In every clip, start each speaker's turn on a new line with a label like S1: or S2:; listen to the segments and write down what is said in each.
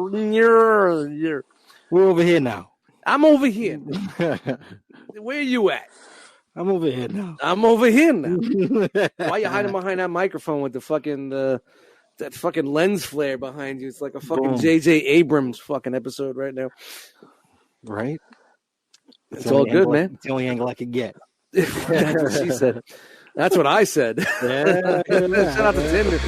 S1: We're over here now. I'm over here. Where are you at?
S2: I'm over here now.
S1: I'm over here now. Why are you hiding behind that microphone with the fucking that fucking lens flare behind you? It's like a fucking J.J. Abrams fucking episode right now.
S2: Right?
S1: It's all good, man.
S2: It's the only angle I could get.
S1: That's what she said. That's what I said.
S2: Yeah.
S1: Shout out to Tinder.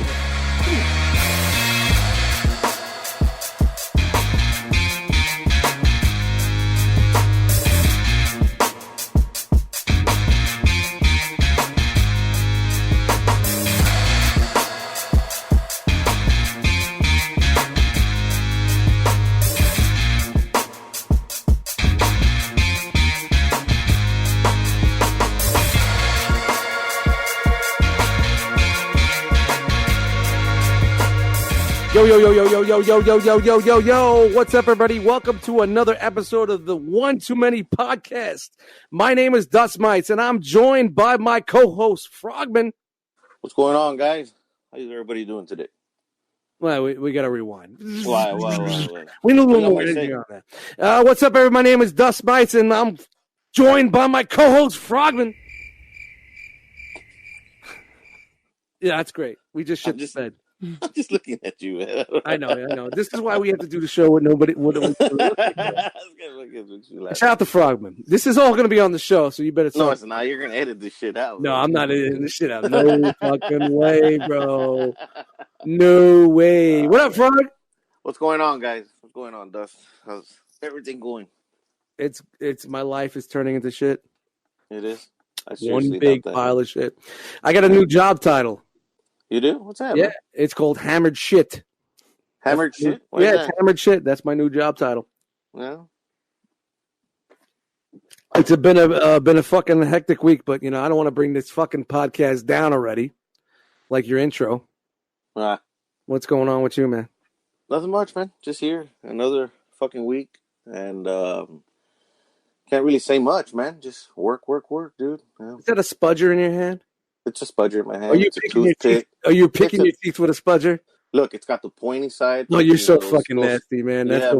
S1: Yo. What's up, everybody? Welcome to another episode of the One Too Many podcast. My name is Dust Mites, and I'm joined by my co-host, Frogman.
S3: What's going on, guys? How's everybody doing today?
S1: Well, we got to rewind.
S3: Why?
S1: We need a little more energy on that. What's up, everybody? My name is Dust Mites, and I'm joined by my co-host, Frogman. Yeah, that's great. We just shit the bed.
S3: I'm just looking at you, man.
S1: I know. This is why we have to do the show with nobody. Shout out to Frogman. This is all going to be on the show, so you better.
S3: No, it's not. You're going to edit this shit out.
S1: No, I'm not editing this shit out. No fucking way, bro. No way. What up, Frog?
S3: What's going on, guys? What's going on, Dust? How's everything going?
S1: It's my life is turning into shit.
S3: It is.
S1: One big pile of shit. I got a new job title.
S3: You do? What's that?
S1: Yeah,
S3: man?
S1: it's called Hammered Shit.
S3: Hammered Shit?
S1: It's Hammered Shit. That's my new job title.
S3: Yeah.
S1: It's been a fucking hectic week, but I don't want to bring this fucking podcast down already, like your intro. What's going on with you, man?
S3: Nothing much, man. Just here, another fucking week, and can't really say much, man. Just work, dude. Yeah.
S1: Is that a spudger in your hand?
S3: It's a spudger in my hand.
S1: Are you picking your teeth with a spudger?
S3: Look, it's got the pointy side.
S1: No, you're so fucking nasty, man. That's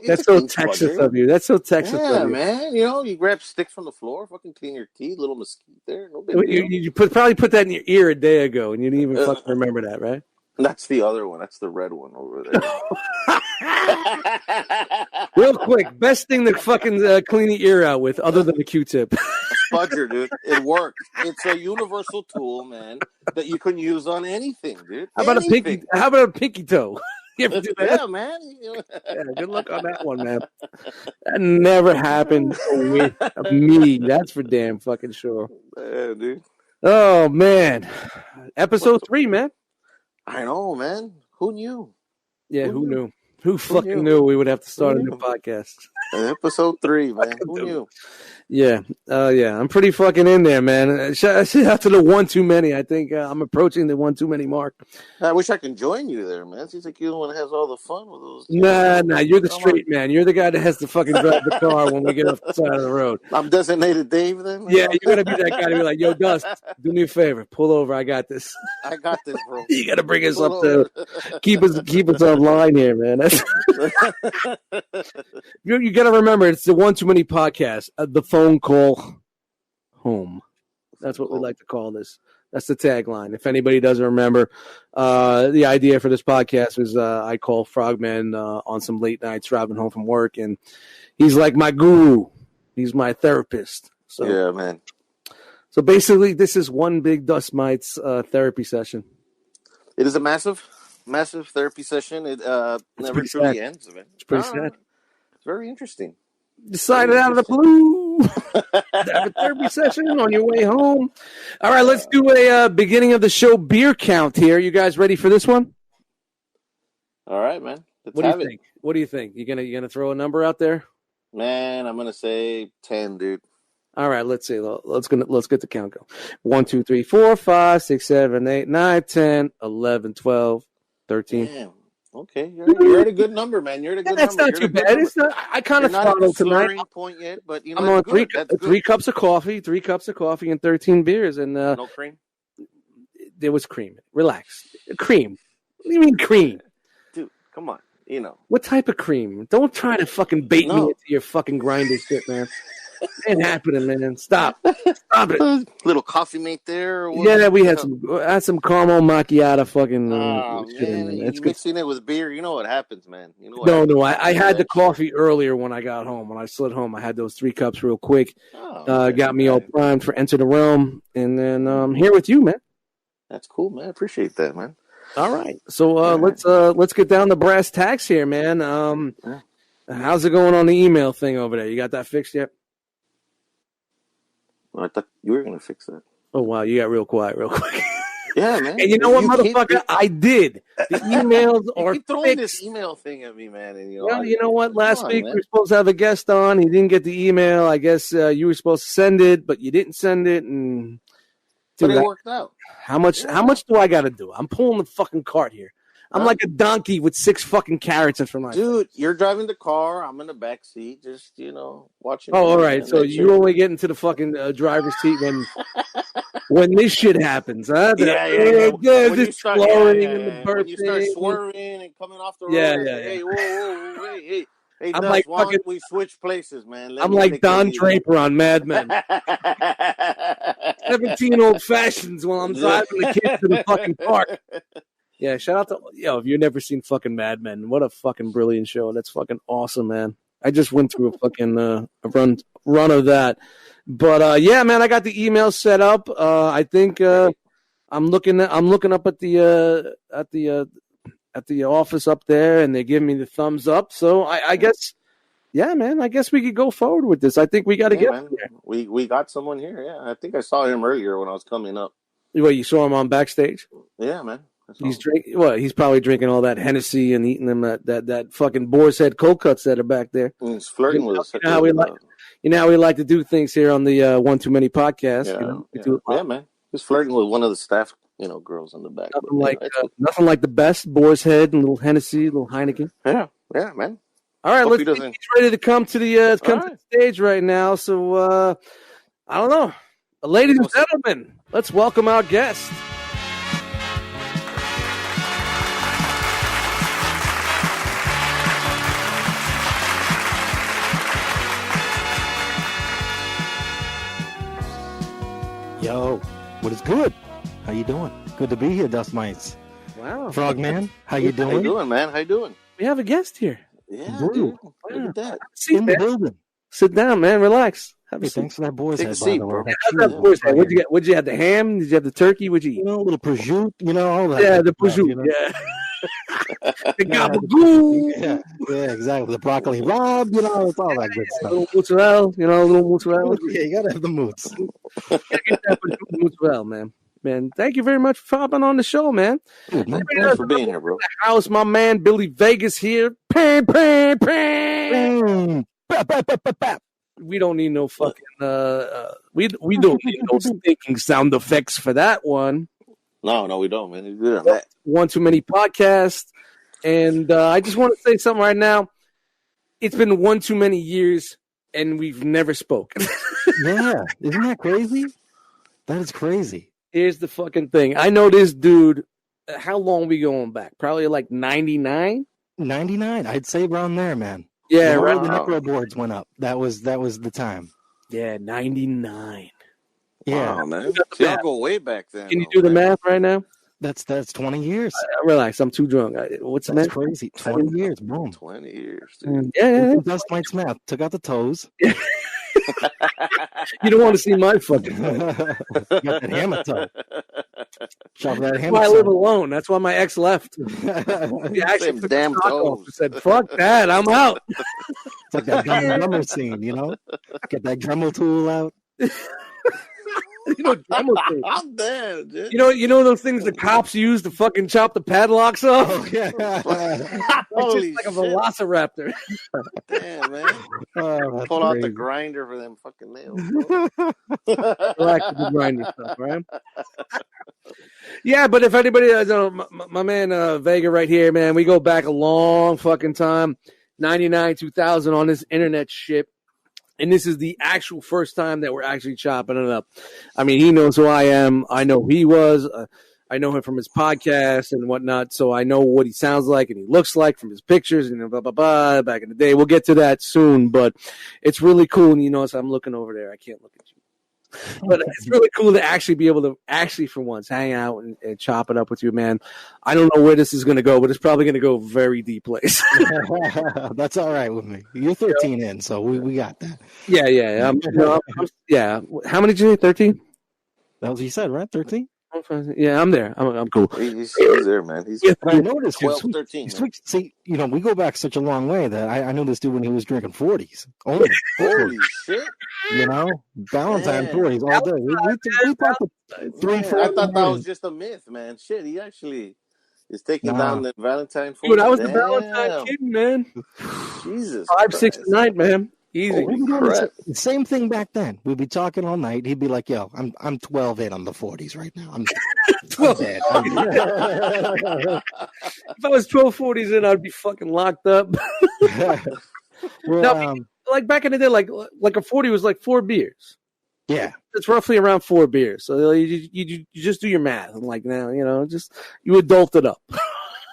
S1: that's so Texas of you. That's so Texas of you.
S3: Yeah, man. You grab sticks from the floor, fucking clean your teeth, little mosquito there. No big deal.
S1: You probably put that in your ear a day ago, and you didn't even fucking remember that, right?
S3: That's the other one. That's the red one over there.
S1: Real quick, best thing to fucking clean your ear out with, other than a Q-tip.
S3: A spudger, dude. It works. It's a universal tool, man, that you can use on anything, dude.
S1: How about a pinky toe? You ever do that?
S3: Yeah, man.
S1: Yeah, good luck on that one, man. That never happened with me. That's for damn fucking sure.
S3: Yeah, dude.
S1: Oh man, episode 3, man.
S3: I know, man. Who knew?
S1: Yeah, who knew? Who fucking knew we would have to start a new podcast?
S3: Episode 3, man. Who knew?
S1: Yeah. I'm pretty fucking in there, man. Shout out to the One Too Many. I think I'm approaching the One Too Many mark.
S3: I wish I could join you there, man. Seems like you're the one that has all the fun with those.
S1: Nah. You're the straight man. You're the guy that has to fucking drive the car when we get off the side of the road.
S3: I'm designated Dave then?
S1: Yeah, you got to be that guy to be like, yo, Dust, do me a favor. Pull over. I got this.
S3: I got this, bro.
S1: You got to bring us up to keep us online here, man. You got to remember, it's the One Too Many podcast. The phone call home. That's what we like to call this. That's the tagline. If anybody doesn't remember, the idea for this podcast was I call Frogman on some late nights driving home from work, and he's like my guru. He's my therapist. So
S3: yeah, man.
S1: So basically, this is one big Dust Mites therapy session.
S3: It is a massive therapy session. It never truly ends.
S1: It's pretty sad.
S3: It's very interesting.
S1: Decided out of the blue. Have a therapy session on your way home. All right, let's do a beginning of the show beer count here. You guys ready for this one?
S3: All right, man.
S1: What do you think? What do you think? You gonna throw a number out there?
S3: Man, I'm gonna say 10, dude.
S1: All right, let's see. Let's get the count going. 1, 2, 3, 4, 5, 6, 7, 8, 9, 10, 11, 12, 13.
S3: Damn. Okay, you're at a good number, man. You're at a good
S1: number. That's not too bad. It's not, I kind of followed tonight.
S3: Point yet, but
S1: I'm on three cups of coffee, and 13 beers, and
S3: no cream.
S1: There was cream. Relax. Cream. What do you mean cream?
S3: Dude, come on. you know.
S1: What type of cream? Don't try to fucking bait me
S3: No.
S1: into your fucking grinder shit, man. Ain't happening, man. Stop it.
S3: Little coffee mate there. Or what?
S1: Yeah, we had some caramel macchiato fucking.
S3: Oh
S1: shit in
S3: man,
S1: there.
S3: you
S1: It's good.
S3: mixing it with beer. You know what happens, man. You know what
S1: No,
S3: happens.
S1: no. I had the coffee earlier when I got home. When I slid home, I had those 3 cups real quick.
S3: Oh,
S1: Got me all primed for Enter the Realm, and then I'm here with you, man.
S3: That's cool, man. I appreciate that, man.
S1: All right, so let's get down to brass tacks here, man. How's it going on the email thing over there? You got that fixed yet?
S3: Well, I thought you were gonna fix that.
S1: Oh wow, you got real quiet real quick.
S3: Yeah, man.
S1: And you know what, motherfucker? I did. The emails are
S3: keep throwing
S1: fixed.
S3: this email thing at me, man. And,
S1: Well, you know what? Last week we were supposed to have a guest on. He didn't get the email. I guess you were supposed to send it, but you didn't send it, and
S3: but it worked out.
S1: How much do I got to do? I'm pulling the fucking cart here. I'm like a donkey with 6 fucking carrots in front of my
S3: Dude, you're driving the car. I'm in the back seat, just watching.
S1: Oh, all right. So you only get into the fucking driver's seat when this shit happens, huh?
S3: Yeah. When you start
S1: burping.
S3: swerving and coming off the road.
S1: Yeah.
S3: Hey, whoa, hey. Hey,
S1: I'm
S3: Dust,
S1: like
S3: why
S1: fucking.
S3: don't we switch places, man?
S1: I'm like Don Draper on Mad Men. 17 old fashions while I'm driving the kids to the fucking park. Yeah, shout out to if you've never seen fucking Mad Men, what a fucking brilliant show. That's fucking awesome, man. I just went through a fucking a run of that. But yeah, man, I got the email set up. I think I'm looking up at the office up there, and they give me the thumbs up. So I guess, yeah, man, I guess we could go forward with this. I think we got to get
S3: man. We got someone here. Yeah, I think I saw him earlier when I was coming up.
S1: Well, you saw him on backstage?
S3: Yeah, man.
S1: He's drinking. Well, he's probably drinking all that Hennessy and eating them that fucking boar's head cold cuts that are back there.
S3: He's flirting with us.
S1: You know how we like to do things here on the One Too Many podcast.
S3: Yeah, man. He's flirting with one of the staff, girls in the back.
S1: Nothing like the best boar's head and a little Hennessy, a little Heineken.
S3: Yeah, man.
S1: All right, let's get ready to come to the stage right now. So I don't know, ladies and gentlemen, let's welcome our guest.
S2: Yo, what is good? How you doing? Good to be here, Dust Mites.
S1: Wow.
S2: Frogman, how you doing?
S3: How you doing, man? How you doing?
S1: We have a guest here.
S3: Yeah, dude. Look at that.
S2: In the building.
S1: Sit down, man. Relax.
S2: Thanks for that boar's head,
S3: seat,
S2: bro.
S1: How's that boar's head? What'd you get? What'd you have? The ham? Did you have the turkey? What'd you eat?
S2: A little prosciutto, all that.
S1: Yeah, the prosciutto. Yeah. The gabagool.
S2: Yeah, exactly. The broccoli rabe, it's all that good stuff.
S1: A little mozzarella, a little mozzarella.
S2: Yeah, you gotta have the moods.
S1: Get that mozzarella, man. Man, thank you very much for popping on the show, man.
S3: Thanks for being here, bro.
S1: House, my man Billy Vegas here. Pam. We don't need no fucking we don't need no stinking sound effects for that one.
S3: No, we don't, man. You're good on that.
S1: One Too Many podcast. And I just want to say something right now. It's been one too many years, and we've never spoken.
S2: Yeah, isn't that crazy? That is crazy.
S1: Here's the fucking thing. I know this dude. How long we going back? Probably like 99?
S2: 99. I'd say around there, man.
S1: Yeah,
S2: right. The necro boards went up. That was the time.
S1: Yeah, 99.
S3: Yeah, wow, man. See, I'll go way back then.
S1: Can you do the math right now?
S2: That's 20 years.
S1: Relax, I'm too drunk. What's the math?
S2: Crazy. 20 years, boom.
S3: 20 years, dude.
S1: Yeah.
S2: Dust Mites math. Took out the toes.
S1: You don't want to see my fucking
S2: got that hammer toe.
S1: That's why I live alone. That's why my ex left. He actually took
S3: damn toes.
S1: and said, "Fuck that, I'm out."
S2: It's like that drummer scene, Get that Dremel tool out.
S1: Dremel tool.
S3: I'm dead, dude.
S1: You know those things the cops use to fucking chop the padlocks off?
S2: Oh, yeah.
S1: It's just like a velociraptor.
S3: Damn, man. Pull out the grinder for them fucking nails.
S1: Relax with the grinder stuff, right? Yeah, but if anybody my man Vega right here, man, we go back a long fucking time. 99, 2000 on this internet shit. And this is the actual first time that we're actually chopping it up. I mean, he knows who I am. I know who he was. I know him from his podcast and whatnot, so I know what he sounds like and he looks like from his pictures and blah, blah, blah, back in the day. We'll get to that soon, but it's really cool. And you notice I'm looking over there. I can't look at you. But it's really cool to actually be able to for once, hang out and chop it up with you, man. I don't know where this is going to go, but it's probably going to go a very deep place.
S2: That's all right with me. You're 13 in, so we got that.
S1: Yeah. Yeah. How many did you say? 13?
S2: That was what you said, right? 13?
S1: Yeah, I'm there. I'm cool.
S3: He's there, man. He's
S2: I noticed
S3: 12, 13.
S2: See, we go back such a long way that I know this dude when he was drinking 40s. Only
S3: Holy shit.
S2: Valentine 40s all day. We talked 3, 4.
S3: I thought that was just a myth, man. Shit, he actually is taking down the Valentine 40s.
S1: Dude, I was the Valentine kid, man.
S3: Jesus.
S1: 5, 6 a night, man. Easy.
S2: The same thing back then. We'd be talking all night. He'd be like, "Yo, I'm 12 in on the 40s right now. I'm
S1: 12 dead. If I was 12 40s in, I'd be fucking locked up."
S2: Well,
S1: like back in the day, like a 40 was like 4 beers.
S2: Yeah,
S1: it's roughly around 4 beers. So you just do your math. I'm like, now you adult it up.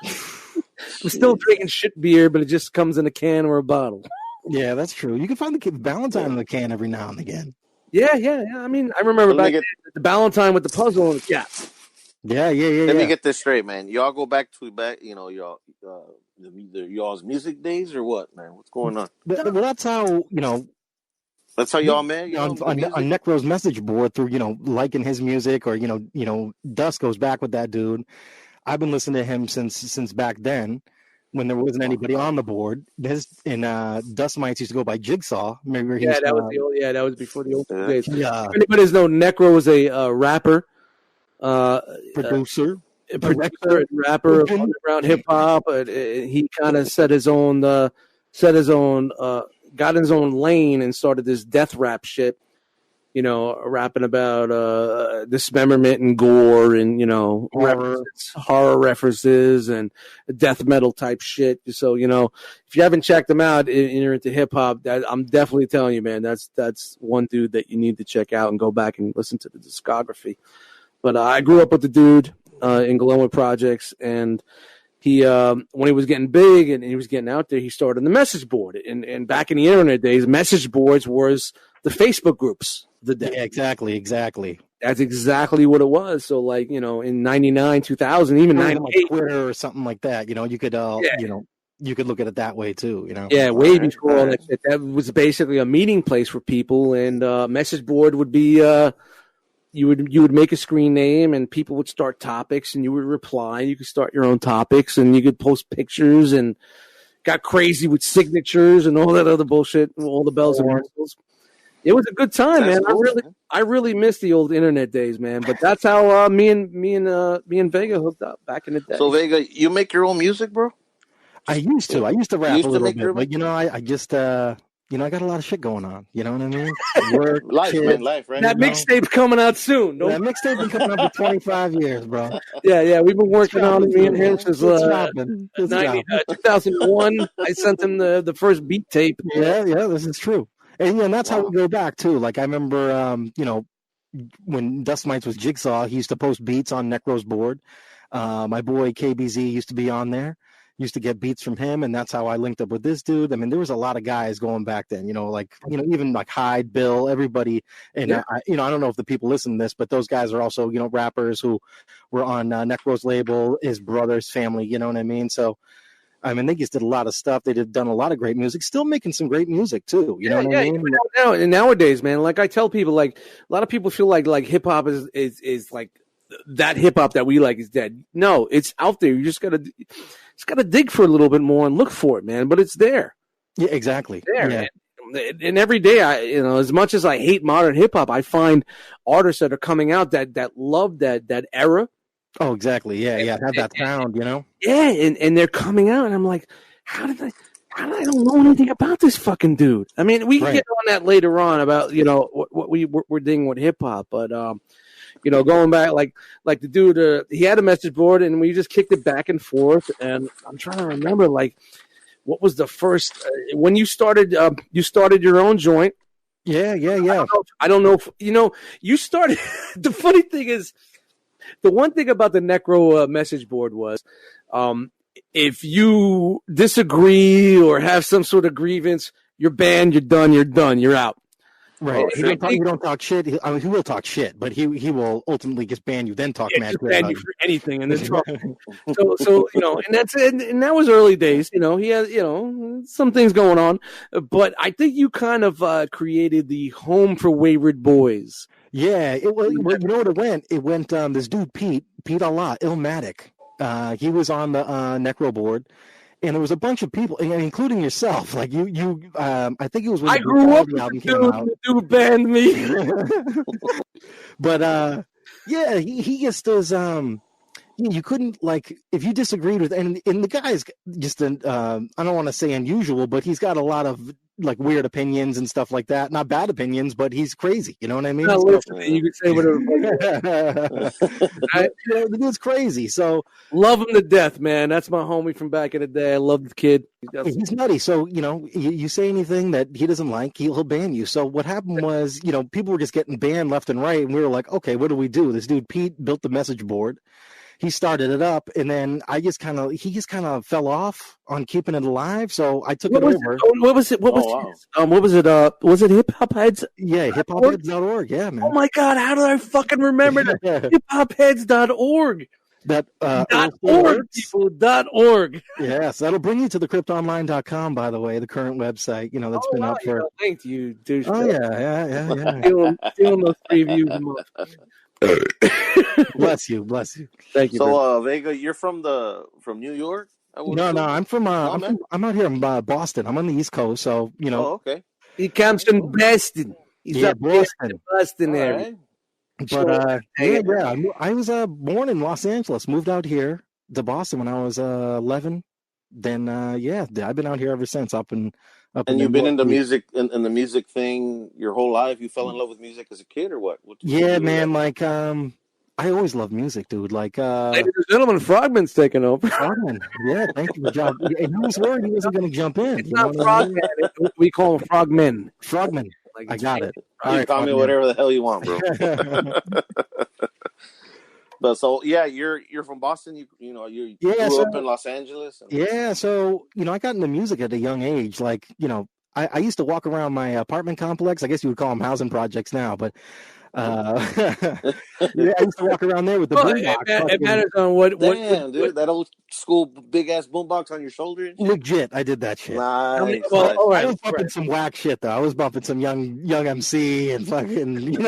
S1: I'm still drinking shit beer, but it just comes in a can or a bottle.
S2: Yeah, that's true. You can find the Valentine in the can every now and again.
S1: Yeah. I mean, I remember back then, the Valentine with the puzzle and
S2: Yeah.
S3: Let me get this straight, man. Y'all go back, y'all, y'all's music days or what, man? What's going on?
S2: Well, that's how,
S3: That's how y'all met?
S2: On Necro's message board through, liking his music or, Dust goes back with that dude. I've been listening to him since back then. When there wasn't anybody on the board, Dust Mites used to go by Jigsaw. Remember?
S1: That was before the old days.
S2: Yeah.
S1: If anybody doesn't know, Necro was a rapper,
S2: producer,
S1: and rapper of underground hip hop. He kind of got his own lane and started this death rap shit. Rapping about dismemberment and gore and horror references and death metal type shit. So if you haven't checked him out and you're into hip hop, I'm definitely telling you, man, that's one dude that you need to check out and go back and listen to the discography. But I grew up with the dude in Glenwood Projects, and he when he was getting big and he was getting out there, he started the message board. And back in the internet days, message boards was the Facebook groups.
S2: Yeah, exactly.
S1: That's exactly what it was. So, in 99, 2000, even 98,
S2: like Twitter or something like that. You could, you could look at it that way too.
S1: Yeah, way before all that shit. That was basically a meeting place for people, and message board would be you would make a screen name, and people would start topics, and you would reply. You could start your own topics, and you could post pictures, and got crazy with signatures and all that other bullshit, and all the bells and whistles. It was a good time, man. I really miss the old internet days, man. But that's how me and Vega hooked up back in the day.
S3: So Vega, you make your own music, bro?
S2: I used to rap a little bit, but I just I got a lot of shit going on. You know what I mean? Work,
S3: life, man, life, right?
S1: That mixtape's coming out soon.
S2: That mixtape's been coming out for 25 years, bro.
S1: Yeah, we've been working on it, me and him, since 2001. I sent him the first beat tape.
S2: Yeah, this is true. And that's how we go back too. Like I remember, when Dust Mites was Jigsaw, he used to post beats on Necro's board. My boy KBZ used to be on there. Used to get beats from him, and that's how I linked up with this dude. I mean, there was a lot of guys going back then. Even like Hyde, Bill, everybody. And I don't know if the people listen to this, but those guys are also rappers who were on Necro's label, his brother's family. You know what I mean? So. I mean, they just did a lot of stuff. They done a lot of great music. Still making some great music too. You know what I mean?
S1: Nowadays, man, like I tell people, like a lot of people feel like hip hop is like that hip hop that we like is dead. No, it's out there. You just gotta dig for a little bit more and look for it, man. But it's there.
S2: Yeah, exactly.
S1: It's there, man. And every day, as much as I hate modern hip hop, I find artists that are coming out that love that era.
S2: Oh, exactly. Yeah. Have that sound,
S1: Yeah, and they're coming out, and I'm like, how did I don't know anything about this fucking dude? I mean, we can get on that later on about what we're digging with hip hop, but going back like the dude, he had a message board, and we just kicked it back and forth, and I'm trying to remember what was the first when you started your own joint.
S2: Yeah.
S1: I don't know if you started. The funny thing is, The one thing about the Necro message board was, if you disagree or have some sort of grievance, you're banned, you're done, you're out.
S2: Right.
S3: Oh,
S2: He don't talk shit. He will talk shit, but he will ultimately just ban you, then talk mad shit.
S1: Ban you for anything, and then talk. so and that was early days. He has some things going on, but I think you kind of created the home for wayward boys.
S2: Yeah. You know what it went? It went this dude Pete Allah Illmatic. He was on the Necro board, and there was a bunch of people, including yourself. Like you. I think it was when
S1: I grew up with
S2: album
S1: the
S2: came out.
S1: dude banned me.
S2: But yeah, he just does. You couldn't, like, if you disagreed with, and the guy's just I don't want to say unusual, but he's got a lot of like weird opinions and stuff like that. Not bad opinions, but he's crazy. You know what I mean?
S1: No, listen, you can say whatever.
S2: The dude's crazy. So
S1: love him to death, man. That's my homie from back in the day. I love the kid.
S2: He's nutty. So you say anything that he doesn't like, he'll ban you. So what happened was, people were just getting banned left and right, and we were like, okay, what do we do? This dude Pete built the message board. He started it up, and then he just kind of fell off on keeping it alive. So I took it over.
S1: What was it? What was it? Was it Hip Hop Heads?
S2: Yeah, hiphopheads.org. Yeah, man.
S1: Oh my God, how did I fucking remember that? hiphopheads.org.
S2: That
S1: .org, people, .org.
S2: Yes, that'll bring you to the cryptonline.com, by the way, the current website. That's been up for.
S1: Thank you, douche.
S2: Oh yeah.
S1: Stealing those previews a month.
S2: Bless you.
S1: Thank you.
S3: So, Vega, you're from New York?
S2: No, I'm out here in Boston. I'm on the East Coast, so
S3: Oh, okay.
S1: He comes from Boston. He's up
S2: Boston.
S1: Boston area.
S3: Right.
S2: But I was born in Los Angeles. Moved out here to Boston when I was 11. Then I've been out here ever since. And
S3: you've been in the music in the music thing your whole life. You fell in love with music as a kid, or what?
S2: Yeah, man. Like I always loved music, dude. Like
S1: ladies and gentlemen, Frogman's taking over.
S2: Frogman. Yeah, thank you for job. And he was worried he wasn't going to jump in.
S1: It's not Frogman. We call him Frogman.
S2: Frogman. Like, I got it.
S3: You call me whatever the hell you want, bro. But so you're from Boston. You grew up in Los Angeles.
S2: So I got into music at a young age. Like I used to walk around my apartment complex. I guess you would call them housing projects now, but I used to walk around there with the boombox.
S1: It matters on what.
S3: Damn, dude, that old school big ass boombox on your shoulder.
S2: Legit, I did that shit.
S3: Nice.
S2: Well, I was bumping some whack shit though. I was bumping some young MC and fucking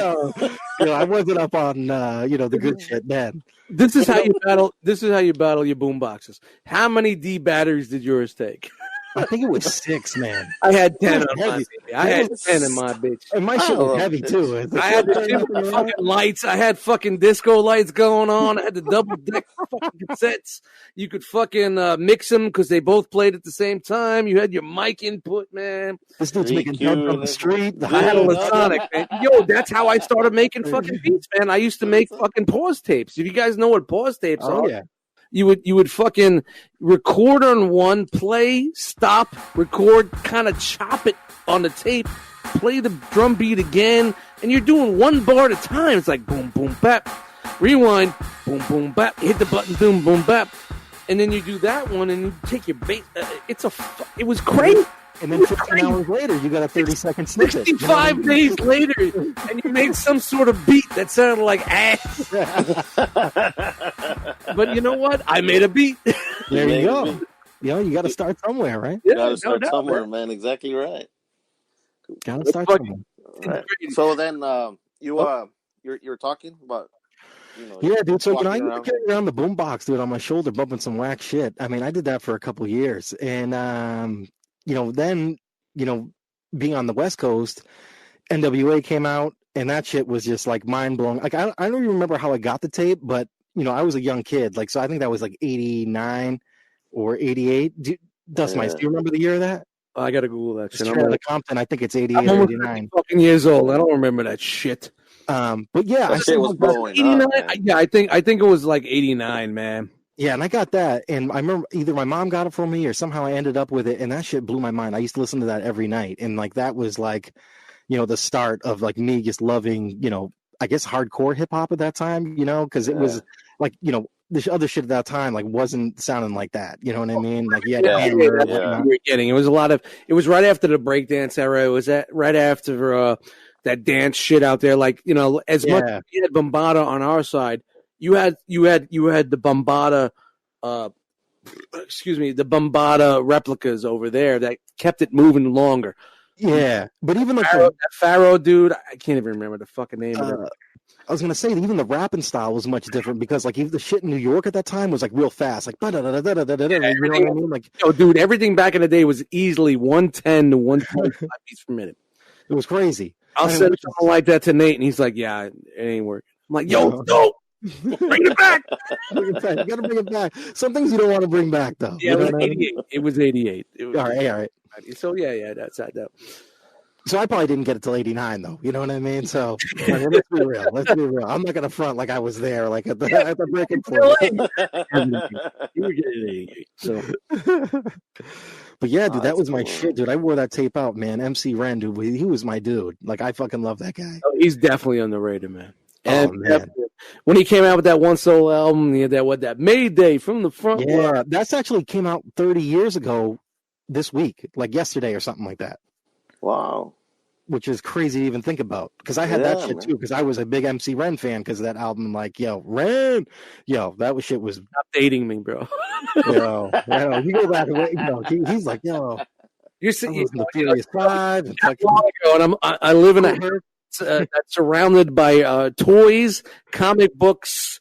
S2: I wasn't up on the good shit then.
S1: This is how you battle. This is how you battle your boomboxes. How many D batteries did yours take?
S2: I think it was 6, man.
S1: I had 10 on my baby. I had 10 in my bitch.
S2: And my shit was heavy too.
S1: I had the fucking lights. I had fucking disco lights going on. I had the double deck fucking cassettes. You could fucking mix them because they both played at the same time. You had your mic input, man.
S2: This dude's making drugs on the street.
S1: I had a Sonic, man. Yo, that's how I started making fucking beats, man. I used to make fucking pause tapes. If you guys know what pause tapes are.
S2: Yeah.
S1: You would fucking record on one, play, stop, record, kind of chop it on the tape, play the drum beat again, and you're doing one bar at a time. It's like boom, boom, bap, rewind, boom, boom, bap, hit the button, boom, boom, bap, and then you do that one, and you take your bass. It was crazy.
S2: And then 15 hours later, you got a 30-second snippet.
S1: 65 days later, and you made some sort of beat that sounded like ass. But you know what? I made a beat.
S2: There you go. You got to start somewhere, right?
S3: You got to start somewhere, man. Exactly right.
S2: Got to start somewhere.
S3: Right. So then you're talking about.
S2: Yeah, dude. So I used to carry around the boombox, dude, on my shoulder, bumping some whack shit. I mean, I did that for a couple of years, and then being on the West Coast, NWA came out, and that shit was just like mind blowing. Like I don't even remember how I got the tape, but I was a young kid, like, so I think that was like 89 or 88. Dust Mites, do you remember the year of that?
S1: I gotta Google that shit.
S2: I'm the Compton. I think it's 88 or 89.
S1: Fucking years old. I don't remember that shit.
S2: But yeah,
S3: that shit was blowing
S1: 89.
S3: Up,
S1: yeah, I think it was like 89, man.
S2: Yeah, and I got that, and I remember either my mom got it for me or somehow I ended up with it, and that shit blew my mind. I used to listen to that every night, and like that was like, the start of like me just loving, I guess, hardcore hip hop at that time, because it was like, the other shit at that time like wasn't sounding like that. You know what I mean? Like you had Hammer.
S1: That's what you were getting. It was it was right after the breakdance era. It was right after that dance shit out there. Like, as much as you had Bombada on our side, you had the Bombada the Bombada replicas over there that kept it moving longer.
S2: Yeah, but even like
S1: that Pharaoh dude, I can't even remember the fucking name of it.
S2: I was gonna say that even the rapping style was much different because like even the shit in New York at that time was like real fast, like you know what I mean? Like,
S1: dude, everything back in the day was easily 110 to 125 beats per minute.
S2: It was crazy.
S1: I'll send something like that to Nate, and he's like, "Yeah, it ain't working." I'm like, "Yo, no, bring it back.
S2: You gotta bring it back. Some things you don't want to bring back, though.
S1: Yeah, it was 88. It was 88.
S2: All right.
S1: So yeah, that's that.
S2: So I probably didn't get it till 89, though. You know what I mean? So let's be real. I'm not gonna front like I was there, like at the breaking point.
S1: You were getting 88. So,
S2: but yeah, dude, that was my shit, dude. I wore that tape out, man. MC Ren, dude, he was my dude. Like I fucking love that guy.
S1: Oh, he's definitely underrated, man. And when he came out with that one solo album, he had that Mayday from the front.
S2: Yeah, that's actually came out 30 years ago this week, like yesterday or something like that.
S3: Wow.
S2: Which is crazy to even think about because I had that shit too because I was a big MC Ren fan because of that album. Like, Ren, that shit was.
S1: Stop dating me, bro.
S2: You go back and he's like,
S1: you're sitting
S2: the Furious Five.
S1: And I live in a house that's surrounded by toys, comic books,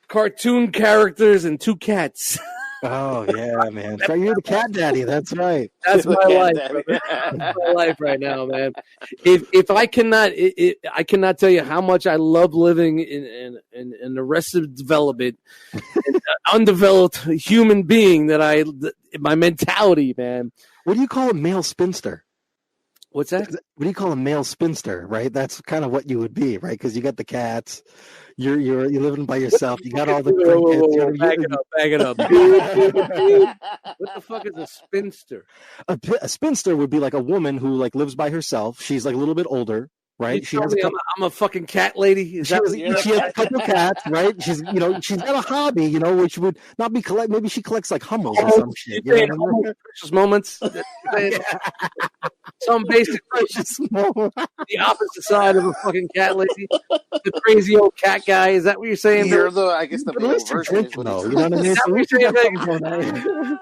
S1: cartoon characters, and 2 cats.
S2: Oh yeah, man! So you're the cat daddy. That's right.
S1: That's my life. That's my life right now, man. If I cannot, I cannot tell you how much I love living in the Arrested Development, undeveloped human being my mentality, man.
S2: What do you call a male spinster?
S1: What's that?
S2: What do you call a male spinster? Right, that's kind of what you would be, right? Because you got the cats. You're living by yourself. You got all the
S1: Back it up. What the fuck is a spinster?
S2: A spinster would be like a woman who like lives by herself. She's like a little bit older, right?
S1: She has I'm a fucking cat lady.
S2: She has a couple cats, right? She's she's got a hobby, which would not be collect. Maybe she collects like hummels or some shit.
S1: Precious moments. Some basic precious moments. The opposite side of a fucking cat lady. The crazy old cat guy. Is that what you're saying?
S3: You're I guess the male version is what
S2: you know what I mean?
S1: Is that what you're saying?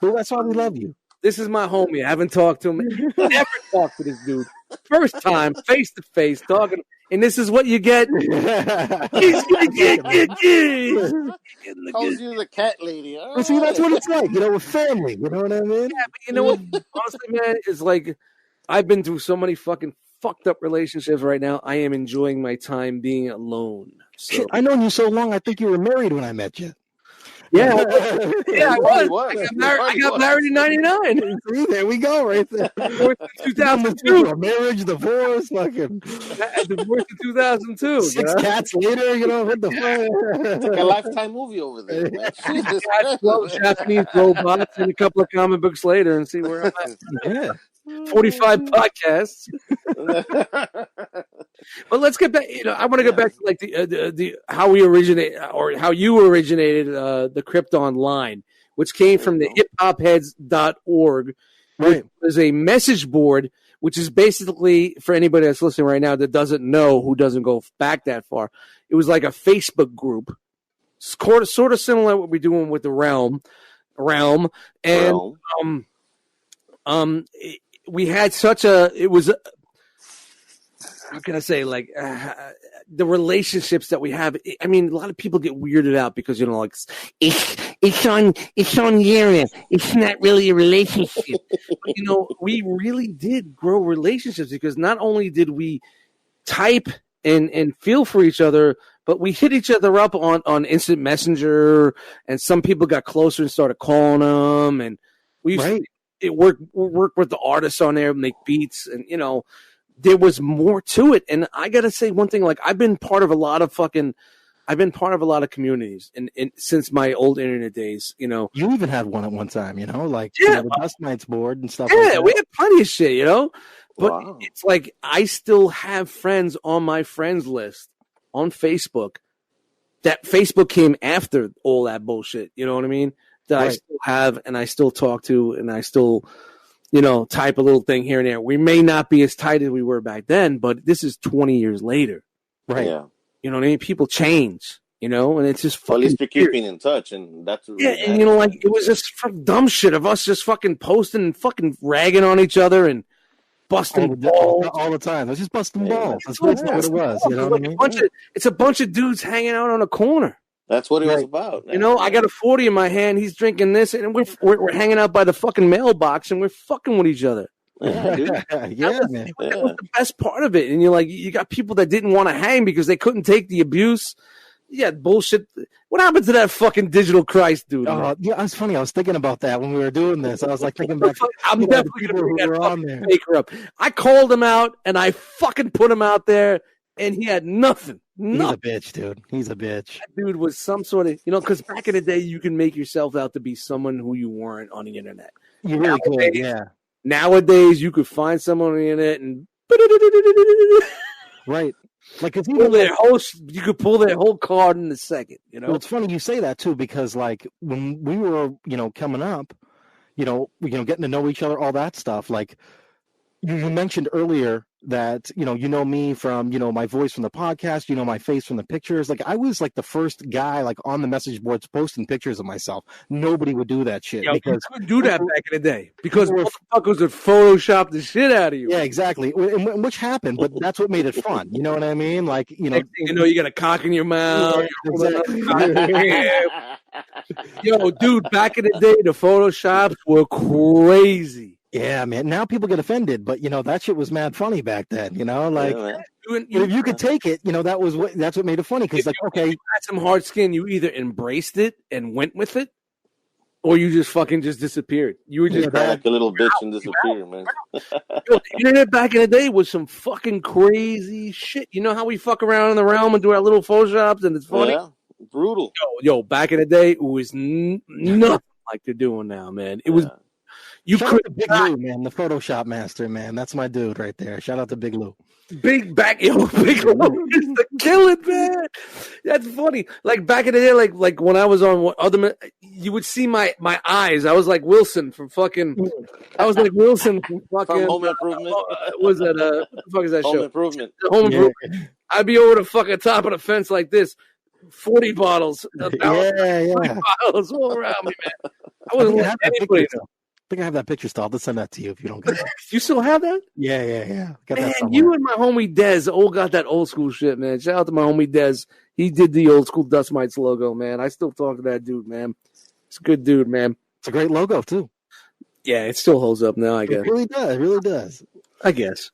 S2: Well, that's why we love you.
S1: This is my homie. I haven't talked to him. Never talked to this dude. First time, face to face, talking. And this is what you get. He's gonna get.
S3: Calls you the cat lady.
S2: Well, see, that's what it's like, with family. You know what I mean?
S1: Yeah, but you know what? Honestly, man, it's like I've been through so many fucking fucked up relationships right now. I am enjoying my time being alone. So.
S2: Shit, I known you so long. I think you were married when I met you.
S1: Yeah, I was. I got married in '99.
S2: See, there we go, right there.
S1: 2002.
S2: Marriage, divorce, fucking
S1: divorce in 2002.
S2: 6 cats later, what the fuck?
S3: It's like a Lifetime movie over there.
S1: Japanese robots and a couple of comic books later, and see where I'm at.
S2: Yeah.
S1: 45 podcasts. But let's get back. I want to go back to like the how we originate or how you originated the Krypton line, which came from the hiphopheads.org, which was a message board, which is basically for anybody that's listening right now that doesn't know, who doesn't go back that far. It was like a Facebook group, sort of similar to what we're doing with the Realm, and we had such it was. How can I say, like, the relationships that we have? I mean, a lot of people get weirded out because, like, it's on here. It's not really a relationship. But, we really did grow relationships because not only did we type and feel for each other, but we hit each other up on Instant Messenger, and some people got closer and started calling them, and we used to work with the artists on there, make beats, and, there was more to it. And I got to say one thing, like I've been part of a lot of communities and since my old internet days, You
S2: even had one at one time, like the Dust Mites board and stuff.
S1: Yeah,
S2: like that.
S1: We had plenty of shit, But
S3: Wow.
S1: it's like I still have friends on my friends list on Facebook. That Facebook came after all that bullshit. You know what I mean? That I still have and I still talk to and I still, type a little thing here and there. We may not be as tight as we were back then, but this is 20 years later.
S2: Right.
S3: Yeah.
S1: You know what I mean? People change, and it's just fucking.
S3: Well, at least you're
S1: weird.
S3: keeping in touch, and that's what really
S1: and
S3: matters.
S1: it was just dumb shit of us just fucking posting and fucking ragging on each other and busting balls
S2: all the time. It was just busting
S3: Yeah.
S2: balls. That's basically what it was. You know what I mean?
S1: It's a bunch of dudes hanging out on a corner.
S3: That's what it was about. Man.
S1: I got a 40 in my hand. He's drinking this, and we're hanging out by the fucking mailbox, and we're fucking with each other.
S3: Yeah, dude.
S2: man.
S1: That was the best part of it. And you're like, you got people that didn't want to hang because they couldn't take the abuse. Yeah, bullshit. What happened to that fucking digital Christ, dude?
S2: Yeah, it's funny. I was thinking about that when we were doing this. I was like thinking back.
S1: I'm definitely going to bring that fucking faker up. I called him out, and I fucking put him out there, and he had nothing.
S2: He's a bitch, dude. He's a bitch.
S1: That dude was some sort of, because back in the day, you can make yourself out to be someone who you weren't on the internet.
S2: You really could, yeah.
S1: Nowadays, you could find someone on the internet and
S2: right, like if
S1: you could pull their whole card in a second.
S2: Well, it's funny you say that too, because like when we were, coming up, getting to know each other, all that stuff. Like you mentioned earlier that you know me from my voice from the podcast, my face from the pictures. Like I was like the first guy like on the message boards posting pictures of myself. Nobody would do that shit.
S1: Because you couldn't do that back in the day because motherfuckers would Photoshop the shit out of you.
S2: Yeah, exactly. Which happened, but that's what made it fun. You know what I mean? Like
S1: you got a cock in your mouth.
S2: Yeah,
S1: Yo, dude, back in the day, the Photoshops were crazy.
S2: Yeah, man. Now people get offended, but that shit was mad funny back then. Like if you could take it, that's what made it funny. Because okay,
S1: you had some hard skin. You either embraced it and went with it, or you just fucking disappeared. You were just
S3: like a little bitch and disappeared, man.
S1: The internet back in the day was some fucking crazy shit. You know how we fuck around in the realm and do our little Photoshops, and it's funny.
S3: Yeah, brutal.
S1: Yo, back in the day, it was nothing like they're doing now, man. It was.
S2: Shout out to Big Lou, man, the Photoshop master, man. That's my dude right there. Shout out to Big Lou.
S1: Big Lou is the killing, man. That's funny. Like back in the day, like when I was on you would see my eyes. I was like Wilson from fucking. I was like Wilson from fucking.
S3: Home Improvement.
S1: Was that what the fuck is that
S3: Home
S1: show?
S3: Improvement.
S1: Home Improvement. I'd be over the fucking top of the fence like this. 40 bottles. 40 bottles all around me, man. I wasn't letting anybody know.
S2: I think I have that picture still. I'll just send that to you if you don't get it.
S1: You still have that?
S2: Yeah. Got
S1: man, you and my homie Dez got that old school shit, man. Shout out to my homie Dez. He did the old school Dust Mites logo, man. I still talk to that dude, man. It's a good dude, man.
S2: It's a great logo, too.
S1: Yeah, it still holds up now, I guess.
S2: It really does.
S1: I guess.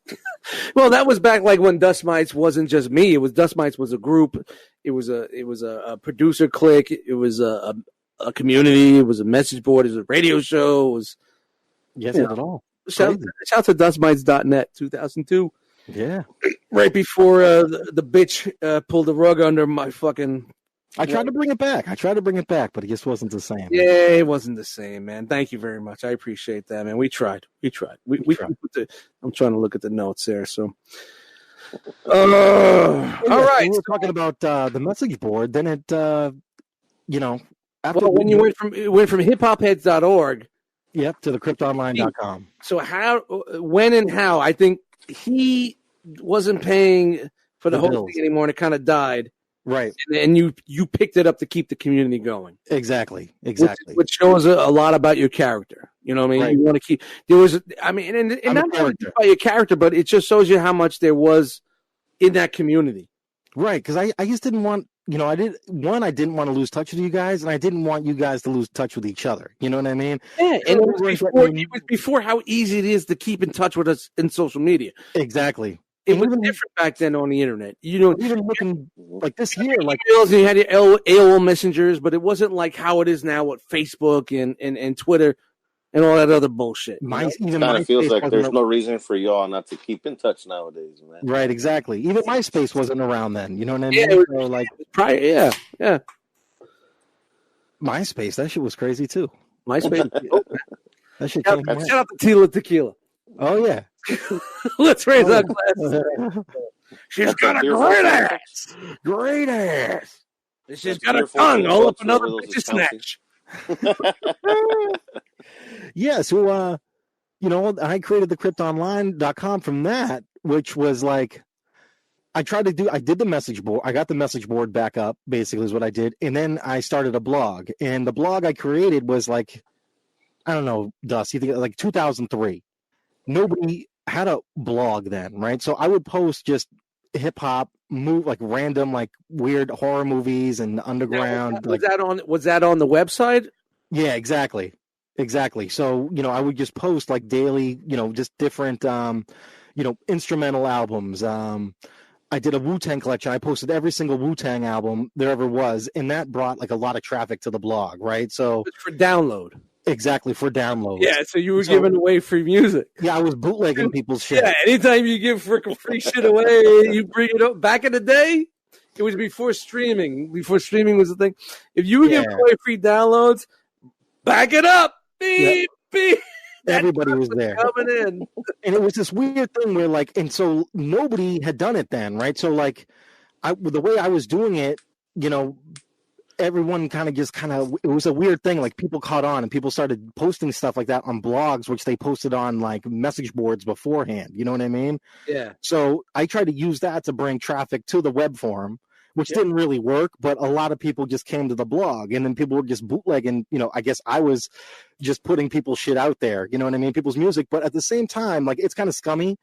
S1: Well, that was back like when Dust Mites wasn't just me. It was Dust Mites was a group. It was a producer clique. It was a community. It was a message board. It was a radio show. It was
S2: yes, not at all.
S1: Shout out to dustmites.net 2002.
S2: Yeah.
S1: Right before the bitch pulled the rug under my fucking.
S2: I tried to bring it back, but it just wasn't the same.
S1: Yeah, it wasn't the same, man. Thank you very much. I appreciate that, man. We tried. We tried. I'm trying to look at the notes there. So, all right.
S2: We were talking about the message board. Then it,
S1: after when you went from hiphopheads.org.
S2: Yep, to the cryptonline.com.
S1: So when and how? I think he wasn't paying for the whole thing anymore, and it kind of died.
S2: Right.
S1: And you picked it up to keep the community going.
S2: Exactly.
S1: Which shows a lot about your character. You know what I mean? Right. You want to keep and not only about your character, but it just shows you how much there was in that community.
S2: Right, because I just didn't want I didn't want to lose touch with you guys, and I didn't want you guys to lose touch with each other. You know what I mean?
S1: Yeah, and it was before how easy it is to keep in touch with us in social media.
S2: Exactly.
S1: It was different back then on the internet. Even
S2: looking like this year, like
S1: you had your AOL messengers, but it wasn't like how it is now with Facebook and Twitter and all that other bullshit.
S3: It kind of feels like there's no reason for y'all not to keep in touch nowadays, man.
S2: Right, exactly. Even MySpace wasn't around then. You know what I mean?
S1: Yeah, it was prior, yeah.
S2: MySpace, that shit was crazy too.
S1: MySpace.
S2: That shit
S1: shout out to Tila Tequila.
S2: Oh yeah.
S1: Let's raise our glasses. She's got a great ass.
S2: Great ass.
S1: She's got a tongue all up another bitch's snatch.
S2: Yeah, so I created the cryptonline.com from that, which was like I did the message board. I got the message board back up, basically is what I did. And then I started a blog. And the blog I created was like, I don't know, Dust, you think like 2003. Nobody had a blog then, right? So I would post just hip hop, like random, like weird horror movies and underground.
S1: Was that on the website?
S2: Yeah, exactly. So, I would just post like daily, just different, instrumental albums. I did a Wu-Tang collection. I posted every single Wu-Tang album there ever was, and that brought like a lot of traffic to the blog, right? So
S1: it's for download.
S2: Exactly, for download.
S1: Yeah, so you were giving away free music.
S2: Yeah, I was bootlegging people's shit.
S1: Yeah, anytime you give freaking free shit away, you bring it up. Back in the day, it was before streaming. Before streaming was the thing. If you were giving away free downloads, back it up. Beep, beep.
S2: Everybody was there
S1: coming in,
S2: and it was this weird thing where and so nobody had done it then, right? So the way I was doing it, everyone it was a weird thing. Like people caught on and people started posting stuff like that on blogs, which they posted on like message boards beforehand. You know what I mean?
S1: Yeah.
S2: So I tried to use that to bring traffic to the web forum, which didn't really work, but a lot of people just came to the blog, and then people were just bootlegging. I guess I was just putting people's shit out there, you know what I mean? People's music. But at the same time, like it's kind of scummy,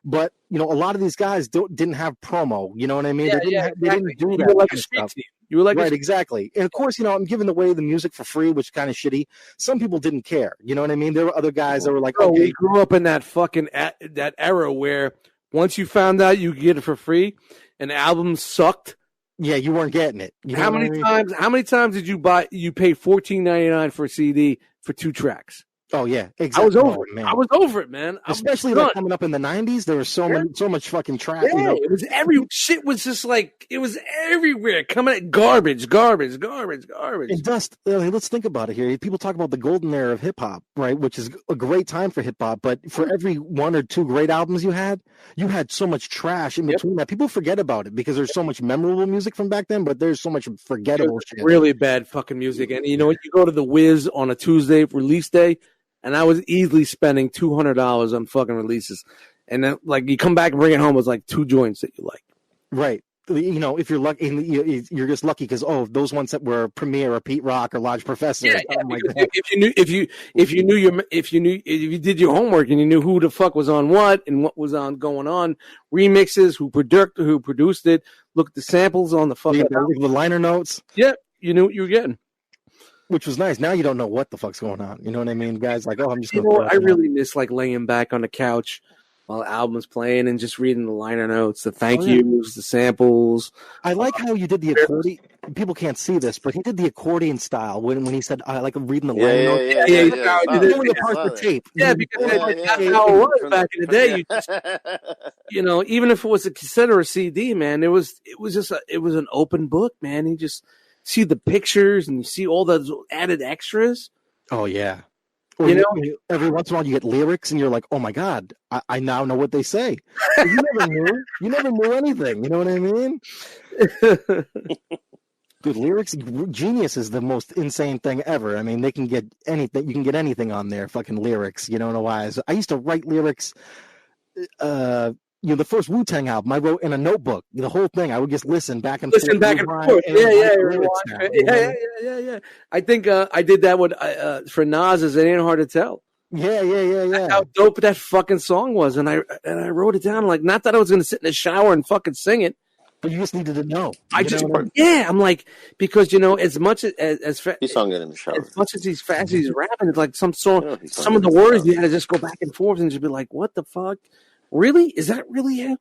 S2: but a lot of these guys didn't have promo, you know what I mean?
S1: Yeah,
S2: they didn't do that.
S1: You were like a street team. You were like
S2: right, exactly. And of course, I'm giving away the music for free, which is kind of shitty. Some people didn't care, you know what I mean? There were other guys that were like,
S1: okay. We grew up in that fucking that era where once you found out you could get it for free, and albums sucked.
S2: Yeah, you weren't getting it.
S1: How many times did you pay $14.99 for a CD for 2 tracks?
S2: Oh yeah, exactly.
S1: I was over it, man. I was over it, man.
S2: Especially coming up in the 90s, there was so much fucking trash.
S1: Yeah, it was shit was just like it was everywhere, coming at garbage.
S2: And Dust, let's think about it here. People talk about the golden era of hip hop, right? Which is a great time for hip hop, but for every 1 or 2 great albums you had so much trash in between that. People forget about it because there's so much memorable music from back then, but there's so much forgettable shit.
S1: Really bad fucking music. And you go to the Wiz on a Tuesday release day. And I was easily spending $200 on fucking releases. And then, you come back and bring it home with, 2 joints that you like.
S2: Right. If you're lucky, you're just lucky because, those ones that were Premier or Pete Rock or Lodge Professor.
S1: Yeah, like that. If you did your homework and you knew who the fuck was on what and what was going on, remixes, who produced it, look at the samples on the fucking
S2: the liner notes.
S1: Yeah, you knew what you were getting.
S2: Which was nice. Now you don't know what the fuck's going on. You know what I mean? Guys I'm just.
S1: I really miss laying back on the couch while the album's playing and just reading the liner notes, the thank yous, the samples.
S2: I like how you did the accordion. People can't see this, but he did the accordion style when he said, "I like reading the liner notes."
S1: Yeah.
S2: Doing the parts of tape.
S1: Yeah, because that's how it was back in the day. You just, even if it was a cassette or a CD, man, it was an open book, man. You just see the pictures and you see all those added extras.
S2: Oh yeah. Or every once in a while you get lyrics and you're like, oh my God, I now know what they say. You never knew anything. You know what I mean? Dude, lyrics, Genius is the most insane thing ever. I mean, they can get anything. You can get anything on there, fucking lyrics, wise. I used to write lyrics, the first Wu-Tang album, I wrote in a notebook. The whole thing, I would just listen back and forth.
S1: Yeah. I think I did that with for Nas's "It Ain't Hard to Tell."
S2: Yeah.
S1: That's how dope that fucking song was, and I wrote it down. Not that I was going to sit in the shower and fucking sing it,
S2: but you just needed to know.
S1: I'm like, because as much as
S3: he sung it in the shower.
S1: As much as he's fast, he's rapping. It's like some song, some of the words you had to just go back and forth and just be like, "What the fuck." Really? Is that really him?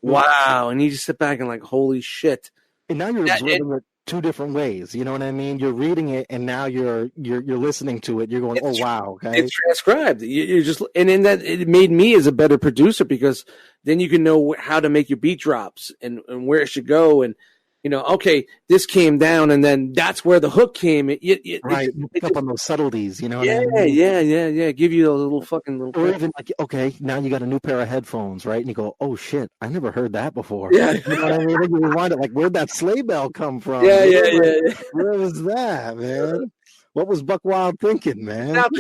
S1: Wow. And you just sit back and holy shit.
S2: And now you're absorbing it 2 different ways. You know what I mean? You're reading it and now you're listening to it. You're going, oh wow. Okay.
S1: It's transcribed. You're just, and in that it made me as a better producer because then you can know how to make your beat drops and where it should go. And, okay, this came down, and then that's where the hook came.
S2: Right, you pick up on those subtleties, you know.
S1: Yeah,
S2: what I mean?
S1: yeah. Give you those little fucking little.
S2: Or even like, okay, now you got a new pair of headphones, right? And you go, oh shit, I never heard that before.
S1: Yeah,
S2: you know what I mean? Then you rewind it, like, where'd that sleigh bell come from?
S1: Yeah.
S2: Where was that, man? What was Buck Wild thinking, man?
S1: Shout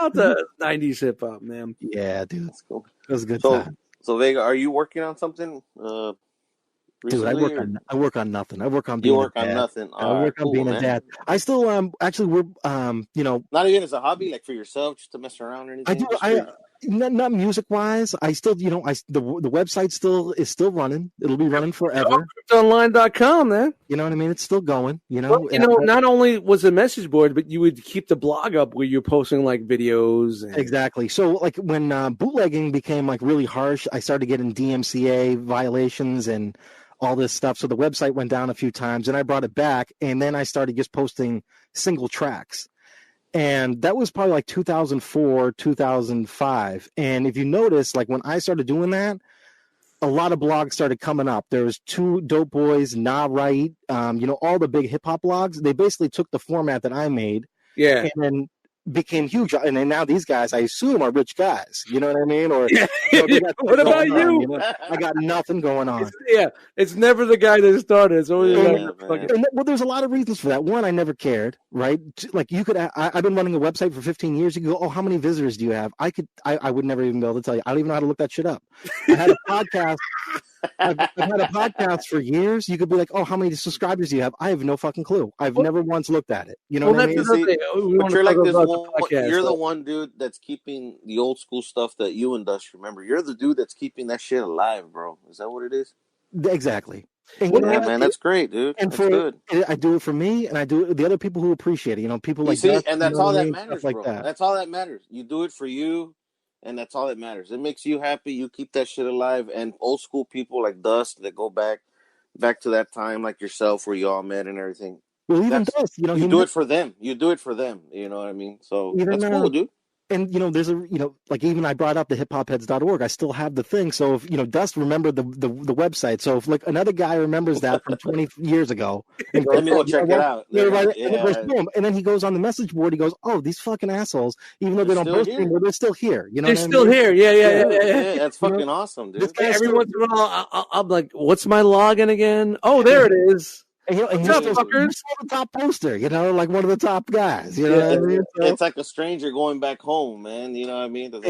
S1: out to 90s hip hop, man.
S2: Yeah, dude,
S3: That's cool.
S2: That was a good
S3: So,
S2: time.
S3: so Vega, are you working on something?
S2: Dude, I work on nothing. I work on being
S3: You work
S2: a dad.
S3: on nothing.
S2: I work on being a dad. I still actually we're
S3: not even as a hobby, like for yourself, just to mess around or anything.
S2: I do. Not music wise. I still the website is still running. It'll be running forever.
S1: Cryptonline.com, man.
S2: You know what I mean? It's still going. Well,
S1: not only was a message board, but you would keep the blog up where you're posting like videos.
S2: Exactly. So like when bootlegging became like really harsh, I started getting DMCA violations and all this stuff. So the website went down a few times, and I brought it back, and then I started just posting single tracks. And that was probably like 2004, 2005. And if you notice, like when I started doing that, a lot of blogs started coming up. There was Two Dope Boys, Nah Right, all the big hip hop blogs. They basically took the format that I made, and then became huge. And then now these guys, I assume, are rich guys. You know what I mean? Or
S1: what about you?
S2: I got nothing going on.
S1: It's never the guy that started. It's always
S2: well, there's a lot of reasons for that. One, I never cared, right? Like you could, I've been running a website for 15 years. You could go, oh, how many visitors do you have? I would never even be able to tell you. I don't even know how to look that shit up. I had a podcast. I've had a podcast for years. You could be like, oh, how many subscribers do you have? I have no fucking clue. I've never once looked at it. You know what I mean?
S3: But you're like this you're the one dude that's keeping the old school stuff that you and Dust remember. You're the dude that's keeping that shit alive, bro. Is that what it is?
S2: Exactly.
S3: And man, that's great, dude. And that's good.
S2: I do it for me, and I do it with the other people who appreciate it. People like
S3: Dust, and that's all that matters, bro. That's all that matters. You do it for you. And that's all that matters. It makes you happy. You keep that shit alive. And old school people like Dust that go back to that time, like yourself, where you all met and everything.
S2: Well, even Dust,
S3: you do it for them. You do it for them. You know what I mean? So that's cool, dude.
S2: And there's like even I brought up the hiphopheads.org. I still have the thing. So if Dust remembered the website. So if like another guy remembers that from 20 years ago, and goes,
S3: let me go check it out.
S2: And then he goes on the message board. He goes, oh, these fucking assholes! Even though they don't post anymore, they're still here.
S1: They're still here. Yeah.
S3: That's fucking awesome, dude.
S1: Every once in a while, I'm like, what's my login again? Oh, there it is.
S2: What's up, fuckers? The top poster, like one of the top guys. You know what I mean?
S3: It's like a stranger going back home, man. You know what I mean? Let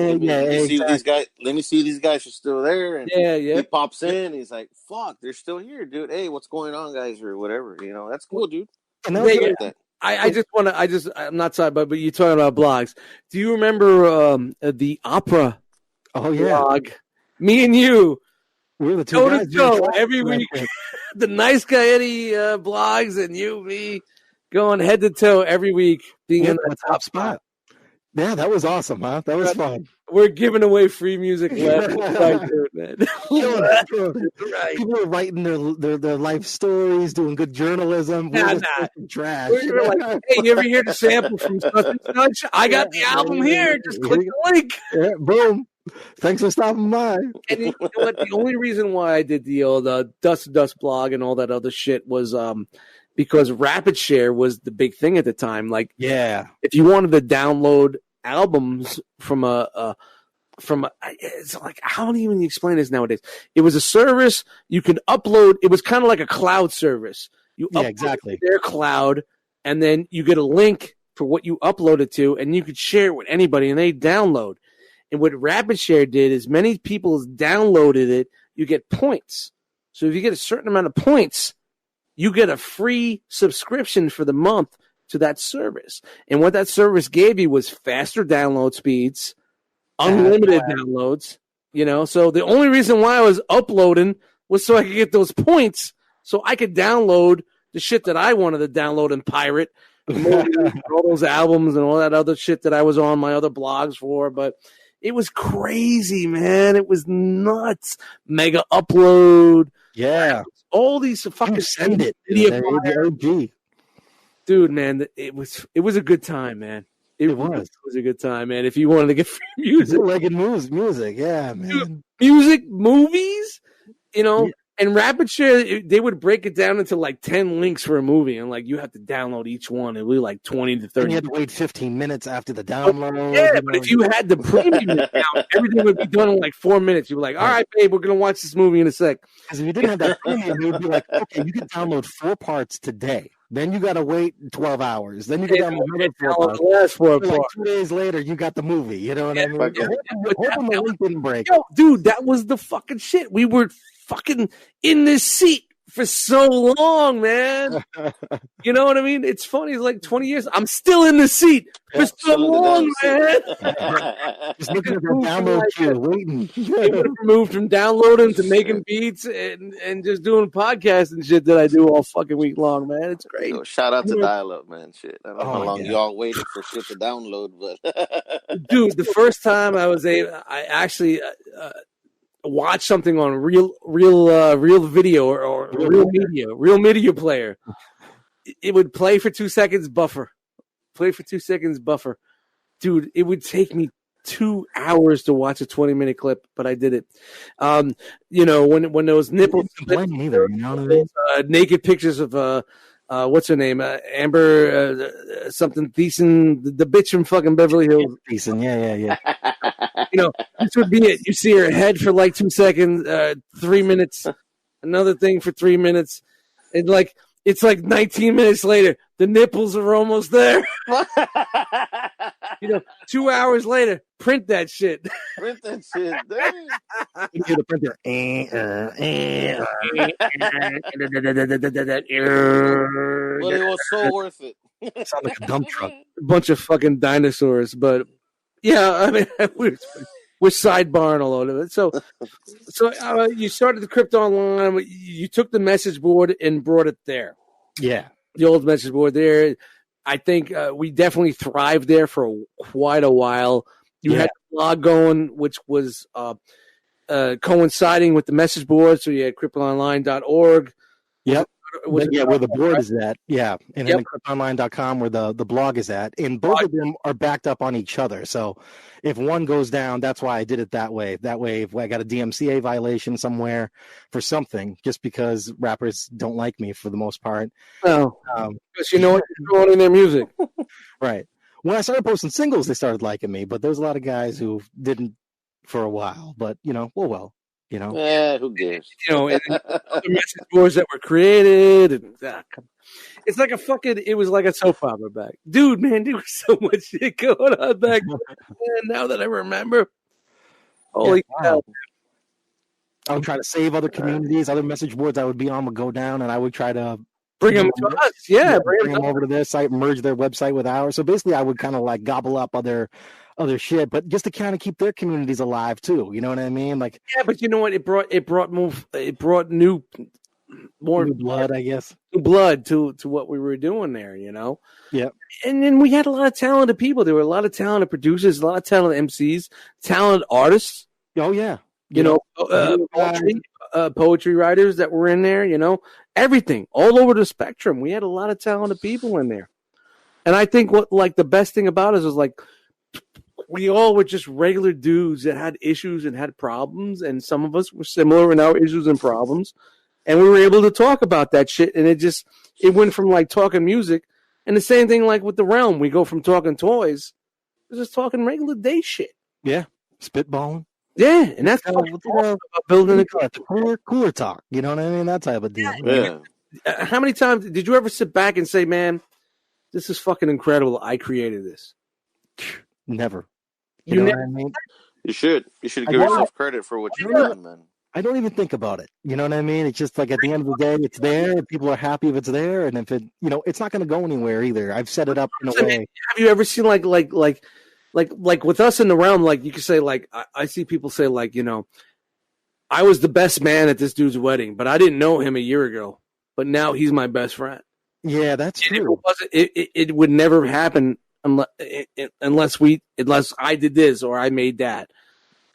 S3: me see these guys are still there. And he pops in. He's like, "Fuck, they're still here, dude. Hey, what's going on, guys, or whatever." That's cool, dude.
S1: And I'm not sorry, but you're talking about blogs. Do you remember the Opera?
S2: Oh yeah,
S1: blog? Me and you.
S2: We're the two guys
S1: every week. The Nice Guy Eddie blogs and me going head to toe every week, being in the top spot.
S2: Yeah, that was awesome, huh? That was fun.
S1: We're giving away free music left and right, man.
S2: People are writing their life stories, doing good journalism. Trash.
S1: We're like, hey, you ever hear the sample from such and such? I got the album here. Just click the link.
S2: Yeah, boom. Thanks for stopping by.
S1: And you know what? The only reason why I did the old Dust blog and all that other shit was because Rapid Share was the big thing at the time. Like, if you wanted to download albums from it's like, how do you even explain this nowadays? It was a service you can upload. It was kind of like a cloud service. You upload their cloud, and then you get a link for what you uploaded to, and you could share it with anybody, and they download. And what Rapid Share did is many people downloaded it, you get points. So if you get a certain amount of points, you get a free subscription for the month to that service. And what that service gave you was faster download speeds, unlimited downloads, So the only reason why I was uploading was so I could get those points so I could download the shit that I wanted to download and pirate. All those albums and all that other shit that I was on my other blogs for. But it was crazy, man. It was nuts. Mega upload.
S2: Yeah.
S1: All these fucking
S2: send it.
S1: Dude, man, it was a good time, man. It was a good time, man. If you wanted to get free music.
S2: Bootlegging music, yeah, man.
S1: Dude, music, movies, And RapidShare, they would break it down into like 10 links for a movie, and like you have to download each one. It would be like 20 to 30.
S2: And you had to wait 15 minutes after the download.
S1: Yeah, but if you had the premium account, everything would be done in like 4 minutes. You'd be like, all right, babe, we're going to watch this movie in a sec.
S2: Because if you didn't have that premium, you would be like, okay, you can download 4 parts today. Then you got to wait 12 hours. Then you can download another 4 parts. Like 2 days later, you got the movie. You know what I mean? Hoping the link didn't break.
S1: Yo, dude, that was the fucking shit. We were fucking in this seat for so long, man. You know what I mean? It's funny. It's like 20 years. I'm still in the seat for so long, man.
S2: Just looking at the download queue, waiting.
S1: Moved from downloading to making beats and just doing podcasts and shit that I do all fucking week long, man. It's great.
S3: Yo, shout out to dial-up, man. Shit, I don't know how long y'all waited for shit to download, but
S1: dude, the first time I actually watch something on real video or real media player. It would play for 2 seconds, buffer. Dude, it would take me 2 hours to watch a 20-minute clip, but I did it. You know, when those nipples,
S2: either, you know what I mean?
S1: Naked pictures of what's her name? Amber something Thiessen, the bitch from fucking Beverly Hills.
S2: Thiessen, yeah.
S1: You know, this would be it. You see her head for like 2 seconds, 3 minutes, another thing for 3 minutes, and like it's like 19 minutes later, the nipples are almost there. You know, 2 hours later, print that shit.
S3: Print that shit. Dang.
S2: You hear the printer.
S3: But it was so worth it.
S2: Sound like a dump truck.
S1: A bunch of fucking dinosaurs, but yeah, I mean, we're sidebarring all over it. So you started the Crypto Online. You took the message board and brought it there.
S2: Yeah,
S1: the old message board there. I think we definitely thrived there for quite a while. You had a blog going, which was coinciding with the message board. So you had cryptoonline.org.
S2: Yep. Where the board is at. Yeah. And then cryptoonline.com where the blog is at. And both of them are backed up on each other. So if one goes down, that's why I did it that way. That way, if I got a DMCA violation somewhere for something, just because rappers don't like me for the most part.
S1: Oh, because you know what you're doing in their music.
S2: Right. When I started posting singles, they started liking me. But there's a lot of guys who didn't for a while. But, you know, well. You know,
S3: who cares?
S1: You know, and other message boards that were created, and it's like it was like a soap opera back, dude. Man, there was so much shit going on back then. Now that I remember, holy cow!
S2: I would try to save other communities, other message boards I would be on would go down, and I would try to
S1: bring them to us. Yeah,
S2: bring them over to their site, merge their website with ours. So basically, I would kind of like gobble up other shit, but just to kind of keep their communities alive too. You know what I mean? Like,
S1: yeah, but you know what? It brought new
S2: blood, I guess.
S1: New blood to what we were doing there. You know?
S2: Yeah.
S1: And then we had a lot of talented people. There were a lot of talented producers, a lot of talented MCs, talented artists.
S2: Oh yeah.
S1: You know, poetry writers that were in there. You know, everything all over the spectrum. We had a lot of talented people in there, and I think the best thing about us was like, we all were just regular dudes that had issues and had problems, and some of us were similar in our issues and problems, and we were able to talk about that shit, and it went from like talking music, and the same thing like with the Realm, we go from talking toys to just talking regular day shit.
S2: Yeah, spitballing.
S1: Yeah, and that's about building
S2: cooler talk. You know what I mean? That type of deal.
S3: Yeah.
S1: How many times did you ever sit back and say, "Man, this is fucking incredible. I created this"?
S2: Never. You know what I mean?
S3: You should give yourself credit for what you've done, man.
S2: I don't even think about it. You know what I mean? It's just like at the end of the day, it's there. People are happy if it's there, and if it, you know, it's not going to go anywhere either. I've set it up in a way.
S1: Have you ever seen like with us in the Realm? Like you could say, like I see people say, like, you know, I was the best man at this dude's wedding, but I didn't know him a year ago, but now he's my best friend.
S2: Yeah, that's true.
S1: It would never happen unless I did this or I made that,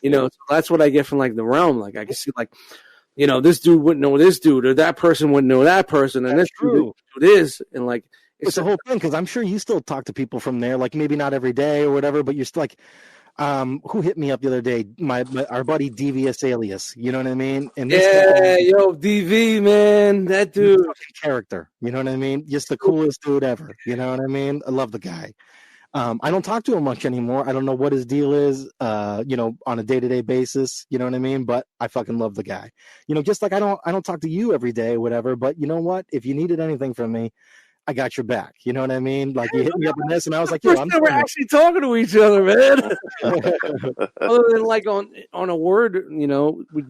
S1: you know. So that's what I get from like the Realm. Like I can see, like, you know, this dude wouldn't know this dude, or that person wouldn't know that person, and that's true. It is, and like it's
S2: the whole thing. Because I'm sure you still talk to people from there, like maybe not every day or whatever, but you're still like, Who hit me up the other day? Our buddy Devious Alias. You know what I mean? And
S1: yo, DV, man, that dude,
S2: character. You know what I mean? Just the coolest dude ever. You know what I mean? I love the guy. I don't talk to him much anymore. I don't know what his deal is, on a day-to-day basis, you know what I mean? But I fucking love the guy. Just like I don't talk to you every day or whatever, but you know what? If you needed anything from me, I got your back. You know what I mean? Like, you hit me up on this, and I was like,
S1: we're actually talking to each other, man. Other than like on a word,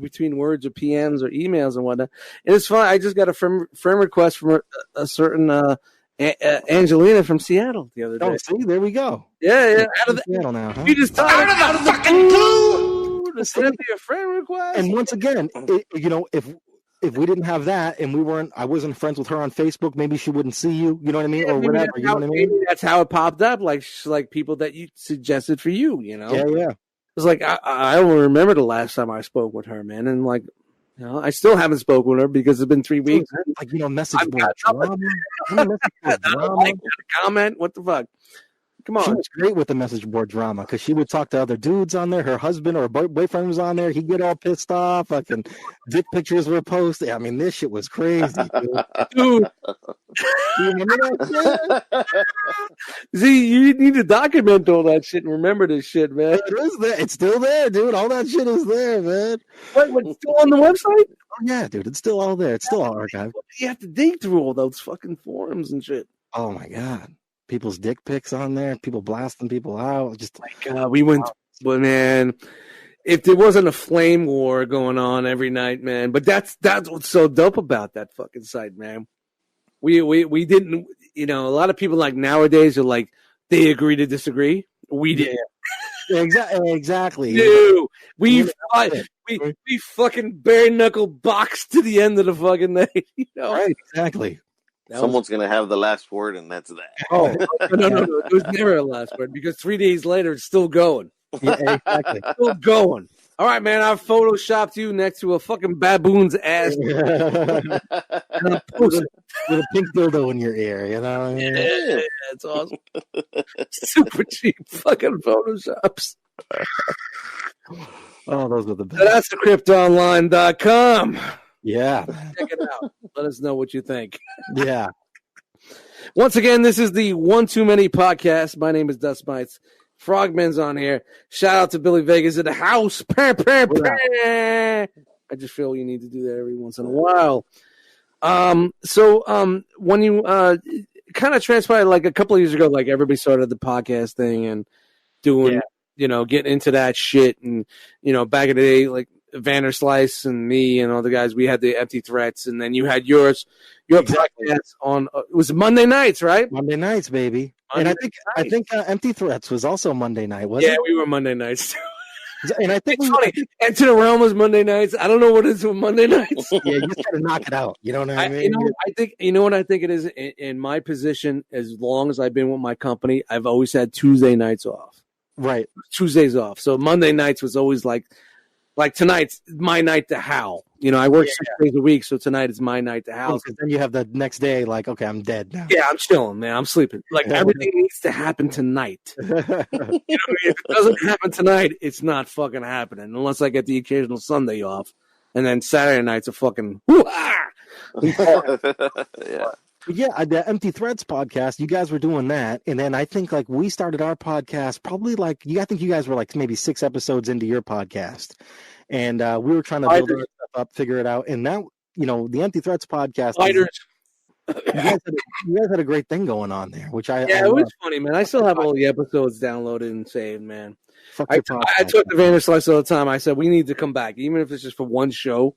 S1: between words or PMs or emails and whatnot. And it's fun. I just got a friend request from a certain Angelina from Seattle the other day.
S2: Oh, see, there we go.
S1: Yeah. Out of
S2: Seattle now, huh?
S1: You just out of the fucking blue to send me a friend request.
S2: And once again, if we didn't have that and I wasn't friends with her on Facebook, maybe she wouldn't see you. You know what I mean, or whatever. You know what I mean?
S1: Maybe that's how it popped up, like people that you suggested for you.
S2: Yeah.
S1: It's like I don't remember the last time I spoke with her, man, and like. I still haven't spoken with her because it's been 3 weeks.
S2: Like, message board drama.
S1: Comment. What the fuck? Come on.
S2: She was great with the message board drama because she would talk to other dudes on there. Her husband or boyfriend was on there. He'd get all pissed off. Fucking dick pictures were posted. I mean, this shit was crazy, dude. You remember that shit?
S1: See, you need to document all that shit and remember this shit, man.
S2: It is there. It's still there, dude. All that shit is there, man.
S1: What's still on the website?
S2: Oh, yeah, dude. It's still all there. It's still all archived.
S1: You have to dig through all those fucking forums and shit.
S2: Oh, my God. People's dick pics on there, people blasting people out. Just
S1: we went, but man, if there wasn't a flame war going on every night, man. But that's what's so dope about that fucking site, man. We didn't, a lot of people like nowadays are like they agree to disagree. We didn't.
S2: Exactly.
S1: Dude, we fucking bare knuckle boxed to the end of the fucking night.
S2: Right? Exactly.
S3: Someone's going to have the last word, and that's that.
S1: Oh, no. There was never a last word because 3 days later, it's still going.
S2: Yeah, exactly.
S1: Still going. All right, man, I've photoshopped you next to a fucking baboon's ass. And I'm posting.
S2: With a pink dildo in your ear, you know what I mean?
S1: Yeah, it's awesome. Super cheap fucking photoshops.
S2: Oh, those are the best.
S1: So that's thecryptonline.com.
S2: Yeah.
S1: Check it out. Let us know what you think.
S2: Yeah.
S1: Once again, this is the One Too Many podcast. My name is Dust Mites. Frogman's on here. Shout out to Billy Vegas at the house. I just feel you need to do that every once in a while. So when you kind of transpired like a couple of years ago, like everybody started the podcast thing and doing, getting into that shit. And, back in the day, like Vanderslice and me and all the guys, we had the Empty Threats, and then you had your podcast on it was Monday nights, right?
S2: Monday nights, baby. And I think Empty Threats was also Monday night, wasn't it?
S1: Yeah, we were Monday nights too.
S2: And I think
S1: it's funny. Enter the Realm was Monday nights. I don't know what it is with Monday nights.
S2: Yeah, you just gotta knock it out. You know what I mean?
S1: I think what I think it is in my position. As long as I've been with my company, I've always had Tuesday nights off.
S2: Right,
S1: Tuesdays off. So Monday nights was always like tonight's my night to howl. I work 6 days a week, so tonight is my night to howl.
S2: Because then you have the next day, like, okay, I'm dead now.
S1: Yeah, I'm chilling, man. I'm sleeping. Like everything needs to happen tonight. If it doesn't happen tonight, it's not fucking happening unless I get the occasional Sunday off, and then Saturday night's a fucking
S2: Yeah, the Empty Threads podcast, you guys were doing that, and then I think like we started our podcast probably like I think you guys were like maybe 6 episodes into your podcast, and we were trying to build our stuff up, figure it out, and now the Empty Threads podcast. You guys had a great thing going on there, which I
S1: it was funny, man. I still have all the episodes downloaded and saved, man. I took the Vanderslice all the time. I said we need to come back, even if it's just for one show.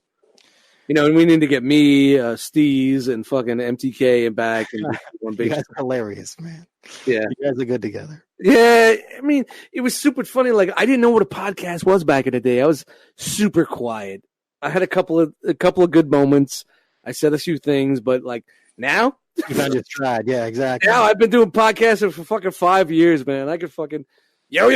S1: And we need to get me, Steez, and fucking MTK and back. And one big.
S2: You guys are hilarious, man.
S1: Yeah,
S2: you guys are good together.
S1: Yeah, I mean, it was super funny. Like I didn't know what a podcast was back in the day. I was super quiet. I had a couple of good moments. I said a few things, but like now,
S2: you kind of tried. Yeah, exactly.
S1: Now I've been doing podcasting for fucking 5 years, man. I could fucking yo.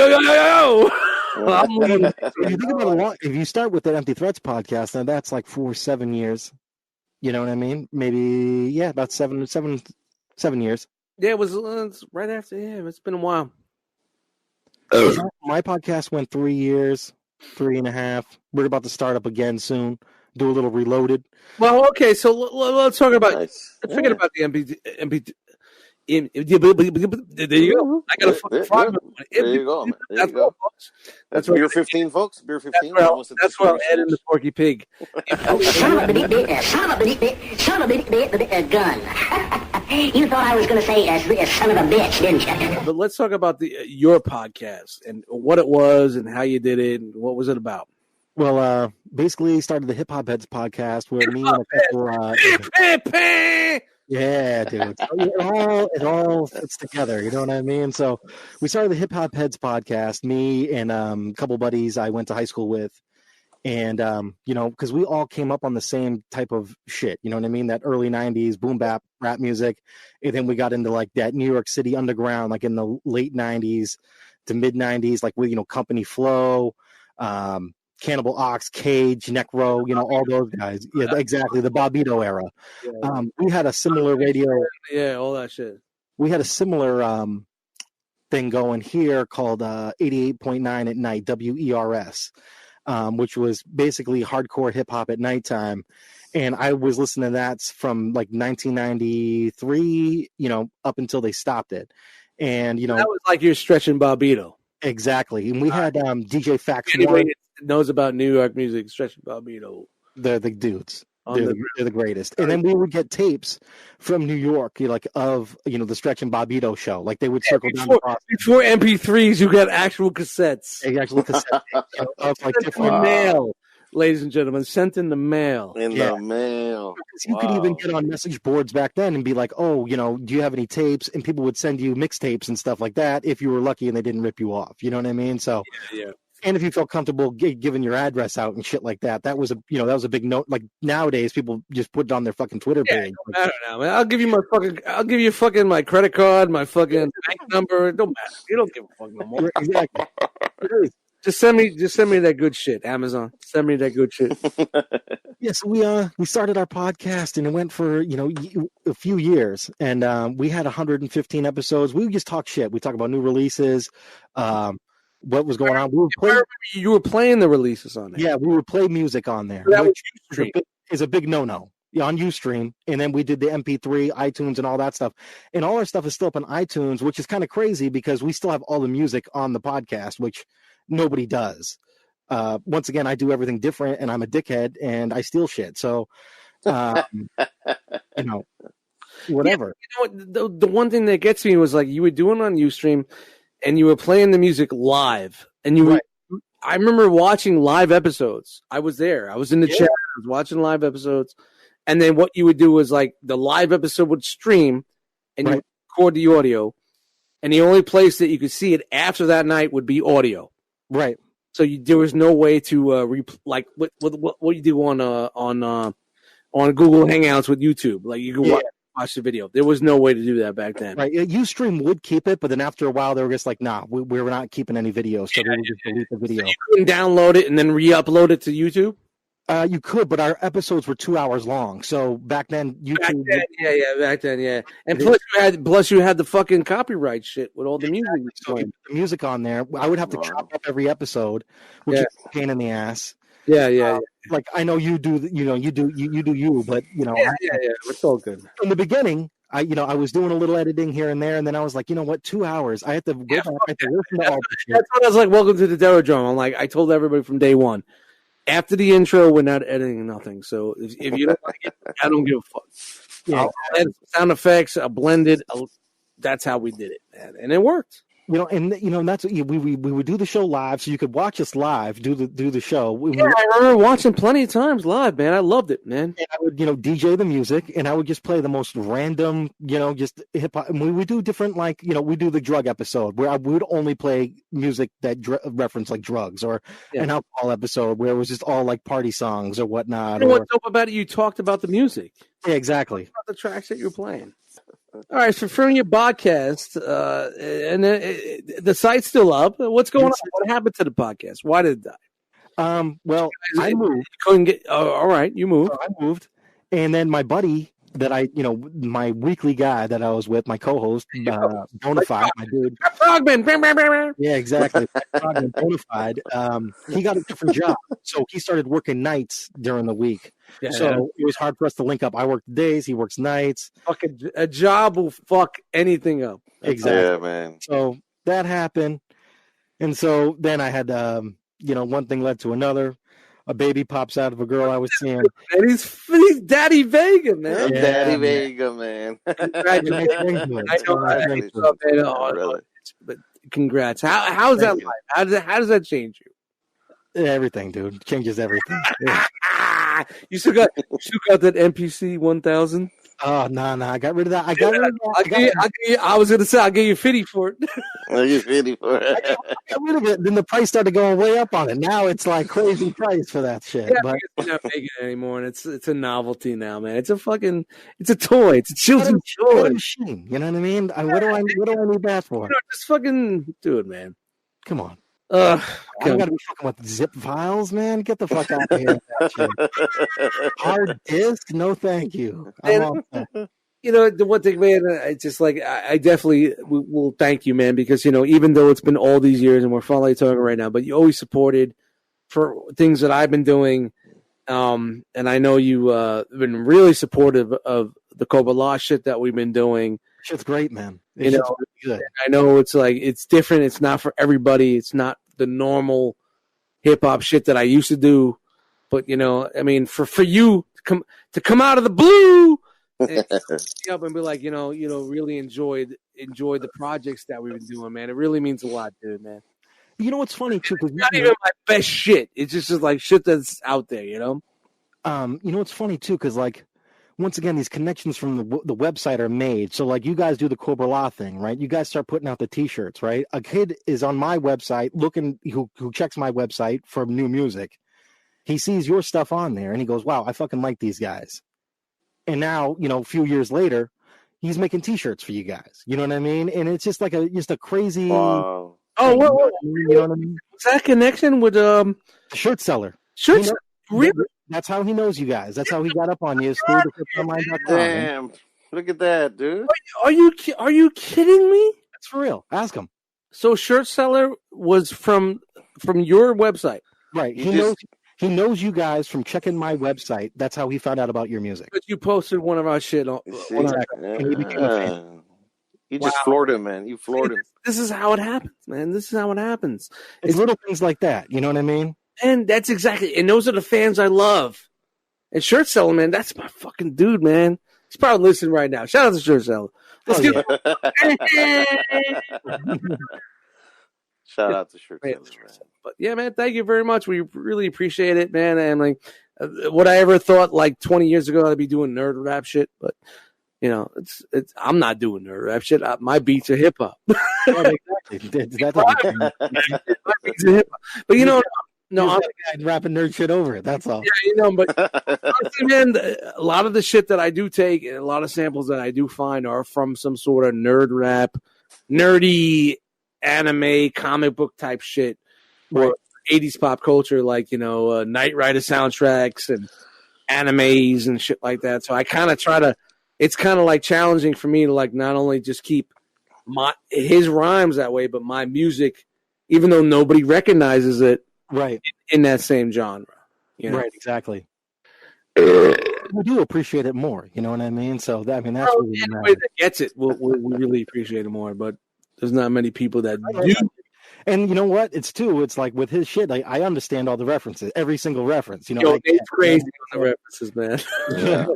S2: If you start with the Empty Threats podcast, then that's like 7 years. You know what I mean? Maybe about 7 years.
S1: Yeah, it was right after. Yeah, it's been a while.
S2: My podcast went 3 years, 3.5. We're about to start up again soon. Do a little reloaded.
S1: Well, okay, so let's talk about.
S3: Nice.
S1: Forget about the MP. There you go. I got a fucking frog.
S3: There you go, man. There you go. That's beer 15, folks. Beer 15.
S1: That's where I'll add in the Porky Pig.
S4: Son of a gun. You thought I was going to say son of a bitch, didn't you?
S1: But let's talk about your podcast and what it was and how you did it and what was it about.
S2: Well, basically started the Hip Hop Heads podcast where me and a couple. Yeah, dude. It all fits together. You know what I mean? So we started the Hip Hop Heads podcast, me and a couple buddies I went to high school with. And, because we all came up on the same type of shit. You know what I mean? That early 90s boom bap rap music. And then we got into like that New York City underground, like in the late 90s to mid 90s, like with, Company Flow, Cannibal Ox, Cage, Necro, all those guys. Yeah, exactly. The Bobbito era.
S1: Yeah.
S2: We had a similar radio.
S1: Yeah, all that shit.
S2: We had a similar thing going here called 88.9 at night, WERS, which was basically hardcore hip hop at nighttime. And I was listening to that from like 1993, up until they stopped it. And,
S1: that was like you're stretching Bobbito.
S2: Exactly. And we had DJ Fax.
S1: Anybody knows about New York music, stretching Bobbito.
S2: They're the dudes. They're the greatest. And then we would get tapes from New York, of the Stretch and Bobbito show. Like they would circle down
S1: before MP3s. You got actual cassettes.
S2: Actual cassettes of like different
S1: mail, ladies and gentlemen, sent in the mail.
S3: The mail.
S2: You could even get on message boards back then and be like, "Oh, do you have any tapes?" And people would send you mixtapes and stuff like that if you were lucky and they didn't rip you off. You know what I mean? So
S1: yeah.
S2: And if you felt comfortable giving your address out and shit like that, that was a big note. Like nowadays, people just put it on their fucking Twitter page.
S1: I don't know, man. I'll give you fucking my credit card, my fucking bank number. It don't matter. You don't give a fuck no more.
S2: Exactly.
S1: Just send me that good shit. Amazon, send me that good shit.
S2: Yeah, so we started our podcast and it went for a few years, and we had 115 episodes. We would just talk shit. We talk about new releases. What was going on?
S1: You were playing the releases on there.
S2: Yeah, we would play music on there.
S1: That
S2: which is a big no-no on Ustream. And then we did the MP3, iTunes, and all that stuff. And all our stuff is still up on iTunes, which is kind of crazy because we still have all the music on the podcast, which nobody does. Once again, I do everything different, and I'm a dickhead, and I steal shit. So, whatever.
S1: Yeah, the one thing that gets me was like you were doing on Ustream, and you were playing the music live, and I remember watching live episodes. I was there. I was in the chat. I was watching live episodes. And then what you would do was like the live episode would stream and you would record the audio. And the only place that you could see it after that night would be audio.
S2: Right.
S1: So there was no way to like what you do on Google Hangouts with YouTube. Like you could watch the video. There was no way to do that back then.
S2: Right. Ustream would keep it, but then after a while, they were just like, nah, we were not keeping any videos. So they would just delete the video.
S1: So you couldn't download it and then re-upload it to YouTube?
S2: You could, but our episodes were 2 hours long. So back then, YouTube.
S1: Back then. And plus you had the fucking copyright shit with all the music.
S2: So the music on there, I would have to chop up every episode, which is a pain in the ass.
S1: Yeah.
S2: Like I know you do, you do you, but
S1: Yeah. It's all good.
S2: In the beginning, I was doing a little editing here and there, and then I was like, 2 hours. I had to go back. I had to listen to all the shit.
S1: That's what I was like. Welcome to the Derrodrome. I'm like, I told everybody from day one. After the intro, we're not editing nothing. So if you don't like it, I don't give a fuck. Yeah, I'll add sound effects. I'll blend it. That's how we did it, man. And it worked.
S2: And that's we would do the show live, so you could watch us live, do the show.
S1: I remember watching plenty of times live, man. I loved it, man.
S2: And I would DJ the music, and I would just play the most random, just hip hop. And we would do different, like we do the drug episode where I would only play music that reference like drugs, or an alcohol episode where it was just all like party songs or whatnot.
S1: What's dope about it? You talked about the music.
S2: Yeah, exactly.
S1: About the tracks that you were playing. All right, so from your podcast, and the site's still up. What's going on? What happened to the podcast? Why did it die?
S2: Well, I moved.
S1: Couldn't get. All right, you moved.
S2: So I moved, and then my buddy that my weekly guy that I was with, my co-host, Bonafide, my dude.
S1: Frogman.
S2: Yeah, exactly. Frogman, Bonafide. He got a different job, so he started working nights during the week.
S1: Yeah.
S2: So it was hard for us to link up. I work days, he works nights.
S1: Fucking a job will fuck anything up.
S2: Exactly.
S3: Yeah, man.
S2: So that happened, and so then I had, one thing led to another. A baby pops out of a girl I was seeing.
S1: And he's Daddy Vega, man.
S3: Yeah, Daddy Vega, man.
S1: Congratulations. But congrats. How's that life? How does that change you?
S2: Everything, dude. Changes everything.
S1: You still got that MPC 1000?
S2: Oh, no. I got rid of that.
S1: I was going to say, I'll give you 50 for it.
S3: I'll give you 50 for it.
S2: I got rid of it. Then the price started going way up on it. Now it's like crazy price for that shit.
S1: Yeah,
S2: but
S1: you're not making it anymore, and it's a novelty now, man. It's a toy. It's a children's toy.
S2: Machine. You know what I mean? What do I need that for?
S1: Just fucking do it, man.
S2: Come on. I don't got to be fucking with zip files, man. Get the fuck out of here with that shit. Hard disk? No, thank you.
S1: The one thing, man, it's just like I definitely will thank you, man, because even though it's been all these years and we're finally talking right now, but you always supported for things that I've been doing, and I know you been really supportive of the Cobra Law shit that we've been doing.
S2: Shit's great, man.
S1: Really good. I know it's like it's different. It's not for everybody. It's not the normal hip hop shit that I used to do, but I mean, for you to come out of the blue and up and be like, really enjoy the projects that we've been doing, man. It really means a lot, dude, man.
S2: You know what's funny too? Because
S1: not even my best shit. It's just like shit that's out there, You know
S2: what's funny too? Because like, once again, these connections from the website are made. So like you guys do the Cobra Law thing, right? You guys start putting out the T-shirts, right? A kid is on my website who checks my website for new music. He sees your stuff on there and he goes, wow, I fucking like these guys. And now, a few years later, he's making T-shirts for you guys. You know what I mean? And it's just like just a crazy.
S3: Wow.
S1: Oh, what?
S2: You know what I mean?
S1: What's that connection with
S2: the shirt seller?
S1: Really?
S2: That's how he knows you guys. That's how he got up on you.
S3: Damn! Look at that, dude.
S1: Are you kidding me?
S2: That's for real. Ask him.
S1: So, shirt seller was from your website,
S2: right? He knows you guys from checking my website. That's how he found out about your music.
S1: But you posted one of our shit on.
S3: You just floored him, man. You floored him.
S1: This is how it happens, man. This is how it happens.
S2: It's little things like that. You know what I mean?
S1: And that's exactly, and those are the fans I love. And Shirt Seller, man, that's my fucking dude, man. He's probably listening right now. Shout out to Shirt Seller. Shout
S3: out to Shirt Seller, man.
S1: But yeah, man, thank you very much. We really appreciate it, man. And like, would I ever thought like 20 years ago I'd be doing nerd rap shit? But it's I'm not doing nerd rap shit. My beats are hip hop.
S2: Exactly.
S1: But no,
S2: I'm rapping nerd shit over it. That's all.
S1: Yeah, but honestly, man, a lot of the shit that I do take and a lot of samples that I do find are from some sort of nerd rap, nerdy anime, comic book type shit, or 80s pop culture, like, Knight Rider soundtracks and animes and shit like that. So I kind of try to, it's kind of like challenging for me to like not only just keep his rhymes that way, but my music, even though nobody recognizes it,
S2: right,
S1: in that same genre.
S2: Right, exactly. We do appreciate it more, you know what I mean? So that's really
S1: anybody that gets it, we really appreciate it more. But there's not many people that do.
S2: And you know what? It's like with his shit, like I understand all the references, every single reference.
S1: It's crazy on the references, man. Yeah.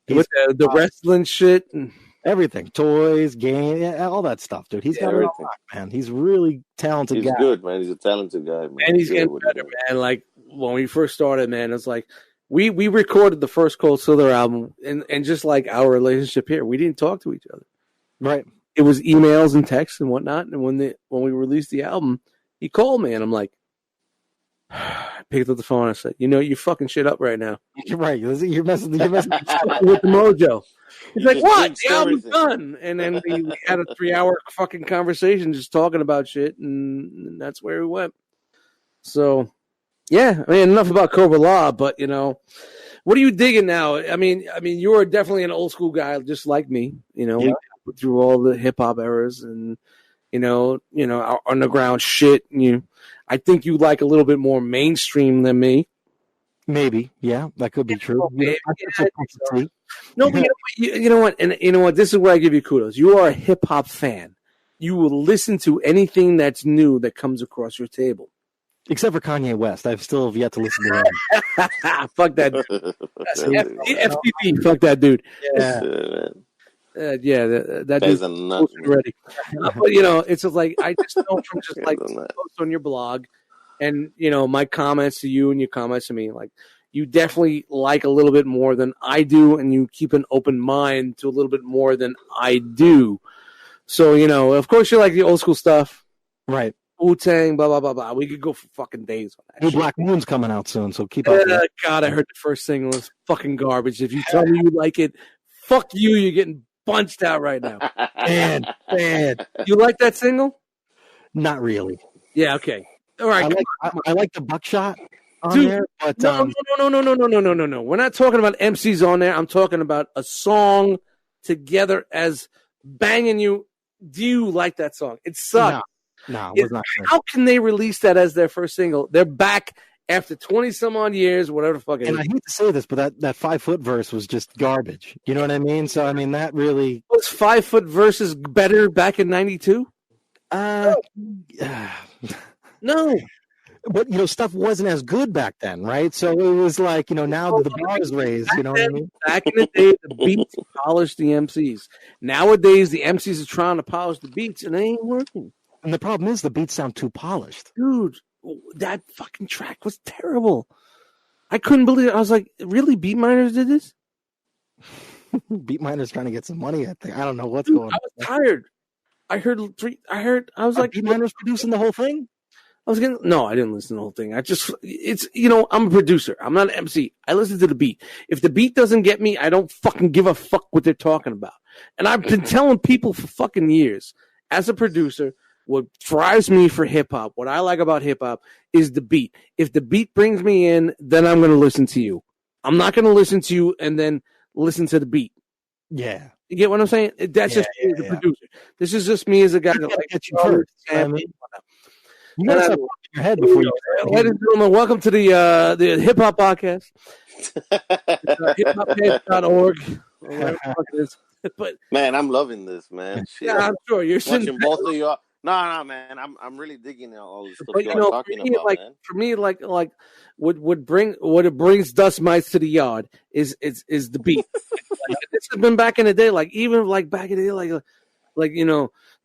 S1: With the wrestling shit and
S2: everything, toys, game, all that stuff, dude. He's got everything, man. He's really talented.
S3: He's good, man. He's a talented guy, man.
S1: And he's getting better, man. Like when we first started, man, it's like we recorded the first Cold Slither album, and just like our relationship here, we didn't talk to each other.
S2: Right.
S1: It was emails and texts and whatnot. And when we released the album, he called me, and I'm like, I picked up the phone and I said, you're fucking shit up right now.
S2: You're right. You're messing with
S1: the mojo. He's like, what? The album's done. And then we had a 3-hour fucking conversation just talking about shit, and that's where we went. So, yeah, I mean, enough about Cobra Law, but, What are you digging now? I mean, you are definitely an old school guy, just like me. You know, we went through all the hip hop eras and our underground shit. And I think you like a little bit more mainstream than me.
S2: Maybe, yeah, that could be true.
S1: No, but you know what? And you know what? This is where I give you kudos. You are a hip hop fan. You will listen to anything that's new that comes across your table.
S2: Except for Kanye West. I've still yet to listen to him.
S1: Fuck that dude. FTP, fuck that dude.
S2: Yeah.
S1: That dude's already. But, it's just like, I just know from just like posts on your blog and, my comments to you and your comments to me, like, you definitely like a little bit more than I do, and you keep an open mind to a little bit more than I do. So, of course you like the old school stuff.
S2: Right.
S1: Wu-Tang, blah, blah, blah, blah. We could go for fucking days on that.
S2: New Black Moon's coming out soon, so keep up.
S1: God, I heard the first single is fucking garbage. If you tell me you like it, fuck you. You're getting punched out right now.
S2: Man.
S1: You like that single?
S2: Not really.
S1: Yeah, okay. All right.
S2: I like the Buckshot on
S1: Dude,
S2: there, but
S1: no. We're not talking about MCs on there. I'm talking about a song together as banging you. Do you like that song? It sucks.
S2: No, it was not good.
S1: How can they release that as their first single? They're back after 20 some odd years, whatever the fuck it is.
S2: And I hate to say this, but that 5 foot verse was just garbage. You know what I mean? So that really
S1: was 5 foot verses better back in '92. No.
S2: But stuff wasn't as good back then, right? So it was like, now that the bar is raised, you know what I mean?
S1: Back in the day, the beats polished the MCs. Nowadays, the MCs are trying to polish the beats, and they ain't working.
S2: And the problem is the beats sound too polished.
S1: Dude, that fucking track was terrible. I couldn't believe it. I was like, really? Beat Miners did this?
S2: Beat Miners trying to get some money, I think. I don't know what's going on.
S1: I was tired. I was like,
S2: Beat Miners producing the whole thing?
S1: No, I didn't listen to the whole thing. I'm a producer. I'm not an MC. I listen to the beat. If the beat doesn't get me, I don't fucking give a fuck what they're talking about. And I've been telling people for fucking years, as a producer, what drives me for hip hop, what I like about hip hop is the beat. If the beat brings me in, then I'm going to listen to you. I'm not going to listen to you and then listen to the beat.
S2: Yeah.
S1: You get what I'm saying? That's just me as a producer. This is just me as a guy that likes
S2: get you first. You gotta start in your head before you.
S1: Ladies and gentlemen, welcome to the Hip Hop Podcast. hiphophead.org. But
S3: man, I'm loving this, man. Shit.
S1: Yeah, I'm sure you're
S3: watching both of you. No, man. I'm really digging all this stuff you're talking about, man.
S1: For me, like what brings dust mites to the yard is the beat. This has been back in the day, like even like back in the day, like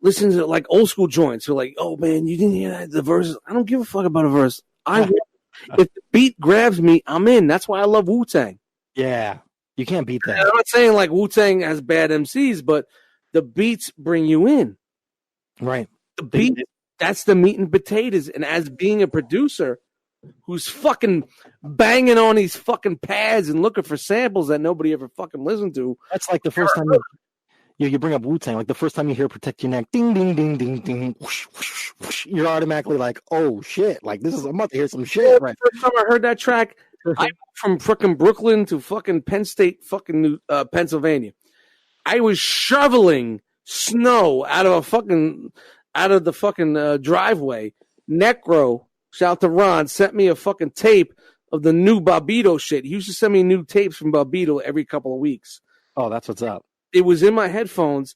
S1: listen to like old school joints. You're like, oh man, you didn't hear the verses. I don't give a fuck about a verse. If the beat grabs me, I'm in. That's why I love Wu-Tang.
S2: Yeah, you can't beat that.
S1: And I'm not saying like Wu-Tang has bad MCs, but the beats bring you in.
S2: Right.
S1: The beat, that's the meat and potatoes. And as being a producer who's fucking banging on these fucking pads and looking for samples that nobody ever fucking listened to.
S2: That's like the first time you bring up Wu-Tang, like the first time you hear Protect Your Neck, ding, ding, ding, ding, ding, whoosh, whoosh, whoosh, you're automatically like, oh shit, like I'm about to hear some shit. Right.
S1: The first time I heard that track, I moved from fucking Brooklyn to fucking Penn State, fucking Pennsylvania. I was shoveling snow out of the fucking driveway. Necro, shout out to Ron, sent me a fucking tape of the new Bobito shit. He used to send me new tapes from Bobito every couple of weeks.
S2: Oh, that's what's up.
S1: It was in my headphones.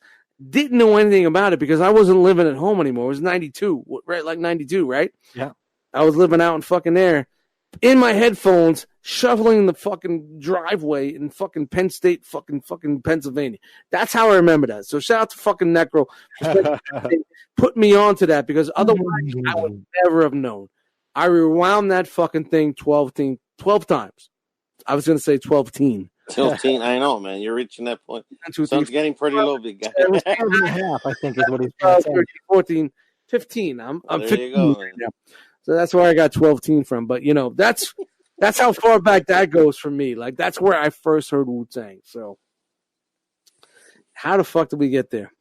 S1: Didn't know anything about it because I wasn't living at home anymore. It was 92, right? Like 92, right?
S2: Yeah.
S1: I was living out in fucking there. In my headphones, shoveling the fucking driveway in fucking Penn State, fucking Pennsylvania. That's how I remember that. So shout out to fucking Necro. Put me on to that because otherwise I would never have known. I rewound that fucking thing 12 times. I was going to say 12-teen.
S3: 12, I know, man. You're reaching that point. Sun's getting pretty low, big guy.
S2: It was 12.5, I think, is what he's saying.
S1: 13, 14, 15. I'm
S3: there
S1: 15
S3: you go,
S1: right now. So that's where I got 12-teen from. But, that's how far back that goes for me. Like, that's where I first heard Wu-Tang. So how the fuck did we get there?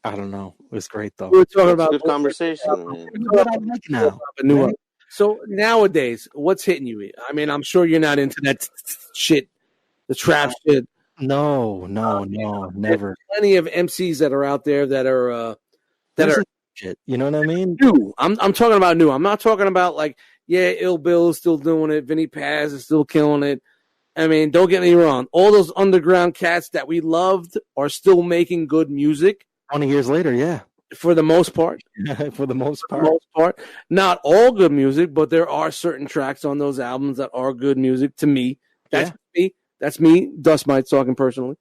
S2: I don't know. It was great, though.
S1: We were talking about
S3: good conversation, man.
S2: What I like now.
S1: So nowadays, what's hitting you? I mean, I'm sure you're not into that shit, the trap shit.
S2: No, never.
S1: Plenty of MCs that are out there that are
S2: shit. You know what I mean?
S1: New. I'm talking about new. I'm not talking about like, yeah, Ill Bill is still doing it. Vinny Paz is still killing it. I mean, don't get me wrong. All those underground cats that we loved are still making good music.
S2: 20 years later, yeah.
S1: For the most part.
S2: For the most part.
S1: Not all good music, but there are certain tracks on those albums that are good music to me. That's me. That's me. Dust Mites talking personally.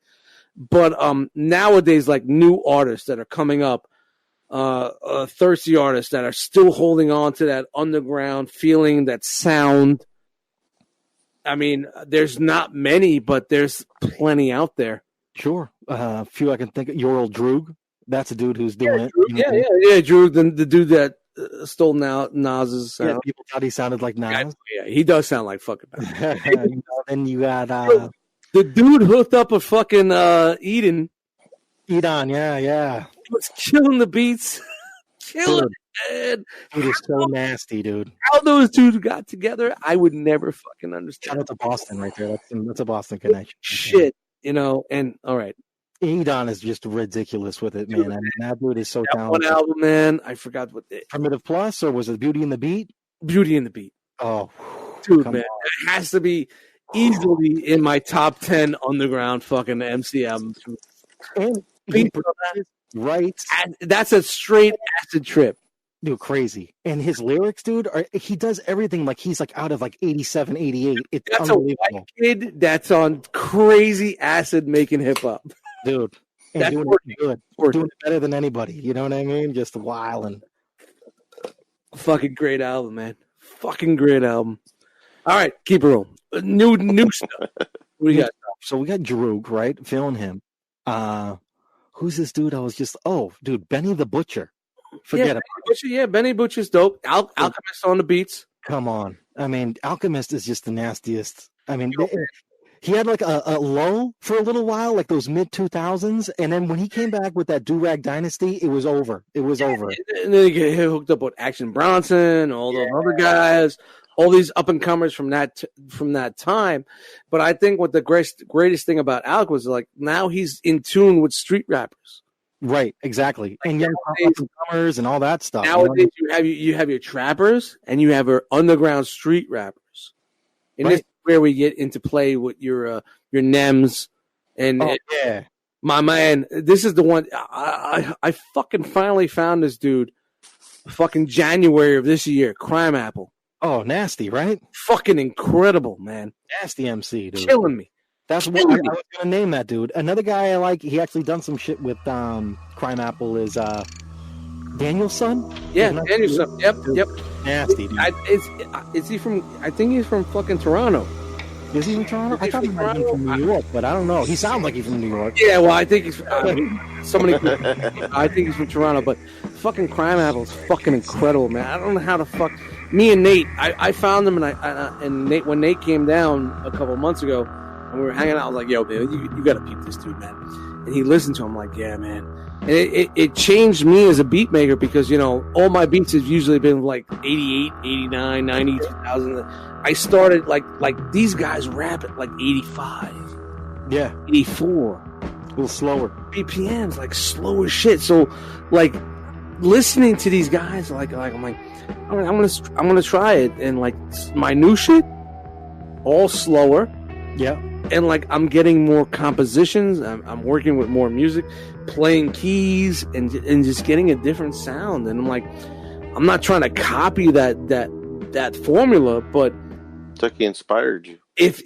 S1: But nowadays, like new artists that are coming up, thirsty artists that are still holding on to that underground feeling, that sound. I mean, there's not many, but there's plenty out there.
S2: Sure. A few I can think of. Yoral Droog. That's a dude who's doing it.
S1: Droog, the dude that stole Nas's sound.
S2: Yeah, people thought he sounded like Nas.
S1: Yeah, he does sound like fucking Nas.
S2: Then you got...
S1: the dude hooked up with fucking Eden.
S2: Edon, yeah.
S1: He was killing the beats. Killing it, man.
S2: Dude is so nasty, dude.
S1: How those two got together, I would never fucking understand.
S2: Shout out to Boston right there. That's a Boston connection.
S1: Shit, you know, and all right.
S2: Edon is just ridiculous with it, man. I mean, that dude is so talented.
S1: One album, man, I forgot what
S2: Primitive Plus, or was it Beauty and the Beat?
S1: Beauty and the Beat.
S2: Oh,
S1: dude, man, it has to be easily in my top 10 underground fucking MC albums.
S2: And right,
S1: that's a straight acid trip.
S2: Dude, crazy. And his lyrics, dude, he does everything like he's like out of like 87, 88. It's
S1: that's unbelievable. A white kid that's on crazy acid making hip hop.
S2: Dude, and that's doing it good. Doing it better than anybody. You know what I mean? Just wilding.
S1: Fucking great album, man. Fucking great album. All right, keep it rolling. New stuff. What do you got?
S2: So we got Droog, right? Feeling him. Who's this dude? I was just dude, Benny the Butcher. Forget it.
S1: Yeah, Benny Butcher's dope. Alchemist on the beats.
S2: Come on. I mean, Alchemist is just the nastiest. I mean, he had like a lull for a little while, like those mid-2000s, and then when he came back with that Do-Rag Dynasty, it was over. It was over.
S1: And then he get hooked up with Action Bronson, all those other guys, all these up-and-comers from that time. But I think what the greatest thing about Alc was, like, now he's in tune with street rappers.
S2: Right, exactly. And young up-and-comers and all that stuff.
S1: Nowadays, you have your trappers and you have your underground street rappers. And this is where we get into play with your Nems and my man. This is the one I fucking finally found this dude. Fucking January of this year, Crime Apple.
S2: Oh, nasty, right?
S1: Fucking incredible, man.
S2: Nasty MC, dude.
S1: Killing me.
S2: That's what I was gonna name that dude. Another guy I like. He actually done some shit with Crime Apple. Is Daniel's son?
S1: Yeah, Daniel's son. Yep.
S2: Nasty, dude.
S1: Is he from? I think he's from fucking Toronto.
S2: Is he from Toronto? I thought he might be from New York, but I don't know. He sounds like he's from New York.
S1: Yeah, well, I think he's I think he's from Toronto, but fucking Crime Apple is fucking incredible, man. I don't know how the fuck. Me and Nate, I found him, and Nate, when Nate came down a couple of months ago, and we were hanging out, I was like, yo, man, you got to peep this dude, man. And he listened to him, like, yeah, man. And it changed me as a beat maker because, you know, all my beats have usually been like 88, 89, 90, 2000. I started like these guys rap at like 85.
S2: Yeah.
S1: 84.
S2: A little slower.
S1: BPMs, like slow as shit. So, like, listening to these guys, like I'm like, all right, I'm gonna try it. And like my new shit, all slower.
S2: Yeah.
S1: And like I'm getting more compositions. I'm working with more music, playing keys, and just getting a different sound. And I'm like, I'm not trying to copy that formula, but
S3: it's like he inspired you.
S1: If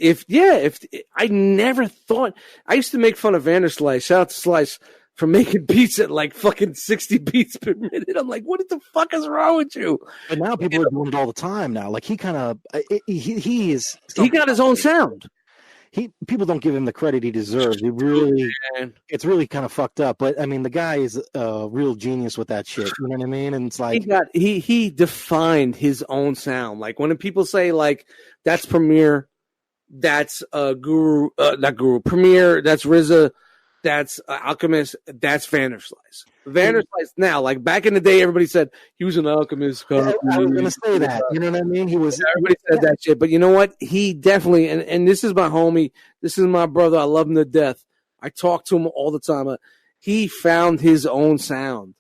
S1: I never thought, I used to make fun of Vanderslice. Shout out to Slice for making beats at like fucking 60 beats per minute. I'm like, what the fuck is wrong with you?
S2: But now people are doing it all the time now. Like he kind of he
S1: got his own sound.
S2: People don't give him the credit he deserves. It's really kind of fucked up. But I mean, the guy is a real genius with that shit. You know what I mean? And it's like
S1: he defined his own sound. Like when people say like that's Premier, that's Guru, not Guru, Premier, that's RZA, That's Alchemist. That's Vanderslice. Vanderslice now, like back in the day, everybody said he was an alchemist.
S2: I was going to say that. You know what I mean?
S1: Everybody said that shit. But you know what? He definitely, and this is my homie. This is my brother. I love him to death. I talk to him all the time. He found his own sound.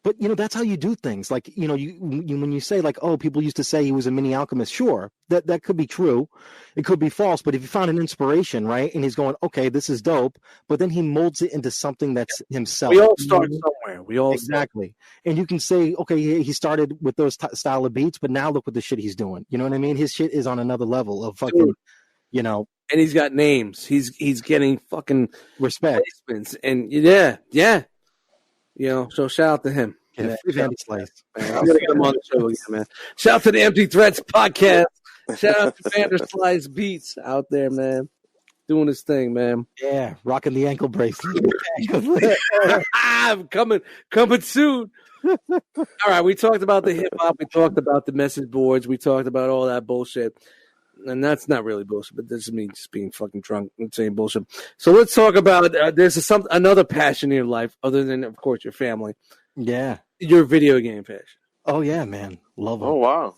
S2: But, that's how you do things. Like, you when you say like, oh, people used to say he was a mini alchemist. Sure, that could be true. It could be false. But if you found an inspiration, right, and he's going, okay, this is dope. But then he molds it into something that's himself.
S1: We all start somewhere.
S2: Exactly. And you can say, okay, he started with those style of beats, but now look what the shit he's doing. You know what I mean? His shit is on another level of fucking,
S1: And he's got names. He's getting fucking
S2: respect.
S1: Placements. And yeah. So shout out to him.
S2: Yeah, Vanderslice.
S1: I'm gonna get him on the show again, man. Shout out to the Empty Threats podcast. Shout out to Vanderslice Beats out there, man. Doing his thing, man.
S2: Yeah, rocking the ankle bracelet.
S1: I'm coming soon. All right, we talked about the hip hop. We talked about the message boards. We talked about all that bullshit. And that's not really bullshit, but this is me just being fucking drunk and saying bullshit. So let's talk about there's another passion in your life other than, of course, your family.
S2: Yeah.
S1: Your video game passion.
S2: Oh, yeah, man. Love them.
S3: Oh, wow.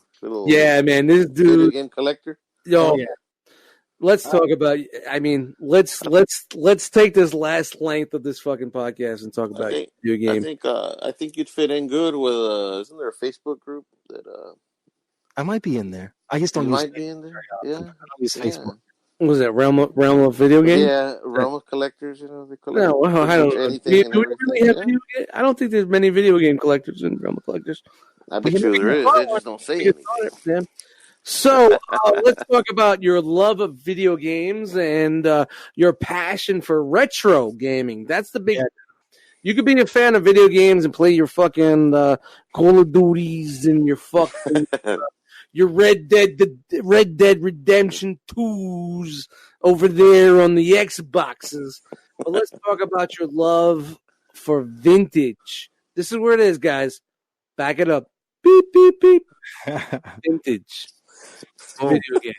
S1: Yeah, man. This dude.
S3: Video game collector?
S1: Yo, yeah. Let's talk about, let's take this last length of this fucking podcast and talk about video game.
S3: I think you'd fit in good with, isn't there a Facebook group that,
S2: I might be in there. I just don't use
S3: might be in there. Yeah.
S2: I don't use Facebook.
S1: What was that realm of video games?
S3: Yeah, realm of collectors. They collect.
S1: No, I don't know. Do we really have video game? I don't think there's many video game collectors in realm of collectors.
S3: I bet you there is. They just don't say anything.
S1: So let's talk about your love of video games and your passion for retro gaming. That's the big. Yeah. You could be a fan of video games and play your fucking Call of Duties and your fucking. Your Red Dead Redemption 2s over there on the Xboxes. But let's talk about your love for vintage. This is where it is, guys. Back it up. Beep, beep, beep. Vintage. Video game.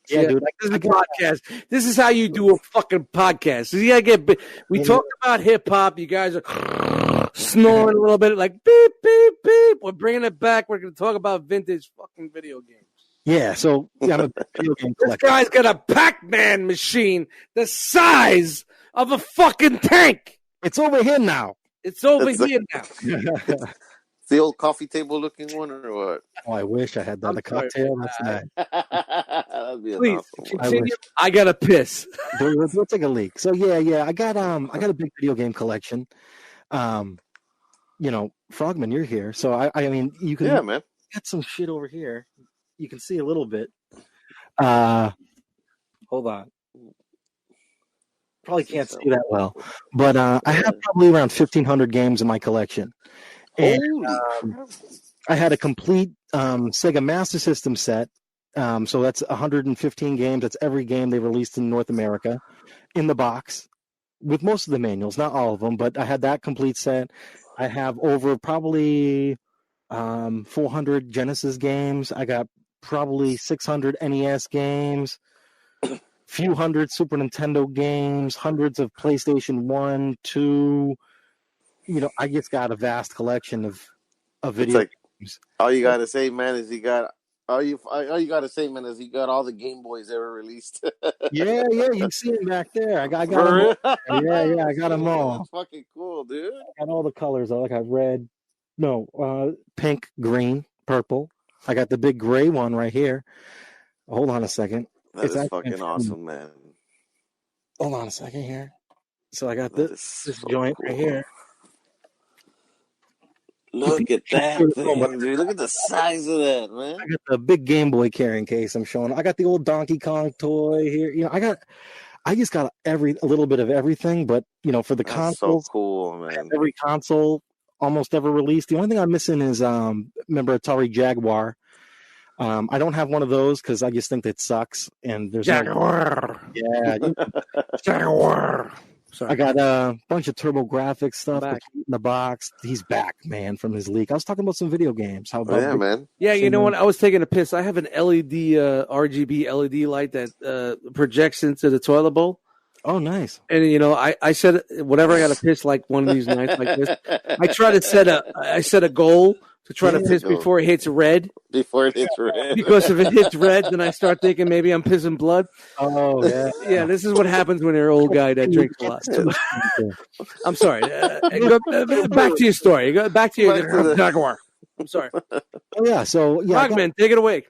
S1: Yeah, dude. This is a podcast. This is how you do a fucking podcast. You gotta we talked about hip hop. You guys are snoring a little bit, like beep, beep, beep. We're bringing it back. We're going to talk about vintage fucking video games.
S2: Yeah, so I'm a video game collector.
S1: This guy's got a Pac-Man machine the size of a fucking tank.
S2: It's over here now.
S1: It's over here now.
S3: It's the old coffee table looking one, or what?
S2: Oh, I wish I had that. A cocktail. That's nice.
S3: That'd be
S1: Please
S3: awesome.
S1: continue. I gotta piss.
S2: Let's take a leak. So yeah. I got a big video game collection. Frogman, you're here, so I mean, you can.
S3: Yeah, man.
S2: Got some shit over here. You can see a little bit. Hold on. Probably can't see that well, but I have probably around 1,500 games in my collection. And I had a complete Sega Master System set. So that's 115 games. That's every game they released in North America in the box with most of the manuals, not all of them, but I had that complete set. I have over probably 400 Genesis games. I got probably 600 NES games, few hundred Super Nintendo games, hundreds of PlayStation 1, 2. I just got a vast collection of video games.
S3: All you gotta say, man, is he got all you gotta say, man, is he got all the Game Boys ever released.
S2: yeah, you see him back there. I got them all. Yeah, I got them all.
S3: That's fucking cool, dude.
S2: I got all the colors. I got red, pink, green, purple. I got the big gray one right here. Hold on a second.
S3: That is fucking awesome, man.
S2: Hold on a second here. So I got this joint right here.
S3: Look at that thing, dude. Look at the size of that, man.
S2: I got the big Game Boy carrying case I'm showing. I got the old Donkey Kong toy here. I just got a little bit of everything, but for the consoles,
S3: so cool, man.
S2: Every console almost ever released. The only thing I'm missing is remember Atari Jaguar. I don't have one of those because I just think that sucks. And there's
S1: Jaguar.
S2: Jaguar. Sorry. I got a bunch of TurboGrafx stuff in the box. He's back, man, from his leak. I was talking about some video games. How about
S3: man?
S1: Yeah, you know what? I was taking a piss. I have an LED, RGB LED light that projects into the toilet bowl.
S2: Oh, nice.
S1: And I said whatever I got to piss like one of these nights like this. I try to set a goal to try to piss before it hits red.
S3: Before it hits red.
S1: Because if it hits red, then I start thinking maybe I'm pissing blood.
S2: Oh yeah.
S1: Yeah, this is what happens when you're an old guy that drinks a lot. I'm sorry. Back to your story. Back to your Jaguar. I'm sorry.
S2: Oh yeah. So yeah,
S1: Frogman, take it away.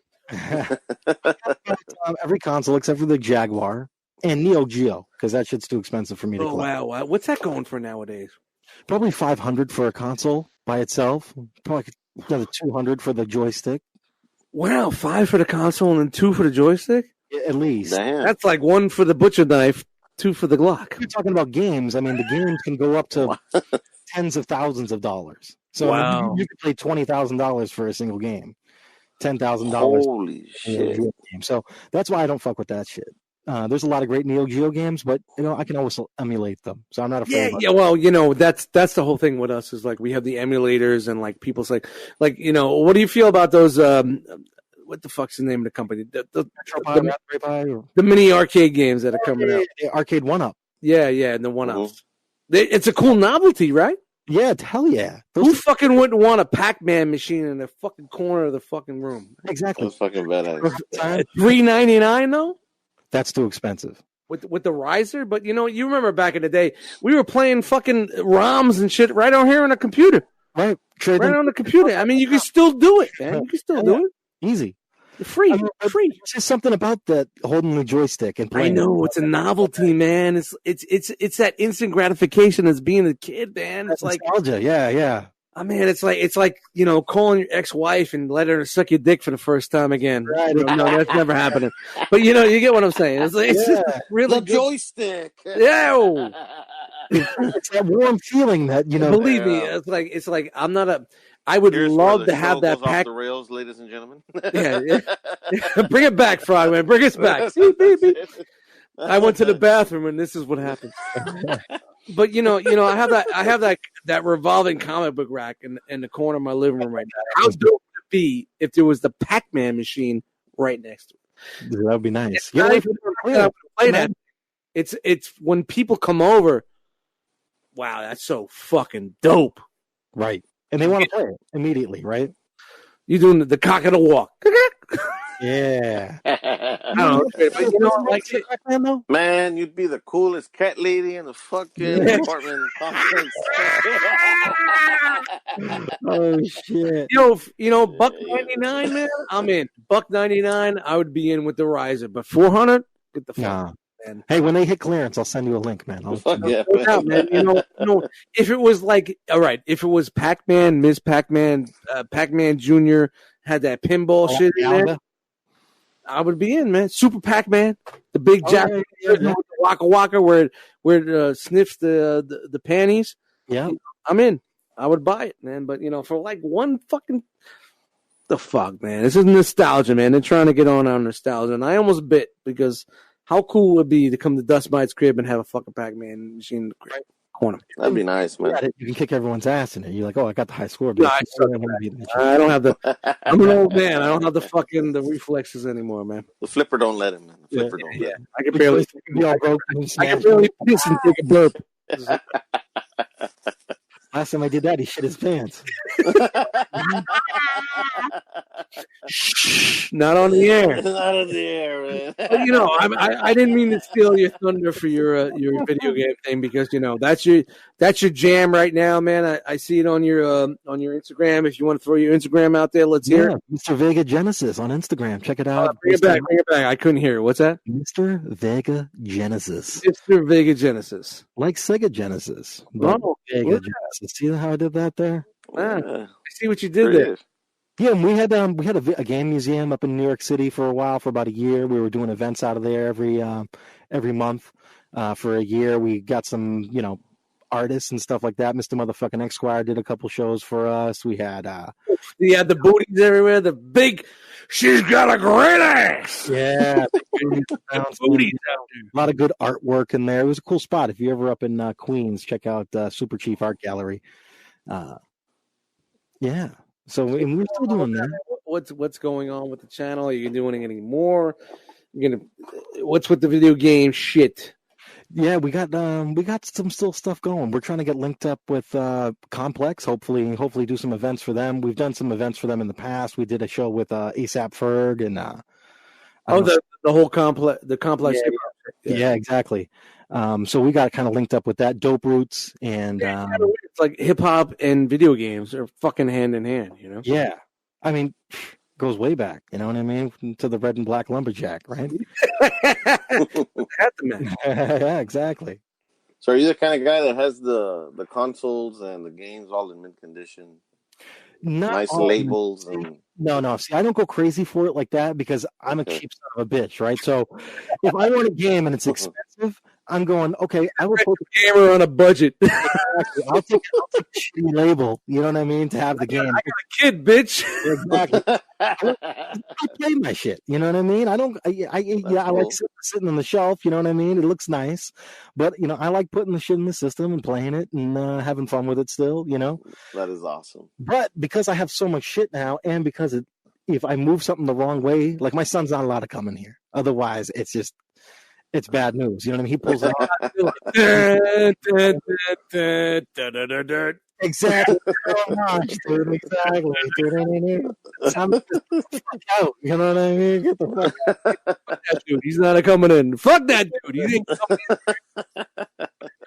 S2: Every console except for the Jaguar and Neo Geo, because that shit's too expensive for me to collect.
S1: Wow. What's that going for nowadays?
S2: Probably $500 for a console by itself. Probably another $200 for the joystick.
S1: Wow, $5 for the console and $2 for the joystick?
S2: At least.
S3: Damn.
S1: That's like $1 for the butcher knife, $2 for the Glock.
S2: You're talking about games. I mean, the games can go up to tens of thousands of dollars. So you could pay $20,000 for a single game. $10,000.
S3: Holy shit.
S2: Game. So that's why I don't fuck with that shit. There's a lot of great Neo Geo games, but I can always emulate them, so I'm not afraid.
S1: Yeah. Well, that's the whole thing with us is like we have the emulators and like people say, like what do you feel about those? What the fuck's the name of the company? The mini arcade games that are coming out.
S2: Arcade 1-Up.
S1: Yeah, and the 1-Ups. It's a cool novelty, right?
S2: Yeah, hell yeah.
S1: Who fucking wouldn't want a Pac-Man machine in the fucking corner of the fucking room?
S2: Exactly.
S3: That's fucking badass.
S1: $3.99 though.
S2: That's too expensive.
S1: With the riser, but you remember back in the day, we were playing fucking ROMs and shit right on here on the computer.
S2: Right.
S1: Right on the computer. I mean, you can still do it, man. You can still do it.
S2: Easy.
S1: Free. Free.
S2: It's just something about that holding the joystick and playing.
S1: I know it's a novelty, man. It's that instant gratification as being a kid, man. It's like
S2: nostalgia. Yeah.
S1: I mean, it's like calling your ex-wife and letting her suck your dick for the first time again.
S2: Right.
S1: No, that's never happening. But you get what I'm saying. It's just really
S3: the joystick.
S1: Yeah.
S2: It's that warm feeling that
S1: Believe me, it's like I'm not a. I would love to have that pack.
S3: Off the rails, ladies and gentlemen.
S1: Yeah. Bring it back, Frogman. Bring us back. See, baby. I went to the bathroom and this is what happened. But I have that revolving comic book rack in the corner of my living room right now. How dope would it be if there was the Pac-Man machine right next to it?
S2: That would be nice.
S1: Play that. It's when people come over. Wow, that's so fucking dope.
S2: Right. And they want to play it immediately, right?
S1: You doing the cock and the walk.
S2: Yeah.
S1: I don't know, but
S3: man, you'd be the coolest cat lady in the fucking apartment complex.
S2: Oh shit.
S1: $1.99, man. I'm in. $1.99, I would be in with the riser, but $400, get the fuck. Man.
S2: Hey, when they hit clearance, I'll send you a link, man.
S1: Man. If it was like, all right, if it was Pac-Man, Ms. Pac-Man, Pac-Man Jr. had that pinball shit in there, I would be in, man. Super Pac-Man, the big Japanese Waka Waka where it sniffs the panties.
S2: Yeah,
S1: I'm in. I would buy it, man. But for like one fucking the fuck, man. This is nostalgia, man. They're trying to get on our nostalgia, and I almost bit because. How cool would it be to come to Dust Mite's crib and have a fucking Pac-Man machine in the corner?
S3: That'd be nice, man.
S2: You can kick everyone's ass in it. You're like, oh, I got the high score.
S1: No, I don't have I'm an old man. I don't have the reflexes anymore, man.
S3: The flipper don't let him, man. The flipper don't let him.
S1: I can barely piss and take a burp.
S2: Last time I did that, he shit his pants.
S1: Not on the air.
S3: Not on the air, man.
S1: But, I didn't mean to steal your thunder for your video game thing because that's your jam right now, man. I see it on your Instagram. If you want to throw your Instagram out there, let's hear it.
S2: Mr. Vega Genesis on Instagram. Check it out.
S1: Bring it back. I couldn't hear it. What's that?
S2: Mr. Vega Genesis.
S1: Mr. Vega Genesis.
S2: Like Sega Genesis.
S1: Oh,
S2: Vega Genesis. See how I did that there?
S1: I see what you did there.
S2: Yeah, and we had a game museum up in New York City for a while, for about a year. We were doing events out of there every month for a year. We got some, artists and stuff like that. Mr. Motherfucking Esquire did a couple shows for us. We had
S1: the booties everywhere. The big, she's got a great ass.
S2: Yeah,
S1: booties out there.
S2: A lot of good artwork in there. It was a cool spot. If you're ever up in Queens, check out Super Chief Art Gallery. Yeah. So and we're still doing that.
S1: What's going on with the channel? Are you doing any more? What's with the video game shit?
S2: Yeah, we got some still stuff going. We're trying to get linked up with Complex. Hopefully do some events for them. We've done some events for them in the past. We did a show with ASAP Ferg and
S1: the whole complex, the complex.
S2: Yeah, exactly. So we got kind of linked up with that Dope Roots and
S1: it's like hip hop and video games are fucking hand in hand, you know?
S2: Yeah. I mean, goes way back, you know what I mean? To the Red and Black Lumberjack, right? Yeah, exactly.
S3: So are you the kind of guy that has the consoles and the games all in mint condition? Nice labels and
S2: no. See, I don't go crazy for it like that because I'm a cheap son of a bitch, right? So if I want a game and it's expensive, I'm going, okay, I will put
S1: the gamer on a budget.
S2: Exactly. I'll take a shitty label, you know what I mean, to have the game.
S1: I got a kid, bitch.
S2: Exactly. I play my shit, you know what I mean? I like sitting on the shelf, you know what I mean? It looks nice, but you know, I like putting the shit in the system and playing it and having fun with it still, you know?
S3: That is awesome.
S2: But because I have so much shit now, and because if I move something the wrong way, like my son's not allowed to come in here. Otherwise, it's bad news. You know what I mean? He pulls out. Exactly. So much, dude. Exactly. It's time to fuck out. You know what I mean? Get the fuck out.
S1: Fuck that dude. He's not coming in. Fuck that dude. He ain't coming in.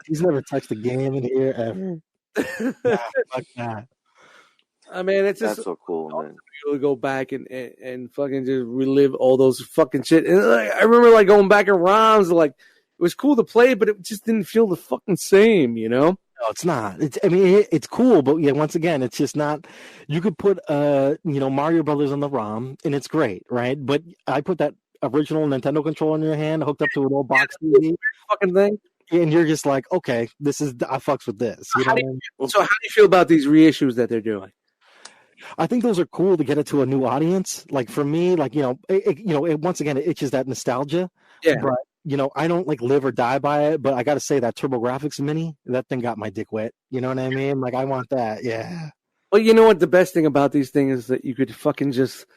S2: He's never touched a game in here ever. Nah, fuck that.
S1: I mean, it's just
S3: that's so cool, man.
S1: To go back and fucking just relive all those fucking shit. And I remember like going back in ROMs, like it was cool to play, but it just didn't feel the fucking same, you know?
S2: No, it's not. It's cool, but yeah, once again, it's just not. You could put Mario Brothers on the ROM, and it's great, right? But I put that original Nintendo controller in your hand, hooked up to an old box TV,
S1: fucking thing,
S2: and you're just like, okay, I fucks with this.
S1: So how do you feel about these reissues that they're doing?
S2: I think those are cool to get it to a new audience. Like for me, like once again, it itches that nostalgia.
S1: Yeah.
S2: But I don't like live or die by it. But I got to say that TurboGrafx Mini, that thing got my dick wet. You know what I mean? Like I want that. Yeah.
S1: Well, you know what? The best thing about these things is that you could fucking just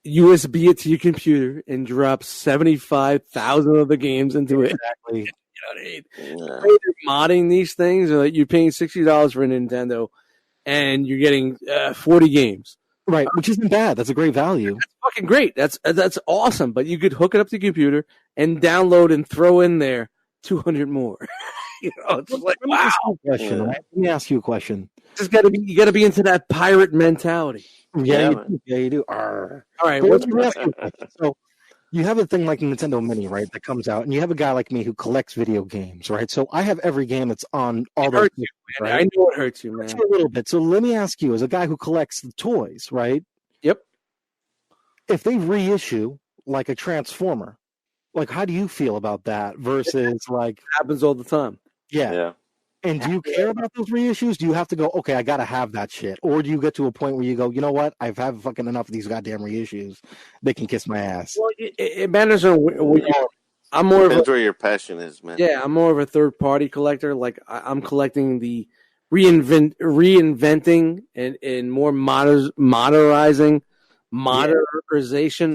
S1: USB it to your computer and drop 75,000 of the games into it.
S2: Exactly.
S1: You know what I mean? Yeah. Modding these things, or like you're paying $60 for a Nintendo. And you're getting 40 games.
S2: Right, which isn't bad. That's a great value.
S1: That's fucking great. That's awesome. But you could hook it up to the computer and download and throw in there 200 more. It's like, wow.
S2: Let me ask you a question.
S1: You got to be into that pirate mentality.
S2: Yeah, you do. All right. So you have a thing like Nintendo Mini, right, that comes out, and you have a guy like me who collects video games, right? So I have every game that's on all those games, right?
S1: I know it hurts you, man.
S2: A little bit. So let me ask you, as a guy who collects the toys, right?
S1: Yep.
S2: If they reissue like a Transformer, like how do you feel about that versus like
S1: it happens all the time?
S2: Yeah. And do you care about those reissues? Do you have to go, okay, I got to have that shit? Or do you get to a point where you go, you know what? I've had fucking enough of these goddamn reissues. They can kiss my ass.
S1: Well, it matters on I'm more
S3: depends where your passion is, man.
S1: Yeah, I'm more of a third-party collector. Like, I'm collecting the reinventing and more modernization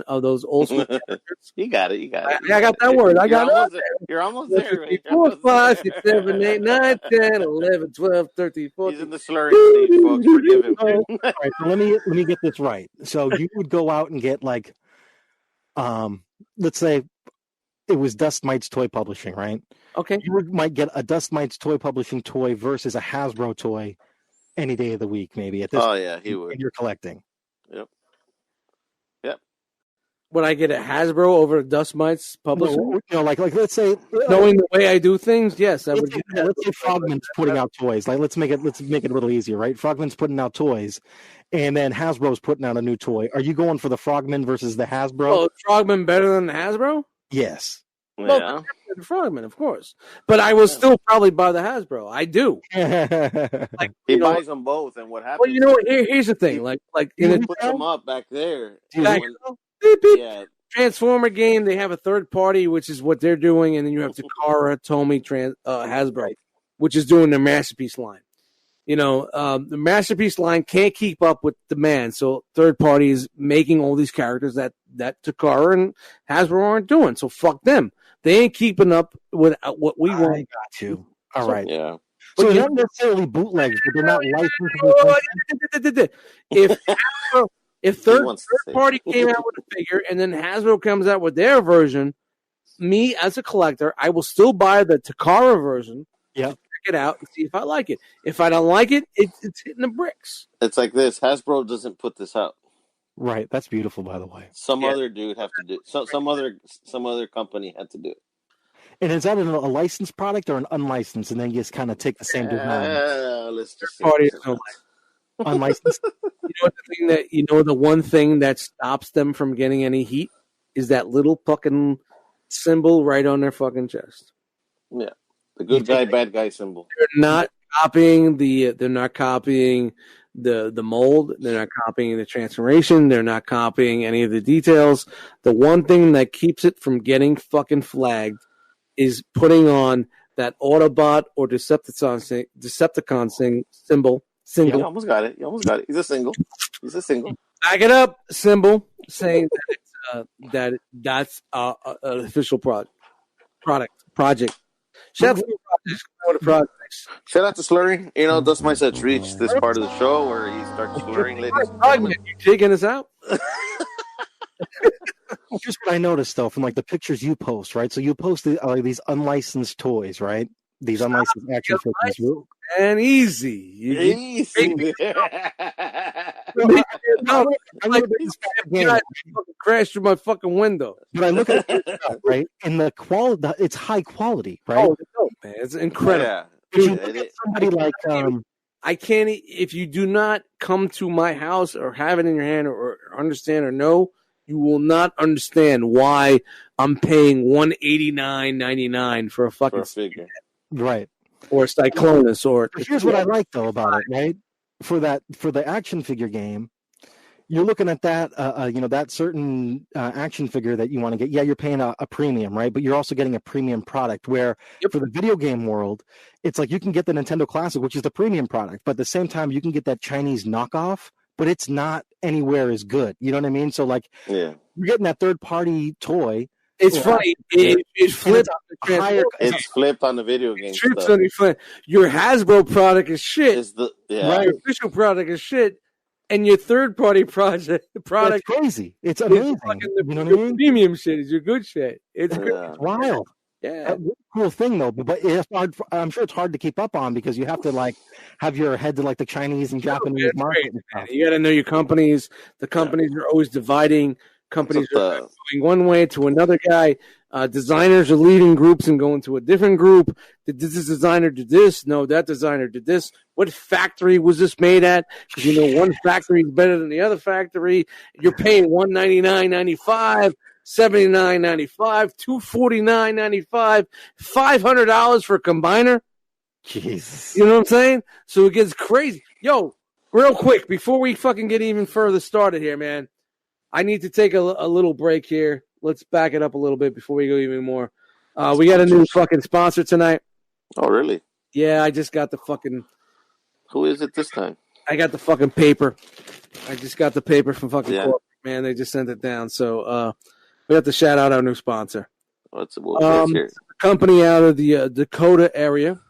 S1: of those old school characters.
S3: You got it.
S1: I got that word.
S3: You're almost there.
S1: 4, 5, 6, 7, 8, 9, 10, 11, 12, 13, 14.
S3: He's in the slurring stage, folks. Forgive him.
S2: All right, so let me get this right. So you would go out and get like, let's say it was Dust Mites Toy Publishing, right?
S1: Okay.
S2: You might get a Dust Mites Toy Publishing toy versus a Hasbro toy any day of the week, maybe. At this point,
S3: yeah, he would.
S2: You're collecting.
S3: Yep.
S1: Would I get a Hasbro over a Dust Mites Publishing?
S2: No, like let's say
S1: knowing the way I do things, yes, I would.
S2: Let's say Frogman's putting out toys. Like let's make it a little easier, right? Frogman's putting out toys, and then Hasbro's putting out a new toy. Are you going for the Frogman versus the Hasbro?
S1: Oh, is Frogman better than the Hasbro?
S2: Yes.
S1: Well, the Frogman, of course, but I will still probably buy the Hasbro. I do.
S3: Like he buys them both, and what happens?
S1: Well, you know what? Here's the thing. Like
S3: he puts them up back there.
S1: Yeah. Transformer game, they have a third party, which is what they're doing, and then you have Takara, Tomy, Hasbro, which is doing their Masterpiece line. The Masterpiece line can't keep up with demand, so third parties making all these characters that Takara and Hasbro aren't doing. So fuck them. They ain't keeping up with what we want.
S2: I got you. All right.
S3: Yeah.
S2: So they're not necessarily bootlegs, but they're not licensed.
S1: If third party came out with a figure and then Hasbro comes out with their version, me as a collector, I will still buy the Takara version.
S2: Yeah.
S1: Check it out and see if I like it. If I don't like it, it's hitting the bricks.
S3: It's like this. Hasbro doesn't put this out.
S2: Right. That's beautiful, by the way.
S3: Some other dude have to do it. Some other company had to do it.
S2: And is that a licensed product or an unlicensed? And then you just kind of take the same design.
S3: Let's just
S2: unlicensed.
S1: The one thing that stops them from getting any heat is that little fucking symbol right on their fucking chest.
S3: Yeah, the good guy, bad guy symbol.
S1: They're not copying They're not copying the mold. They're not copying the transformation. They're not copying any of the details. The one thing that keeps it from getting fucking flagged is putting on that Autobot or Decepticon symbol.
S3: Yeah, you almost got it. He's a single.
S1: Back it up, symbol saying that's an official project. Shout
S3: out to Slurry. Dust Mice has reached this part of the show where he starts slurring. Ladies,
S1: you taking us out?
S2: Here's what I noticed, though, from like the pictures you post, right? So you post these unlicensed toys, right? These unlicensed action figures.
S1: And easy.
S3: Easy.
S1: Crashed through my fucking window.
S2: But I look at it, right? And the quality, it's high quality, right?
S1: Oh, it's dope, man. It's incredible.
S3: Yeah.
S2: But you look at somebody like
S1: I can't. If you do not come to my house or have it in your hand or understand or know, you will not understand why I'm paying $189.99 for a fucking
S3: figure,
S2: right?
S1: Or Cyclonus, or
S2: here's what I like though about it, right? For the action figure game, you're looking at that, that certain action figure that you want to get. Yeah, you're paying a premium, right? But you're also getting a premium product. Where for the video game world, it's like you can get the Nintendo Classic, which is the premium product, but at the same time, you can get that Chinese knockoff, but it's not anywhere as good. You know what I mean? So like, you're getting that third party toy.
S1: It's funny. It flipped.
S3: It's flipped on the video game.
S1: Your Hasbro product is shit.
S3: Right.
S1: Your official product is shit, and your third party product
S2: it's crazy. It's amazing. You know what I mean?
S1: Premium shit is your good shit. It's
S2: wild.
S1: Yeah,
S2: cool thing though. But it's hard. I'm sure it's hard to keep up on because you have to like have your head to like the Chinese and Japanese market.
S1: You got to know your companies. The companies are always dividing. Companies are going one way to another guy. Designers are leading groups and going to a different group. Did this designer do this? No, that designer did this. What factory was this made at? Because one factory is better than the other factory. You're paying $199.95, $79.95, $249.95, $500 for a combiner.
S2: Jesus,
S1: you know what I'm saying? So it gets crazy. Yo, real quick before we fucking get even further started here, man. I need to take a little break here. Let's back it up a little bit before we go even more. We got a new fucking sponsor tonight.
S3: Oh, really?
S1: Yeah, I just got the fucking...
S3: Who is it this time?
S1: I got the fucking paper. I just got the paper from fucking corporate, man. They just sent it down. So we have to shout out our new sponsor.
S3: What's a
S1: company out of the Dakota area,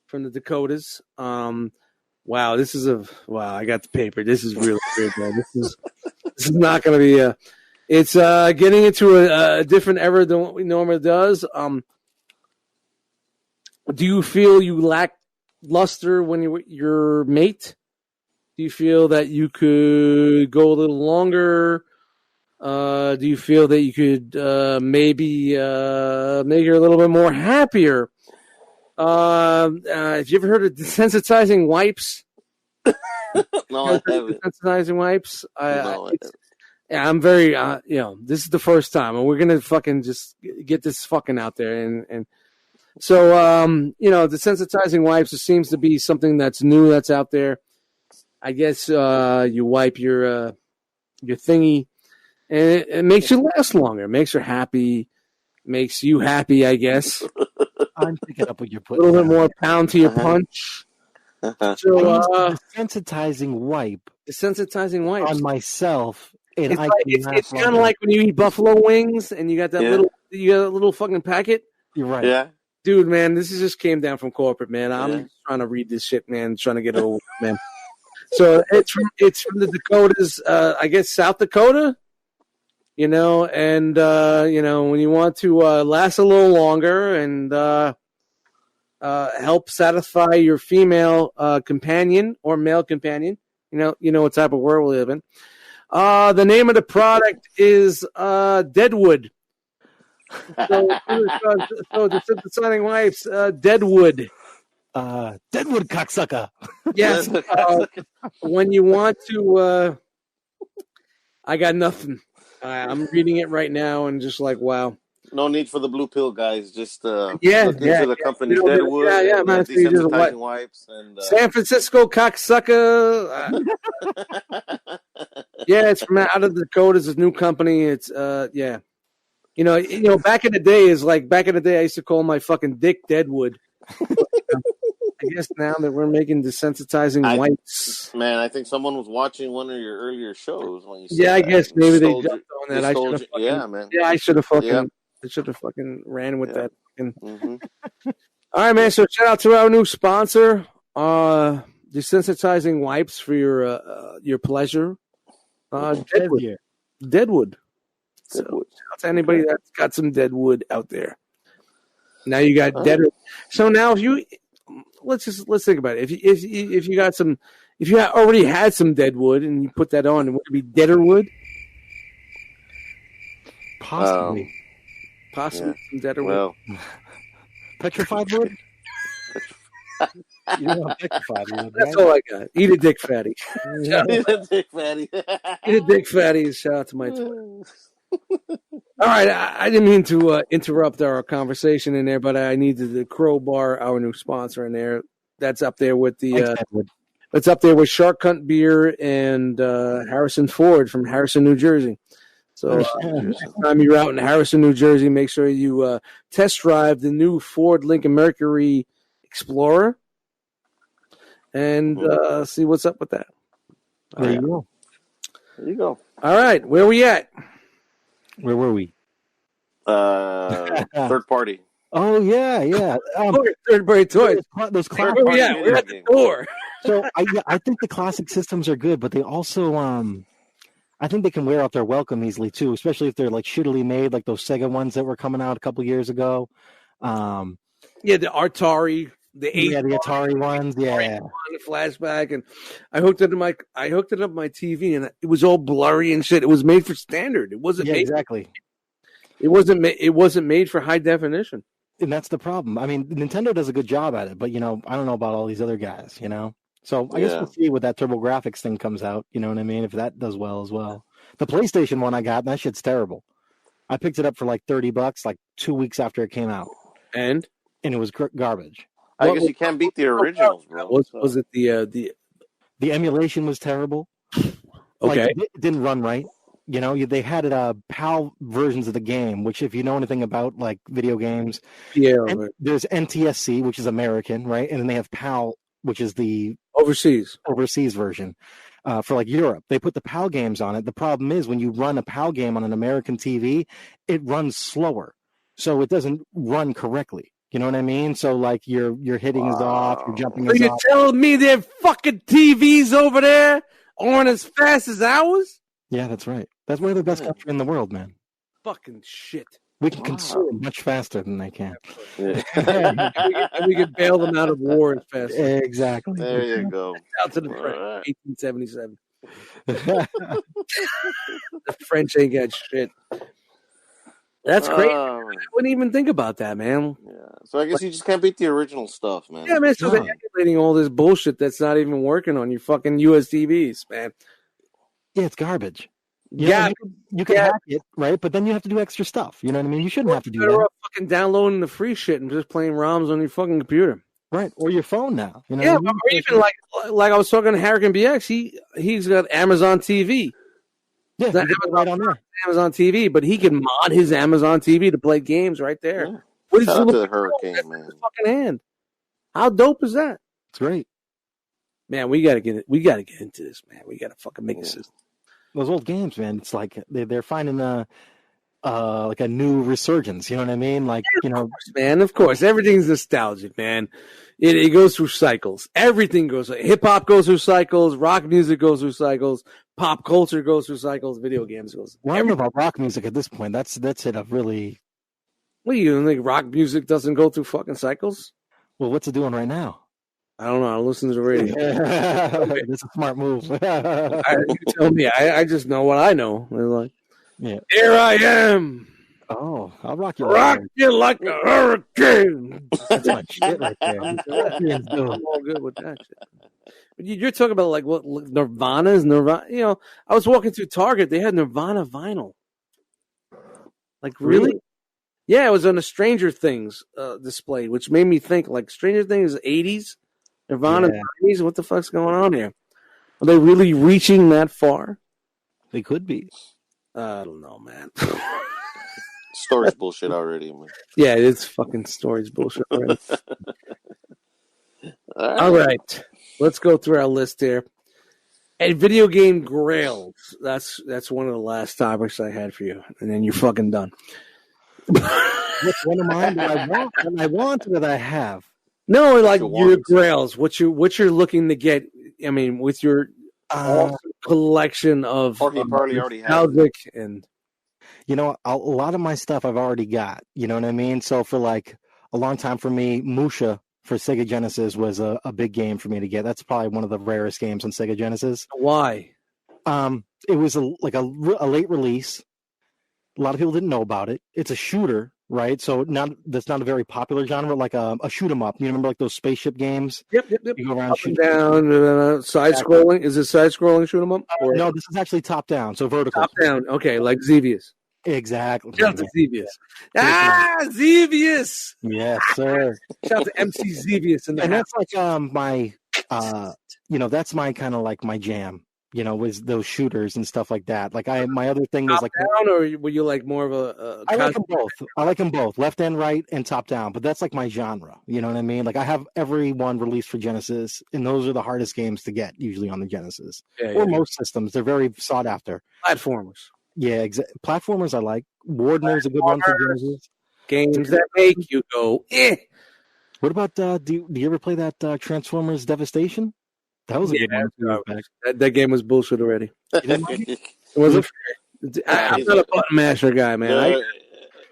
S1: from the Dakotas. Wow, I got the paper. This is really good, man. This is not going to be it's getting into a different era than what we normally does. Do you feel you lack luster when you're with your mate? Do you feel that you could go a little longer? Do you feel that you could maybe make her a little bit more happier? Have you ever heard of desensitizing wipes?
S3: No, I haven't.
S1: Desensitizing wipes. I'm very, this is the first time, and we're gonna fucking just get this fucking out there, and so, desensitizing wipes. It seems to be something that's new, that's out there. I guess you wipe your thingy, and it makes you last longer. It makes her happy. Makes you happy, I guess.
S2: I'm picking up what you're putting.
S1: A little bit more pound to your punch.
S2: So desensitizing wipe
S1: wipes
S2: on myself. And
S1: it's kind of like when you eat buffalo wings and you got that little fucking packet.
S2: You're right.
S3: Yeah.
S1: Dude, man, this just came down from corporate, man. I'm just trying to read this shit, man. Trying to get it over, man. So it's from the Dakotas, I guess South Dakota. And when you want to last a little longer and help satisfy your female companion or male companion, you know what type of world we live in. The name of the product is Deadwood. So the synthesizing wipes, Deadwood.
S2: Deadwood cocksucker.
S1: Yes. When you want to, I got nothing. I'm reading it right now and just like, wow.
S3: No need for the blue pill, guys. Just look into the company Deadwood.
S1: Man,
S3: desensitizing wipes and
S1: San Francisco cocksucker. It's from out of the Dakotas. It's a new company. It's You know, back in the day I used to call my fucking dick Deadwood. I guess now that we're making desensitizing wipes.
S3: Man, I think someone was watching one of your earlier shows when you said
S1: I guess maybe they jumped on that. I should have fucking ran with that.
S3: Mm-hmm.
S1: All right, man. So shout out to our new sponsor, desensitizing wipes for your pleasure. Deadwood. So shout out to anybody that's got some Deadwood out there. Now you got Deadwood. So now let's think about it. If you got some, if you already had some Deadwood and you put that on, would it be Deaderwood?
S2: Possibly.
S1: Some Deaderwood.
S3: Well,
S2: petrified wood. You don't want petrified wood.
S1: That's all I got. Eat a dick fatty.
S3: Eat a dick fatty.
S1: Eat a dick fatty. Shout out to my twin. All right, I didn't mean to interrupt our conversation in there, but I needed to crowbar our new sponsor in there. That's up there with it's up there with Shark Cunt Beer and Harrison Ford from Harrison, New Jersey. So next time you're out in Harrison, New Jersey, make sure you test drive the new Ford Lincoln Mercury Explorer and see what's up with that.
S2: There you go.
S3: There you go.
S1: All right, where we at?
S2: Where were we?
S3: Third party.
S2: Oh yeah.
S1: Third party toys.
S2: Those classic.
S1: We're at the door.
S2: So I think the classic systems are good, but they also I think they can wear out their welcome easily too, especially if they're like shittily made, like those Sega ones that were coming out a couple years ago.
S1: The Atari. The
S2: Atari ones,
S1: the flashback, and I hooked it up my TV, and it was all blurry and shit. It was made for standard. It wasn't made
S2: exactly.
S1: It wasn't made for high definition,
S2: and that's the problem. I mean, Nintendo does a good job at it, but I don't know about all these other guys. So I guess we'll see what that TurboGrafx thing comes out. You know what I mean? If that does well as well. The PlayStation one I got, that shit's terrible. I picked it up for like $30, like 2 weeks after it came out,
S1: and
S2: it was garbage.
S3: I guess you can't beat the originals, bro.
S1: Was it the
S2: emulation was terrible?
S1: Okay,
S2: it didn't run right. They had PAL versions of the game, which if you know anything about like video games, there's NTSC, which is American, right? And then they have PAL, which is the overseas version for like Europe. They put the PAL games on it. The problem is when you run a PAL game on an American TV, it runs slower, so it doesn't run correctly. You know what I mean? So like your hitting is off, your jumping is off.
S1: You're telling me their fucking TVs over there aren't as fast as ours?
S2: Yeah, that's right. That's one of the best country in the world, man.
S1: Fucking shit.
S2: We can consume much faster than they can.
S1: Yeah. we can bail them out of war as fast.
S2: Exactly.
S3: There you go.
S1: Out to the French, 1877. The French ain't got shit. That's great. I wouldn't even think about that, man.
S3: Yeah. So I guess you just can't beat the original stuff, man.
S1: Yeah, man. So they're emulating all this bullshit that's not even working on your fucking US TVs, man.
S2: Yeah, it's garbage. You can hack it, right? But then you have to do extra stuff. You know what I mean? You shouldn't have to do that.
S1: Fucking downloading the free shit and just playing ROMs on your fucking computer.
S2: Right, or your phone now.
S1: Or even like I was talking to Harrigan BX, he's got Amazon TV.
S2: Yeah, right on there.
S1: Amazon TV, but he can mod his Amazon TV to play games right there.
S3: Yeah. Shout out to the Hurricane, man.
S1: Fucking hand. How dope is that?
S2: It's great.
S1: Man, we gotta get into this, man. We gotta fucking make a system.
S2: Those old games, man. It's like they're finding like a new resurgence. You know what I mean? Like,
S1: of course, man. Of course, everything's nostalgic, man. It goes through cycles. Everything goes. Hip hop goes through cycles. Rock music goes through cycles. Pop culture goes through cycles. Video games goes.
S2: Well, I don't know about rock music at this point. That's it. A really.
S1: What do you think? Rock music doesn't go through fucking cycles?
S2: Well, what's it doing right now?
S1: I don't know. I listen to the radio.
S2: That's a smart move.
S1: You tell me. I just know what I know. Like,
S2: yeah.
S1: Here I am.
S2: Oh, I'll rock you.
S1: Rock you like a hurricane.
S2: That's my shit right there.
S1: I'm all good with that shit. But you're talking about like what Nirvana. You know, I was walking through Target. They had Nirvana vinyl. Like really? Yeah, it was on a Stranger Things display, which made me think like Stranger Things 80s, Nirvana 90s. What the fuck's going on here? Are they really reaching that far?
S2: They could be.
S1: I don't know, man.
S3: Story's bullshit already, man.
S1: Yeah, it's fucking story's bullshit already. All right. Let's go through our list here. And video game grails. That's one of the last topics I had for you. And then you're fucking done.
S2: What's one of mine that I want or that I have?
S1: No, like your grails. What you're looking to get. I mean, with your awesome collection of
S3: probably already has
S1: and
S2: you know, a lot of my stuff I've already got. You know what I mean? So for like a long time for me, Musha for Sega Genesis was a big game for me to get. That's probably one of the rarest games on Sega Genesis.
S1: Why?
S2: It was a late release. A lot of people didn't know about it. It's a shooter, right? So that's not a very popular genre, like a shoot 'em up. You remember like those spaceship games?
S1: Yep.
S2: You go around
S1: shooting down, side scrolling. Is it side scrolling shoot 'em up?
S2: No, this is actually top down, so vertical.
S1: Top down. Okay, like Xevious.
S2: Exactly.
S1: Shout out to Xevious. Xevious.
S2: Yes, sir.
S1: Shout out to MC Xevious.
S2: And that's like my, that's my kind of like my jam. You know, was those shooters and stuff like that. Like my other thing was like
S1: down, or were you like more of a
S2: I like them both. I like them both, left and right and top down. But that's like my genre. You know what I mean? Like I have every one released for Genesis, and those are the hardest games to get usually on the Genesis or most systems. They're very sought after.
S1: Platformers.
S2: Yeah, platformers I like. Wardener's a good one for Genesis.
S1: Games that make you go, eh.
S2: What about do you ever play that Transformers Devastation? That was a good one.
S1: That game was bullshit already. It wasn't. I'm not a button masher guy, man.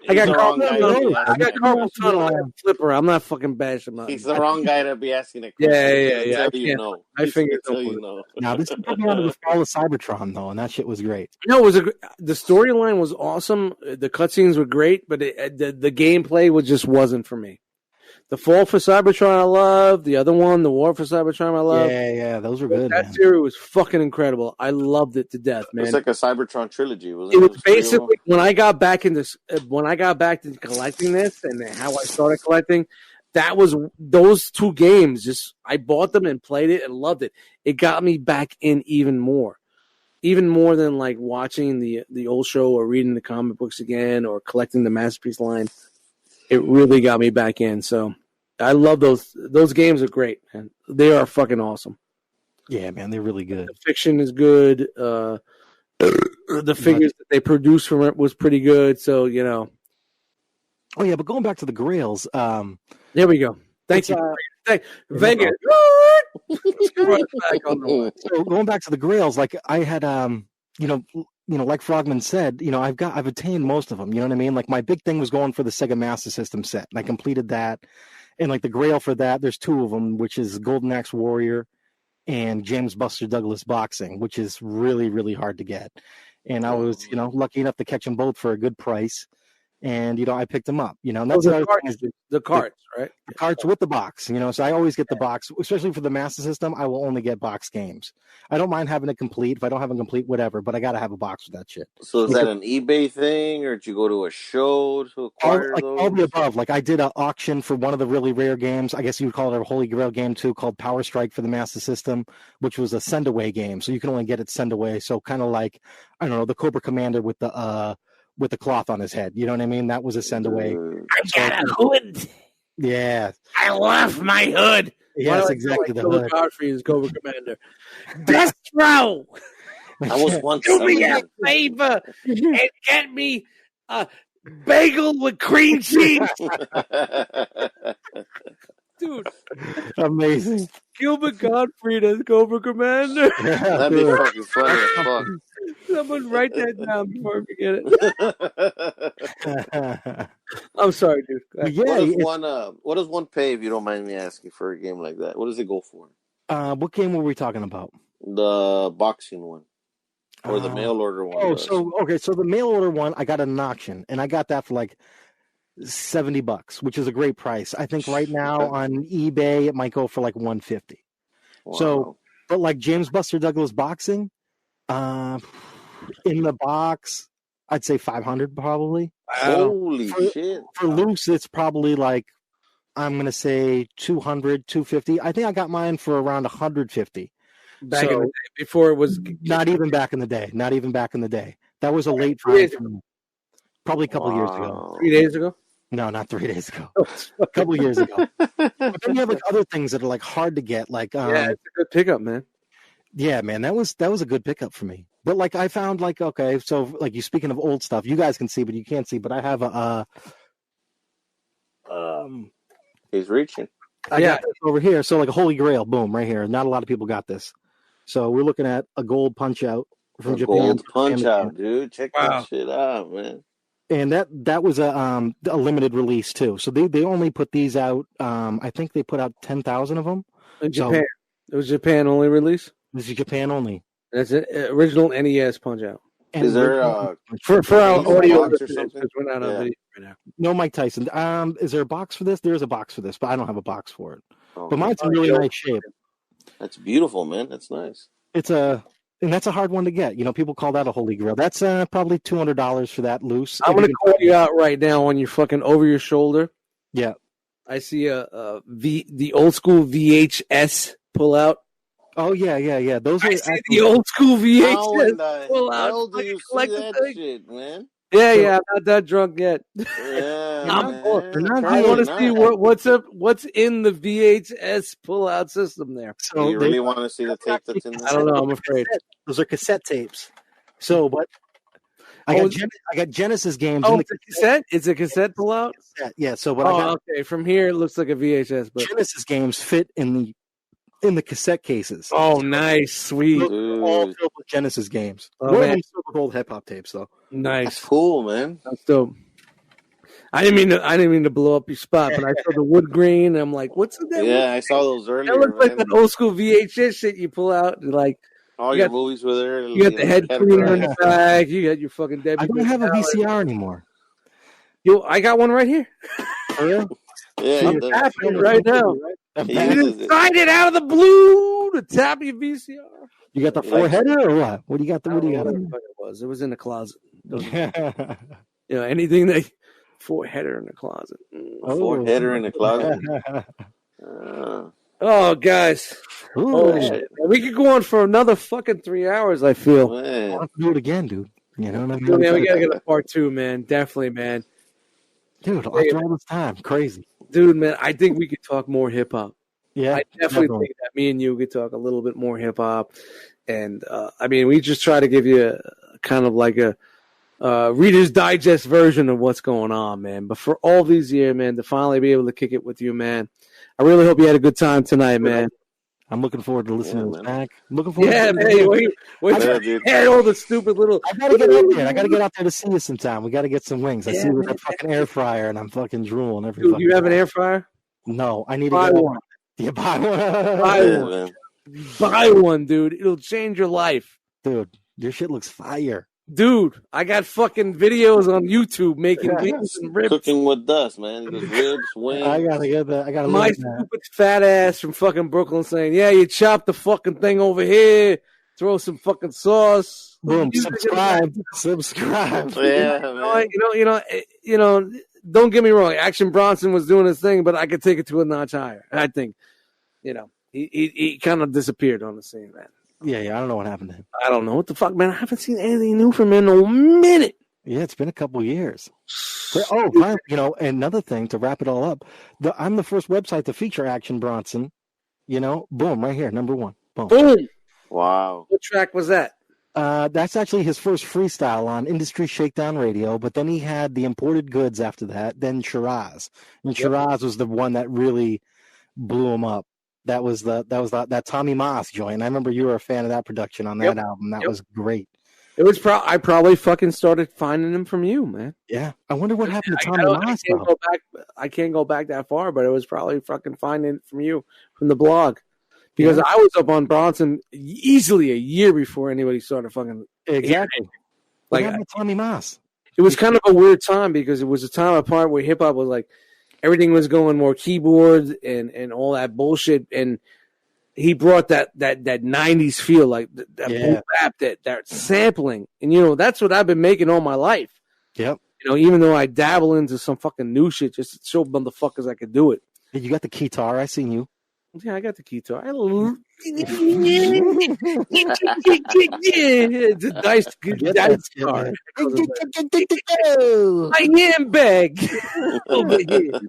S1: I got carpal tunnel flipper. I'm not fucking bashing him.
S3: He's the wrong guy to be asking a question.
S1: Yeah. I figured
S3: so.
S2: Now this is probably on the fall of Cybertron though, and that shit was great.
S1: No, it was the storyline was awesome. The cutscenes were great, but the gameplay just wasn't for me. The Fall for Cybertron I love. The other one, The War for Cybertron I love.
S2: Yeah, those were good.
S1: That series was fucking incredible. I loved it to death, man.
S3: It's like a Cybertron trilogy. It
S1: was basically when I got back to collecting this and how I started collecting. That was those two games. Just I bought them and played it and loved it. It got me back in even more than like watching the old show or reading the comic books again or collecting the Masterpiece line. It really got me back in. So I love those. Those games are great, man. They are fucking awesome.
S2: Yeah, man, they're really good.
S1: The fiction is good. The figures that they produced from it was pretty good. So, you know.
S2: Oh, yeah, but going back to the Grails.
S1: There we go. Thank you. Vega.
S2: So going back to the Grails, like I had, like Frogman said, I've attained most of them. You know what I mean? Like my big thing was going for the Sega Master System set, and I completed that. And like the Grail for that, there's two of them, which is Golden Axe Warrior and James Buster Douglas Boxing, which is really, really hard to get. And I was, lucky enough to catch them both for a good price. And, I picked them up, and that's
S1: the carts, right?
S2: The carts with the box, so I always get the box, especially for the Master System. I will only get box games. I don't mind having it complete. If I don't have it complete, whatever, but I got to have a box with that shit.
S3: So is that an eBay thing, or did you go to a show to acquire those?
S2: All the above. Like I did an auction for one of the really rare games. I guess you would call it a Holy Grail game too, called Power Strike for the Master System, which was a send away game. So you can only get it send away. So kind of like, I don't know, the Cobra Commander with the cloth on his head. You know what I mean? That was a send away.
S1: I got a hood.
S2: Yeah.
S1: I love my hood.
S2: Yeah, that's exactly the
S1: Cobra
S2: hood.
S1: Godfrey is Cobra Commander. Destro,
S3: I was once
S1: do me a favor and get me a bagel with cream cheese, dude.
S2: Amazing.
S1: Gilbert Gottfried as Cobra Commander.
S3: That'd be fucking funny as fuck.
S1: Someone write that down before I forget it. I'm sorry, dude.
S3: What does one pay, if you don't mind me asking, for a game like that? What does it go for?
S2: What game were we talking about?
S3: The boxing one. Or the mail order one.
S2: So the mail order one, I got at an auction, and I got that for like $70, which is a great price. I think right now on eBay it might go for like $150.
S3: Wow.
S2: So, but like James Buster Douglas boxing, in the box, I'd say $500 probably.
S3: Holy shit!
S2: For loose, it's probably like, I'm gonna say $200, $250. I think I got mine for around $150.
S1: Back in the day, before it was
S2: not even back in the day. That was a late find for me. Probably a couple years ago.
S1: 3 days ago?
S2: No, not 3 days ago. A couple years ago. But then you have like other things that are like hard to get. Like
S1: yeah, it's a good pickup, man.
S2: Yeah, man, that was a good pickup for me. But like I found like, okay, so like you speaking of old stuff, you guys can see, but you can't see. But I have a
S3: he's reaching.
S2: I got this over here. So like a Holy Grail, boom, right here. Not a lot of people got this. So we're looking at a gold punch out from Japan.
S3: Gold punch out, dude. Check that shit out, man.
S2: And that was a limited release too. So they only put these out. I think they put out 10,000 of them
S1: in Japan. It was Japan only release.
S2: This is Japan only.
S1: That's an original NES punch out.
S3: And is there
S1: for our audio or something? We're not on video right now.
S2: No, Mike Tyson. Is there a box for this? There is a box for this, but I don't have a box for it. But mine's in really nice shape.
S3: That's beautiful, man. That's nice.
S2: And that's a hard one to get. You know, people call that a Holy Grail. That's probably $200 for that loose.
S1: I'm gonna call you out right now on your fucking over your shoulder.
S2: Yeah,
S1: I see the old school VHS pull out.
S2: Oh yeah. Those are
S1: the old school VHS
S3: pull out. How do you see that shit, man?
S1: Yeah, I'm not that drunk yet.
S3: Yeah,
S1: I want to see what's in the VHS pull-out system there.
S3: So do you really want to see the tape that's in there?
S1: I don't know. I'm afraid
S2: those are cassette tapes. So, but I got Genesis games.
S1: Oh, it's a cassette. It's a cassette pull-out.
S2: Yeah. So, but
S1: okay. From here, it looks like a VHS. But
S2: Genesis games fit in the cassette cases.
S1: Oh, nice, sweet.
S2: All filled with Genesis games.
S1: Oh, man.
S2: Still with old hip hop tapes though.
S1: Nice,
S3: that's cool, man.
S1: That's dope. I didn't mean to blow up your spot, but I saw the wood grain. I'm like, what's that?
S3: Yeah, I saw those earlier.
S1: That looks like that old school VHS shit you pull out. Like
S3: all your movies were there.
S1: You got the head cleaner in the back. You got your fucking Debbie.
S2: I don't have a VCR anymore.
S1: Yo, I got one right here.
S2: Yeah,
S1: I'm tapping it right now. You decided it out of the blue to tap your VCR.
S2: You got the four-header or what? What do you got? What do you got?
S1: It was in the closet. Anything that four-header in the closet.
S3: Four-header in the closet.
S1: Oh, guys. Holy shit. We could go on for another fucking 3 hours, I feel.
S3: Man.
S2: I'll have to do it again, dude. You know what I mean?
S1: Dude, man, we gotta get a part 2, man. Definitely, man.
S2: Dude, after all this time, crazy.
S1: Dude, man, I think we could talk more hip hop.
S2: Yeah,
S1: I definitely think that me and you could talk a little bit more hip hop. And we just try to give you kind of like a Reader's Digest version of what's going on, man. But for all these years, man, to finally be able to kick it with you, man, I really hope you had a good time tonight, man.
S2: I'm looking forward to listening to this back. I'm looking forward
S1: to man. Had all the stupid little.
S2: I gotta get out there. I gotta get out there to see you sometime. We gotta get some wings. I see you with that fucking air fryer, and I'm fucking drooling every.
S1: Dude, you have an air fryer?
S2: No, I need to
S1: buy one.
S2: You buy one.
S1: Buy one. Buy one, dude. It'll change your life,
S2: dude. Your shit looks fire.
S1: Dude, I got fucking videos on YouTube making wings and ribs.
S3: Cooking with dust, man. Ribs, wings.
S2: I gotta get that. I gotta.
S1: My stupid fat ass from fucking Brooklyn saying, "Yeah, you chop the fucking thing over here, throw some fucking sauce."
S2: Boom. Subscribe.
S3: Yeah, man.
S1: Don't get me wrong. Action Bronson was doing his thing, but I could take it to a notch higher. I think, he kind of disappeared on the scene, man.
S2: Yeah, I don't know what happened to him.
S1: I don't know what the fuck, man. I haven't seen anything new from him in a minute.
S2: Yeah, it's been a couple years. Another thing to wrap it all up. I'm the first website to feature Action Bronson You know, boom, right here, number one. Boom.
S1: Boom.
S3: Wow.
S1: What track was that?
S2: That's actually his first freestyle on Industry Shakedown Radio, but then he had the Imported Goods after that, then Shiraz. And Shiraz was the one that really blew him up. That was that Tommy Moss joint. I remember you were a fan of that production on that album. That was great.
S1: It was I probably fucking started finding him from you, man.
S2: Yeah. I wonder what happened to Tommy Moss.
S1: I can't go back that far, but it was probably fucking finding it from you, from the blog. Because I was up on Bronson easily a year before anybody started fucking.
S2: Exactly. Like Tommy Moss.
S1: It was kind of a weird time because it was a time apart where hip hop was like everything was going more keyboards and all that bullshit, and he brought that 90s feel, like that boom bap, that sampling, and you know that's what I've been making all my life.
S2: Yep.
S1: You know, even though I dabble into some fucking new shit just to show motherfuckers I could do it.
S2: Hey, you got the guitar. I seen you.
S1: Yeah, I got the guitar. It's a dice guitar. My handbag over here.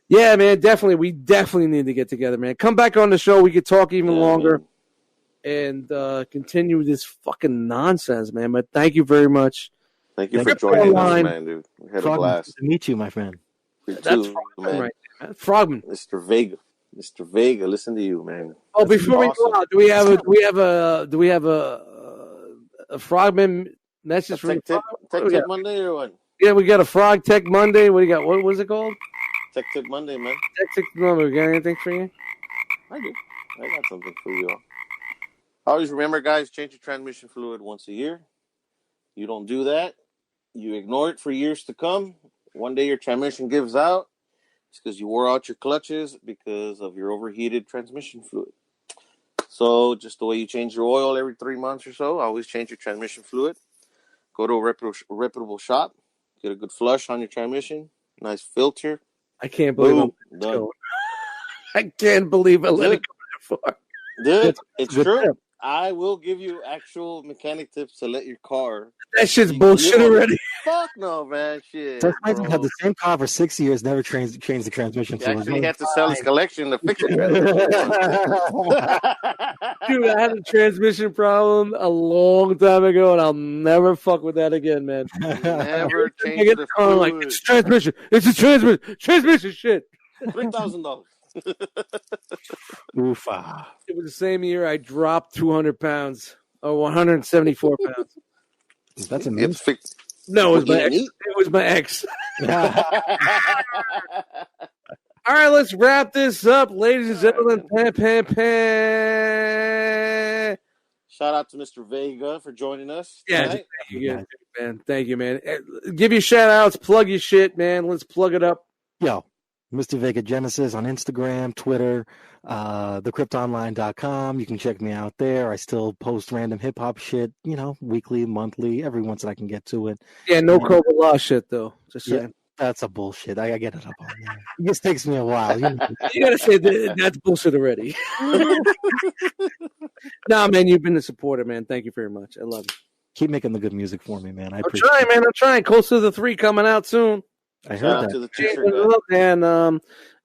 S1: Yeah, man, definitely. We definitely need to get together, man. Come back on the show. We could talk even longer and continue this fucking nonsense, man. But thank you very much.
S3: Thank you for joining us, man, dude. We had a blast.
S2: To meet you, my friend.
S1: That's Frogman, right? Frogman.
S3: Mr. Vega, listen to you, man.
S1: Oh, that's before we go out, do we have a Frogman message from
S3: Tech Monday or what?
S1: Yeah, we got a Frog Tech Monday. What do you got? What was it called?
S3: Tech Monday, man.
S1: Tech Monday. We got anything for you?
S3: I do. I got something for you all. Always remember, guys, change your transmission fluid once a year. You don't do that, you ignore it for years to come. One day your transmission gives out. It's because you wore out your clutches because of your overheated transmission fluid. So just the way you change your oil every 3 months or so, always change your transmission fluid. Go to a reputable shop. Get a good flush on your transmission. Nice filter.
S1: I can't believe I can't believe I let it go that far.
S3: Dude, it's true. I will give you actual mechanic tips to let your car.
S1: That shit's bullshit already.
S3: Fuck no, man. Shit.
S2: I've had the same car for 6 years, never changed the transmission.
S3: He actually had to sell his collection to fix the transmission.
S1: Dude, I had a transmission problem a long time ago, and I'll never fuck with that again, man.
S3: Never change the car.
S1: Like, it's transmission. It's a transmission shit.
S3: $3,000.
S2: Oofa.
S1: It was the same year I dropped 200 pounds or 174 pounds.
S2: That's amazing.
S1: No, it was my ex. It was my ex. All right, let's wrap this up, ladies and gentlemen.
S3: Shout out to Mr. Vega for joining us.
S1: Yeah, thank you, man. Thank you, man. Give you shout outs, plug your shit, man. Let's plug it up.
S2: Yo. Mr. Vega Genesis on Instagram, Twitter, thecryptonline.com. You can check me out there. I still post random hip hop shit, weekly, monthly, every once that I can get to it.
S1: Yeah, no Cobra Law shit though. Just saying.
S2: Yeah, that's a bullshit. I get it up on there. It just takes me a while.
S1: You gotta say that's bullshit already. Nah, man, you've been a supporter, man. Thank you very much. I love you.
S2: Keep making the good music for me, man.
S1: I'm trying. Close to the 3 coming out soon.
S2: I heard
S1: that. And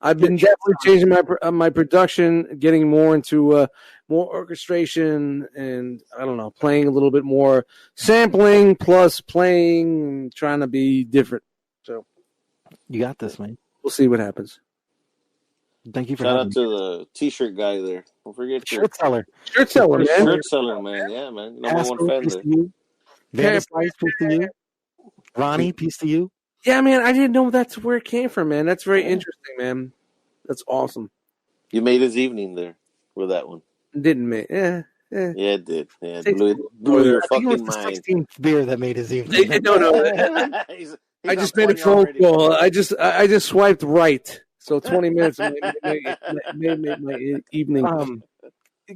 S1: I've been definitely changing my production, getting more into more orchestration, and I don't know, playing a little bit more sampling plus playing, trying to be different. So
S2: you got this, man.
S1: We'll see what happens.
S2: Thank you for
S3: shout out to the t-shirt guy there. Don't forget
S2: shirt seller,
S3: man. Shirt seller, man. Yeah, man. Number one fan there.
S2: Vanna Slice, peace to you. Ronnie, peace to you.
S1: Yeah, man, I didn't know that's where it came from, man. That's very interesting, man. That's awesome.
S3: You made his evening there with that one.
S1: Didn't make? Yeah,
S3: it did. Yeah, blew your fucking mind.
S2: The 16th beer that made his evening.
S1: No. I just made a phone call. I just swiped right. So 20 minutes made my evening.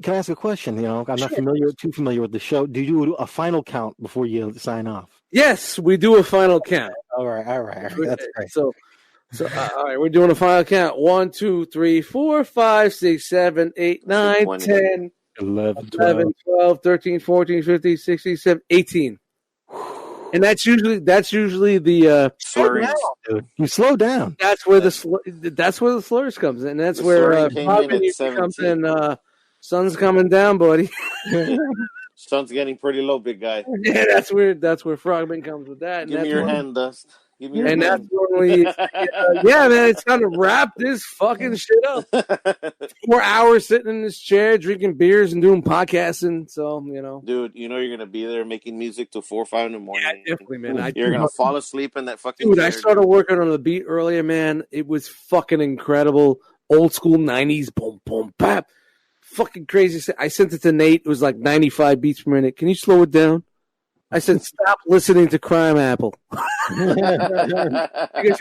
S2: Can I ask a question? I'm not too familiar with the show. Do you do a final count before you sign off?
S1: Yes, we do a final count.
S2: All right. That's great.
S1: So, all right, we're doing a final count. 1, 2, 3, 4, 5, 6, 7, 8, 9, 10, 11, 12, 13, 14, 15, 16, 17, 18. And that's usually the
S3: slurring.
S2: Dude, you slow down.
S1: That's where the slurs comes in. That's where comes in. Sun's coming down, buddy.
S3: Sun's getting pretty low, big guy.
S1: Yeah, that's where Frogman comes with that. And
S3: Give me your hand, Dust. Give me your hand.
S1: That's when we, yeah, man, it's time to wrap this fucking shit up. 4 hours sitting in this chair, drinking beers and doing podcasting. So,
S3: dude, you're gonna be there making music till 4 or 5 in the morning.
S1: Yeah, definitely, man.
S3: You're gonna fall asleep in that fucking.
S1: Dude,
S3: chair,
S1: I started working on the beat earlier, man. It was fucking incredible. Old school 90s, boom, boom, bap. Fucking crazy. I sent it to Nate. It was like 95 beats per minute. Can you slow it down? I said, stop listening to Crime Apple. I guess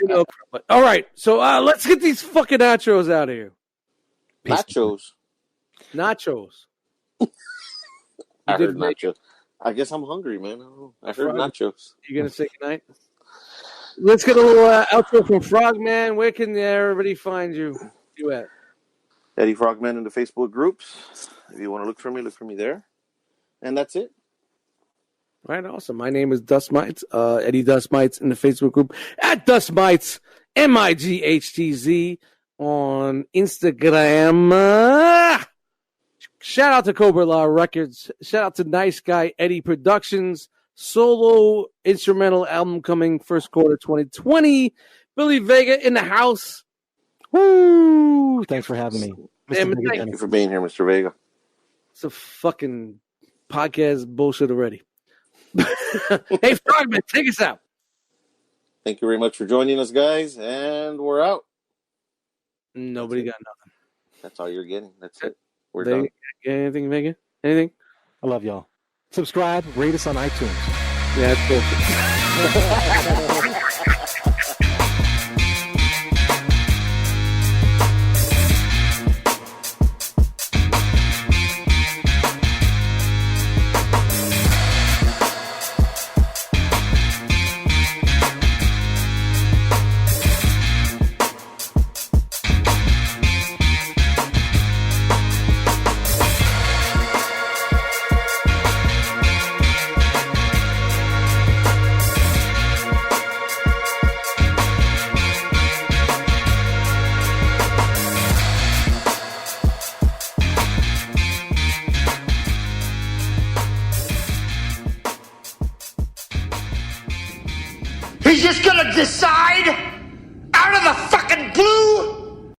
S1: but all right, so let's get these fucking nachos out of here.
S3: Nachos. I heard nachos. I guess I'm hungry, man. I heard nachos.
S1: You gonna say goodnight? Let's get a little outro from Frogman. Where can everybody find you? You at?
S3: Eddie Frogman in the Facebook groups. If you want to look for me there. And that's it.
S1: All right, awesome. My name is Dust Mites, Eddie Dust Mites in the Facebook group at Dust Mites, MIGHTZ on Instagram. Shout out to Cobra Law Records. Shout out to Nice Guy Eddie Productions. Solo instrumental album coming first quarter 2020. Billy Vega in the house.
S2: Woo! Thanks for having me.
S3: Thank you for being here, Mr. Vega.
S1: It's a fucking podcast bullshit already. Hey, Frogman, take us out.
S3: Thank you very much for joining us, guys, and we're out.
S1: Nobody got nothing.
S3: That's all you're getting. That's it. We're
S1: Vega,
S3: done.
S1: Anything, Vega? Anything?
S2: I love y'all. Subscribe, rate us on iTunes.
S1: Yeah, that's bullshit.
S5: He's just gonna decide out of the fucking blue